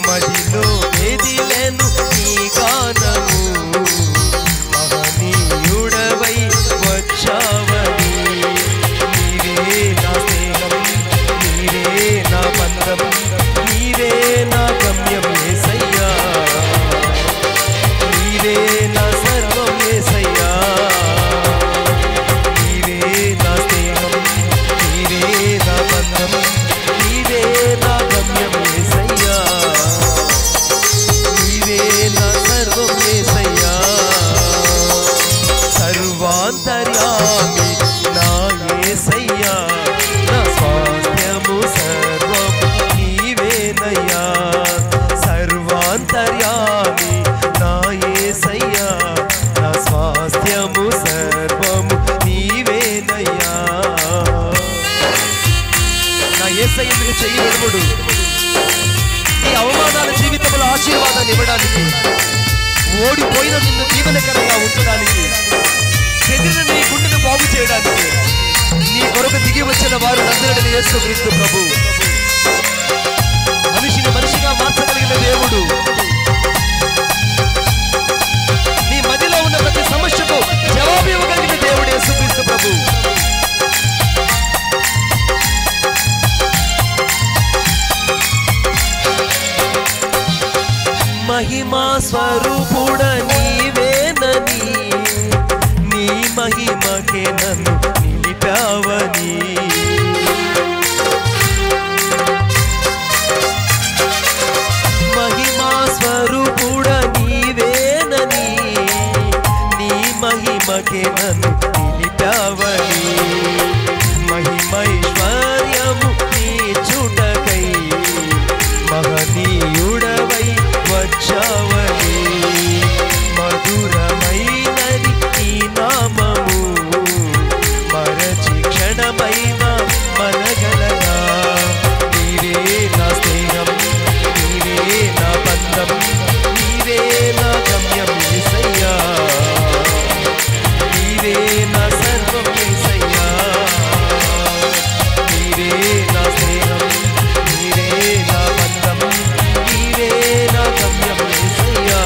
మదిలో ఎదిలెను నీ గానము. మహనీయుడవై వచ్చావని, నీవే నా స్నేహం, నీవే నా బంధం, నీవే నా గమ్యం యేసయ్యా, నీవే నా సర్వం యేసయ్యా. నీవే నా స్నేహం, నీవే నా బంధం, నీవే నా గమ్యం యేసయ్యా, నీవే నా సర్వం యేసయ్యా. సర్వాంతర్యామి నా యేసయ్యా, నా స్వాస్థ్యము సర్వం నీవేనయ్యా. సర్వాంతర్యామి నా యేసయ్యా, నా స్వాస్థ్యము సర్వము నీవేనయ్యా. నా యేసయ్య ఎందుకు చెయ్యి విడుముడు, నీ అవమానాల జీవితంలో ఆశీర్వాదాన్ని ఇవ్వడానికి, ఓడిపోయిన నిన్ను దీవెనకరంగా ఉంచడానికి, చెదిరిన నీ గుండెను బాగు చేయడానికి, నీ కొరకు దిగి వచ్చిన వారు నజరేయుడైన యేసుక్రీస్తు ప్రభు. మనిషిని మనిషిగా మార్చగలిగిన దేవుడు, నీ మదిలో ఉన్న ప్రతి సమస్యకు జవాబు ఇవ్వగలిగిన దేవుడు యేసుక్రీస్తు ప్రభు. మహిమా స్వరూపుడ నీవేనని, నీ మహిమకే నన్ను నిలిపావని. మహిమా స్వరూపుడ నీవేనని, నీ మహిమకే నన్ను నిలిపావని. మహిమైశ్వర్యము నీ చుటకై, మహనీయుడవై వచ్చావని. మధురమైనది నీ నామము, మరచి క్షణమైన మనగలనా. నీవే నా స్నేహం, నీవే నా బంధం, నీవే నా గమ్యం యేసయ్యా, నీవే నా సర్వం యేసయ్యా. నీవే నా స్నేహం, నీవే నా బంధం, నీవే నా గమ్యం యేసయ్యా,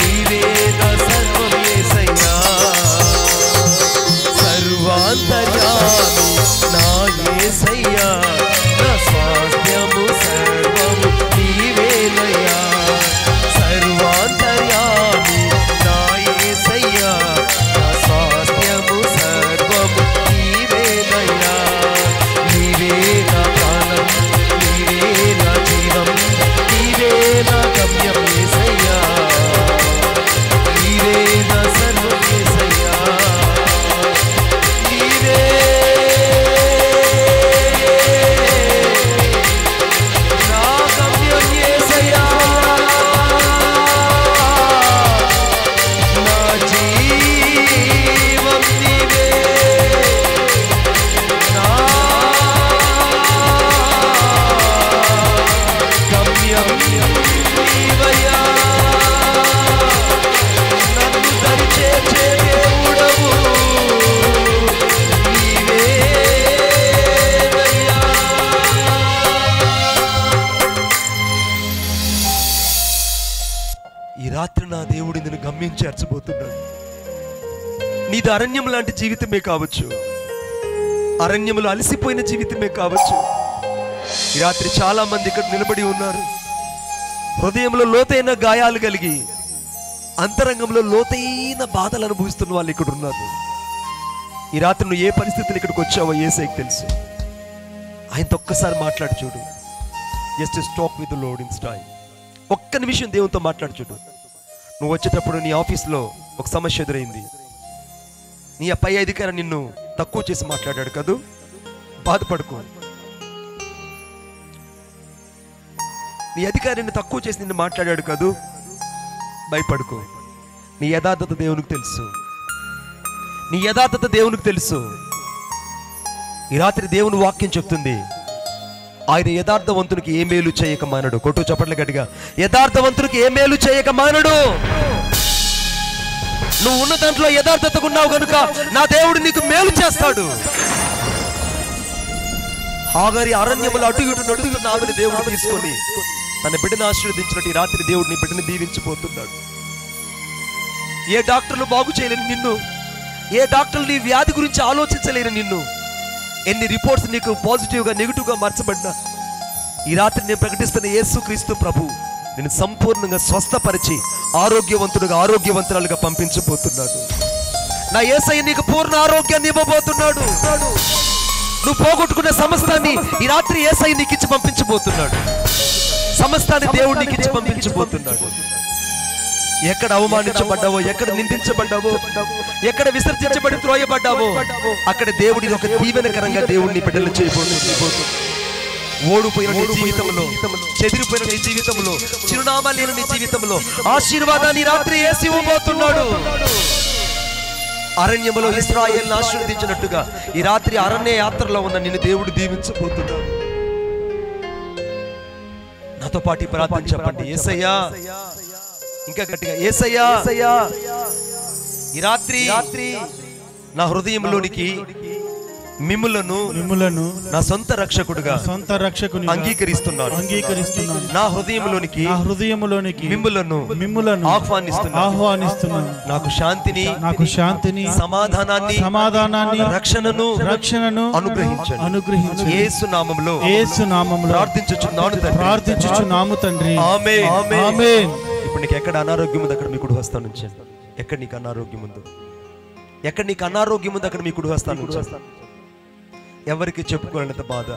నీవే నా సర్వం యేసయ్యా. సర్వాంతర్యామి నా యేసయ్యా, నా స్వాస్థ్యము సర్వము నీవేనయ్యా. సర్వాంతర్యామి నా యేసయ్యా, నా స్వాస్థ్యము సర్వము నీవేనయ్యా. నీవే నా ప్రాణం, నీవే నా జీవం, నీవే నా గమ్యం యేసయ్యా, నీవే నా సర్వం యేసయ్యా. నీవే నా గమ్యం యేసయ్యా, నా జీవం నీవే, నా గమ్యం నీవయ్యా. నన్ను దరిచేర్చే దేవుడవు నీవేనయ్యా. ఈ రాత్రి నా దేవుడు నిన్ను గమ్యం చేర్చబోతున్నాడు. నీది అరణ్యం లాంటి జీవితమే కావచ్చు, అరణ్యములో అలసిపోయిన జీవితమే కావచ్చు. ఈ రాత్రి చాలా మంది ఇక్కడ నిలబడి ఉన్నారు. హృదయంలో లోతైన గాయాలు కలిగి అంతరంగంలో లోతైన బాధలు అనుభవిస్తున్న వాళ్ళు ఇక్కడ ఉన్నారు. ఈ రాత్రి నువ్వు ఏ పరిస్థితులు ఇక్కడికి వచ్చావో యేసయ్యకి తెలుసు. ఆయనతో ఒక్కసారి మాట్లాడి చూడు. Just talk with the lord in time. ఒక్క నిమిషం దేవునితో మాట్లాడి చూడు. నువ్వు వచ్చేటప్పుడు నీ ఆఫీస్లో ఒక సమస్య ఎదురైంది. నీ పై అధికారి నిన్ను తక్కువ చేసి మాట్లాడాడు కదూ, బాధపడుకో. నీ అధికారి నిన్ను తక్కువ చేసి నిన్ను మాట్లాడాడు కదూ, భయపడుకో. నీ యథార్థత దేవునికి తెలుసు. నీ యథార్థత దేవునికి తెలుసు. ఈ రాత్రి దేవుని వాక్యం చెప్తుంది, ఆయన యథార్థవంతునికి ఏ మేలు చేయక మానడు. కొట్టు చప్పట్ల గట్టిగా, యథార్థవంతునికి ఏ మేలు చేయక మానడు. నువ్వు ఉన్న దాంట్లో యథార్థతగా ఉన్నావు కనుక నా దేవుడు నీకు మేలు చేస్తాడు. హాగరి అరణ్యములు అటు ఇటు నడుగుతున్న ఆమెను దేవుడు తీసుకొని తన బిడ్డను ఆశీర్వదించినట్టు ఈ రాత్రి దేవుడు నీ బిడ్డను దీవించిపోతున్నాడు. ఏ డాక్టర్లు బాగు చేయలేని నిన్ను, ఏ డాక్టర్లు నీ వ్యాధి గురించి ఆలోచించలేని నిన్ను, ఎన్ని రిపోర్ట్స్ నీకు పాజిటివ్గా నెగిటివ్గా మార్చబడినా ఈ రాత్రి నేను ప్రకటిస్తున్న యేసుక్రీస్తు ప్రభు నేను సంపూర్ణంగా స్వస్థపరిచి ఆరోగ్యవంతుడుగా ఆరోగ్యవంతురాలుగా పంపించబోతున్నాడు. నా యేసయ్య నీకు పూర్ణ ఆరోగ్యాన్ని ఇవ్వబోతున్నాడు. నువ్వు పోగొట్టుకున్న సమస్తాన్ని ఈ రాత్రి యేసయ్య నీకు ఇచ్చి పంపించబోతున్నాడు. సమస్తాన్ని దేవుడు నీకు ఇచ్చి పంపించబోతున్నాడు. ఎక్కడ అవమానించబడ్డావో, ఎక్కడ నిందించబడ్డావో, ఎక్కడ విసర్జించబడి త్రోయబడ్డావో అక్కడ దేవుడిని ఒక దీవెనకరంగా దేవుడిని బిడ్డలు చేయబోతున్నాడు. ఓడిపోయిన నీ జీవితంలో, చెదిరిపోయిన నీ జీవితంలో, చిరునామా లేని నీ జీవితంలో ఆశీర్వాదాన్ని రాత్రి యేసు ఇవ్వబోతున్నాడు. అరణ్యములో ఇశ్రాయేలును ఆశీర్వదించినట్టుగా ఈ రాత్రి అరణ్య యాత్రలో ఉన్న నిన్ను దేవుడు దీవించబోతున్నాడు. నాతో పాటు ప్రార్థన చెప్పండి. యేసయ్యా, ఇంకా గట్టిగా, యేసయ్యా ఈ రాత్రి నా హృదయంలోనికి మిమ్ములను నా సొంత రక్షకుడుగా అంగీకరిస్తున్నాను. నా హృదయంలోనికి మిమ్ములను ఆహ్వానిస్తున్నాను. నాకు శాంతిని సమాధానాన్ని రక్షణను అనుగ్రహించండి. యేసు నామములో ప్రార్థించుచున్నాము తండ్రి. ఆమేన్. ఇప్పుడు నీకు ఎక్కడ అనారోగ్యం ఉంది అక్కడ మీ కుడి హస్తాన్ని ఉంచండి. ఎక్కడ నీకు అనారోగ్యం ఉందో, ఎక్కడ నీకు అనారోగ్యం ఉందో అక్కడ మీ కుడి హస్తాన్ని ఉంచండి. ఎవరికి చెప్పుకోలేనంత బాధ.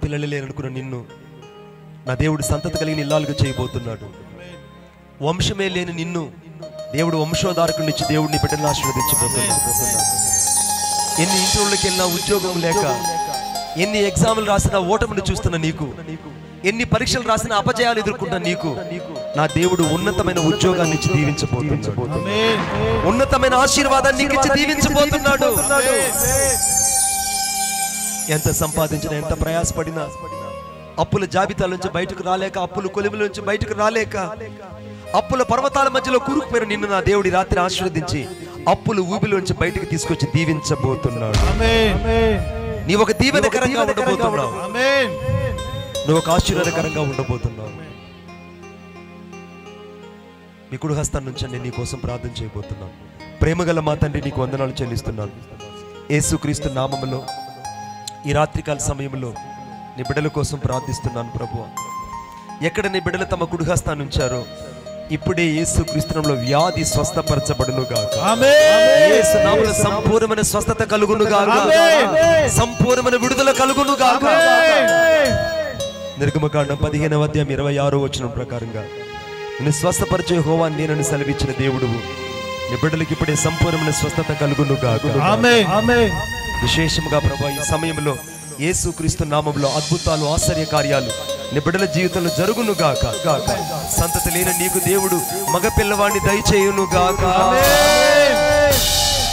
పిల్లలు లేరనుకున్న నిన్ను నా దేవుడు సంతతి కలిగిన ఇల్లాలుగా చేయబోతున్నాడు. వంశమే లేని నిన్ను దేవుడు వంశోధారకుడి నుంచి దేవుడిని బిడ్డలను ఆశీర్వదించబోతున్నాడు. ఎన్ని ఇంటర్వ్యూలకు వెళ్ళినా ఉద్యోగం లేక, ఎన్ని ఎగ్జామ్లు రాసినా ఓటమిని చూస్తున్న నీకు, ఎన్ని పరీక్షలు రాసినా అపజయాలు ఎదుర్కొంటున్న నీకు నా దేవుడు ఉన్నతమైన ఉద్యోగాన్ని ఇచ్చి దీవించబోతున్నాడు. ఉన్నతమైన ఆశీర్వాదాన్ని ఇచ్చి దీవించబోతున్నాడు. ఎంత సంపాదించినా, ఎంత ప్రయాసపడినా అప్పుల జాబితాల నుంచి బయటకు రాలేక, అప్పుల కొలిముల నుంచి బయటకు రాలేక, అప్పుల పర్వతాల మధ్యలో కూరుకుపోయిన నిన్ను నా దేవుడి రాత్రి ఆశీర్వదించి అప్పుల ఊబిలోంచి బయటకు తీసుకొచ్చి దీవించబోతున్నాడు. నీ ఒక దీవెనకరంగా ఉండబోతున్నావు. నువ్వు ఒక ఆశీర్వాదకరంగా ఉండబోతున్నావు. మీ కుడి హస్తాన్ని నుంచండి. నీ కోసం ప్రార్థన చేయబోతున్నాను. ప్రేమగల మా తండ్రి, నీకు వందనాలు చెల్లిస్తున్నాను. యేసుక్రీస్తు నామములో ఈ రాత్రికాల సమయంలో నీ బిడ్డల కోసం ప్రార్థిస్తున్నాను ప్రభువా. ఎక్కడ నీ బిడ్డలు తమ కుడి హస్తాన్ని ఉంచారో ఇప్పుడే యేసుక్రీస్తు నామములో వ్యాధి స్వస్థపరచబడును గాక. యేసు నామములో సంపూర్ణమైన స్వస్థత కలుగును గాక. సంపూర్ణమైన విడుదల కలుగును గాక. నిర్గమకాండం 15వ అధ్యాయం 26వ వచనం ప్రకారంగా నిన్ను స్వస్థపరిచే యెహోవా నేనని సెలవిచ్చిన దేవుడువు. నీ బిడ్డలకి ఇప్పుడే సంపూర్ణమైన స్వస్థత కలుగును గాక. ఆమేన్. విశేషంగా ప్రభువా ఈ సమయంలో యేసుక్రీస్తు నామములో అద్భుతాలు, ఆశ్చర్య కార్యాలు నీ బిడ్డల జీవితంలో జరుగును గాక. సంతతి లేని నీకు దేవుడు మగ పిల్లవాడిని దయచేయును గాక.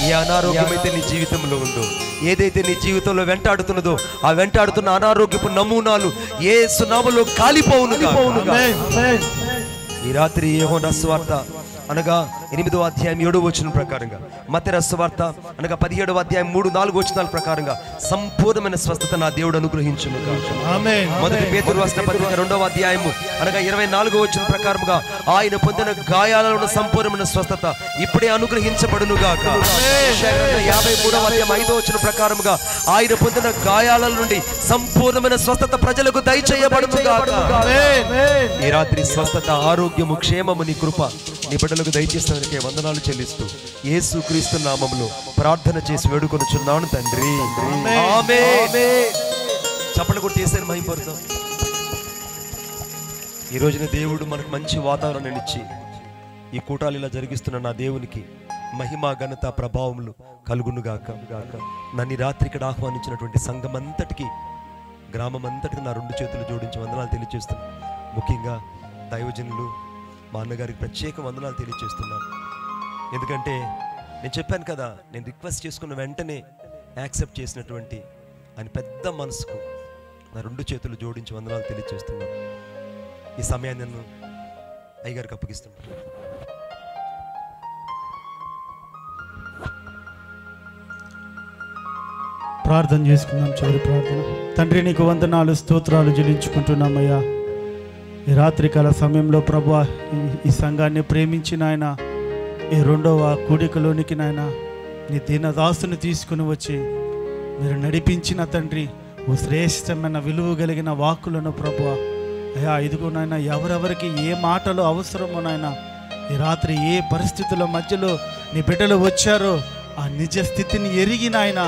ఏ అనారోగ్యం అయితే నీ జీవితంలో ఉందో, ఏదైతే నీ జీవితంలో వెంటాడుతున్నదో ఆ వెంటాడుతున్న అనారోగ్యపు నమూనాలు యేసు నామములో కాలిపోవును గాక. ఈ రాత్రి యోహాను సువార్త అనగా 8వ అధ్యాయం 7వ వచనం ప్రకారంగా, మత్తయి రాసిన సువార్త అనగా 17వ అధ్యాయం 3-4 వచనాల ప్రకారంగా సంపూర్ణమైన స్వస్థత నా దేవుడు అనుగ్రహించును గాక. ఆమేన్. మొదటి పేతురు రాసిన పత్రిక 2వ అధ్యాయము అనగా 24వ వచనం ప్రకారముగా ఆయన పొందిన గాయాలలో ఉన్న సంపూర్ణమైన స్వస్థత ఇప్పుడే అనుగ్రహించబడును గాక. 53వ అధ్యాయం 5వ వచనం ప్రకారముగా ఆయన పొందిన గాయాల నుండి సంపూర్ణమైన స్వస్థత ప్రజలకు దయచేయబడును గాక. ఈ రాత్రి స్వస్థత, ఆరోగ్యము, క్షేమము నీ కృప నీ బిడ్డలకు దయచేసినందుకే వందనాలు చెల్లిస్తూ యేసుక్రీస్తు నామములో ప్రార్థన చేసి వేడుకొనుచున్నాను తండ్రి. ఆమేన్. చప్పట్లు కొట్టి యేసుని మహిమపరుద్దాం. ఈ రోజున దేవుడు మనకు మంచి వాతావరణాన్ని ఇచ్చి ఈ కూటాలు ఇలా జరిగిస్తున్న నా దేవునికి మహిమ, ఘనత, ప్రభావములు కలుగును గాక. నన్ను ఈ రాత్రి ఇక్కడ ఆహ్వానించినటువంటి సంఘం అంతటికి, గ్రామం అంతటికి నా 2 చేతులు జోడించి వందనాలు తెలియజేస్తున్నాను. ముఖ్యంగా దైవజనులు మా అన్నగారికి ప్రత్యేక వందనాలు తెలియజేస్తున్నాను. ఎందుకంటే నేను చెప్పాను కదా, నేను రిక్వెస్ట్ చేసుకున్న వెంటనే యాక్సెప్ట్ చేసినటువంటి ఆయన పెద్ద మనసుకు నా 2 చేతులు జోడించి వందనాలు తెలియజేస్తున్నాను. ఈ సమయాన్ని నేను అయ్యగారికి అప్పగిస్తున్నాను. ప్రార్థన చేసుకుందాం. చివరి ప్రార్థన. తండ్రి, నీకు వందనాలు, స్తోత్రాలు చెల్లించుకుంటున్నామయ్యా. ఈ రాత్రికాల సమయంలో ప్రభువా, ఈ సంఘాన్ని ప్రేమించిన ఆయన ఈ 2వ కూడికలోనికి నాయన నీ దీనదాసుని తీసుకుని వచ్చి మీరు నడిపించిన తండ్రి ఓ శ్రేష్టమైన విలువ కలిగిన వాక్కులను ప్రభువా, అయ్యా ఇదిగో నాయన, ఎవరెవరికి ఏ మాటలు అవసరమో నాయన, ఈ రాత్రి ఏ పరిస్థితుల మధ్యలో నీ బిడ్డలు వచ్చారో ఆ నిజ స్థితిని ఎరిగిన ఆయన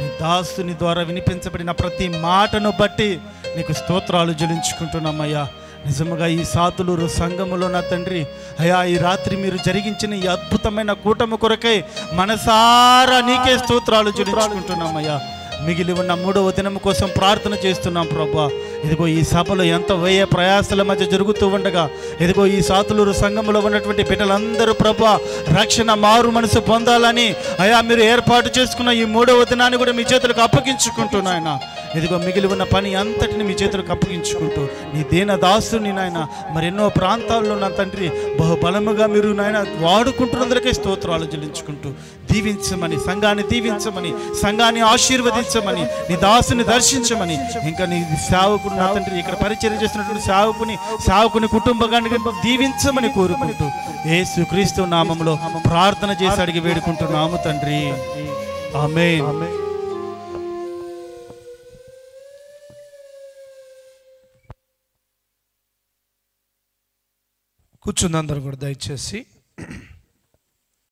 నీ దాసుని ద్వారా వినిపించబడిన ప్రతి మాటను బట్టి నీకు స్తోత్రాలు చెల్లించుకుంటున్నామయ్యా. నిజముగా ఈ సాతులూరు సంఘములో నా తండ్రి అయ్యా, ఈ రాత్రి మీరు జరిగించిన ఈ అద్భుతమైన కూటమి కొరకై మనసారా నీకే స్తోత్రాలు చెల్లించుకుంటున్నామయ్యా. మిగిలి ఉన్న 3వ దినం కోసం ప్రార్థన చేస్తున్నాం ప్రభా. ఇదిగో ఈ సభలో ఎంత వ్యయ ప్రయాసాల మధ్య జరుగుతూ ఉండగా, ఇదిగో ఈ సాతులూరు సంఘంలో ఉన్నటువంటి బిడ్డలందరూ ప్రభా రక్షణ, మారు మనసు పొందాలని అయా మీరు ఏర్పాటు చేసుకున్న ఈ 3వ దినాన్ని కూడా మీ చేతులకు అప్పగించుకుంటున్నాయన. ఇదిగో మిగిలి ఉన్న పని అంతటిని మీ చేతులకు అప్పగించుకుంటూ నీ దీన దాసుని నాయన మరెన్నో ప్రాంతాల్లో నా తండ్రి బహుబలముగా మీరు నాయన వాడుకుంటున్నందుకే స్తోత్రాలు చెల్లించుకుంటూ దీవించమని, సంఘాన్ని దీవించమని, సంఘాన్ని ఆశీర్వదించమని, నీ దాసుని దర్శించమని, ఇంకా నీ సేవకుడు నా తండ్రి ఇక్కడ పరిచర్య చేస్తున్నటువంటి సేవకుని కుటుంబాన్ని దీవించమని కోరుకుంటూ యేసుక్రీస్తు నామములో ప్రార్థన చేసి అడిగి వేడుకుంటున్నాము తండ్రి. ఆమేన్. కూర్చుంది అందరూ కూడా దయచేసి.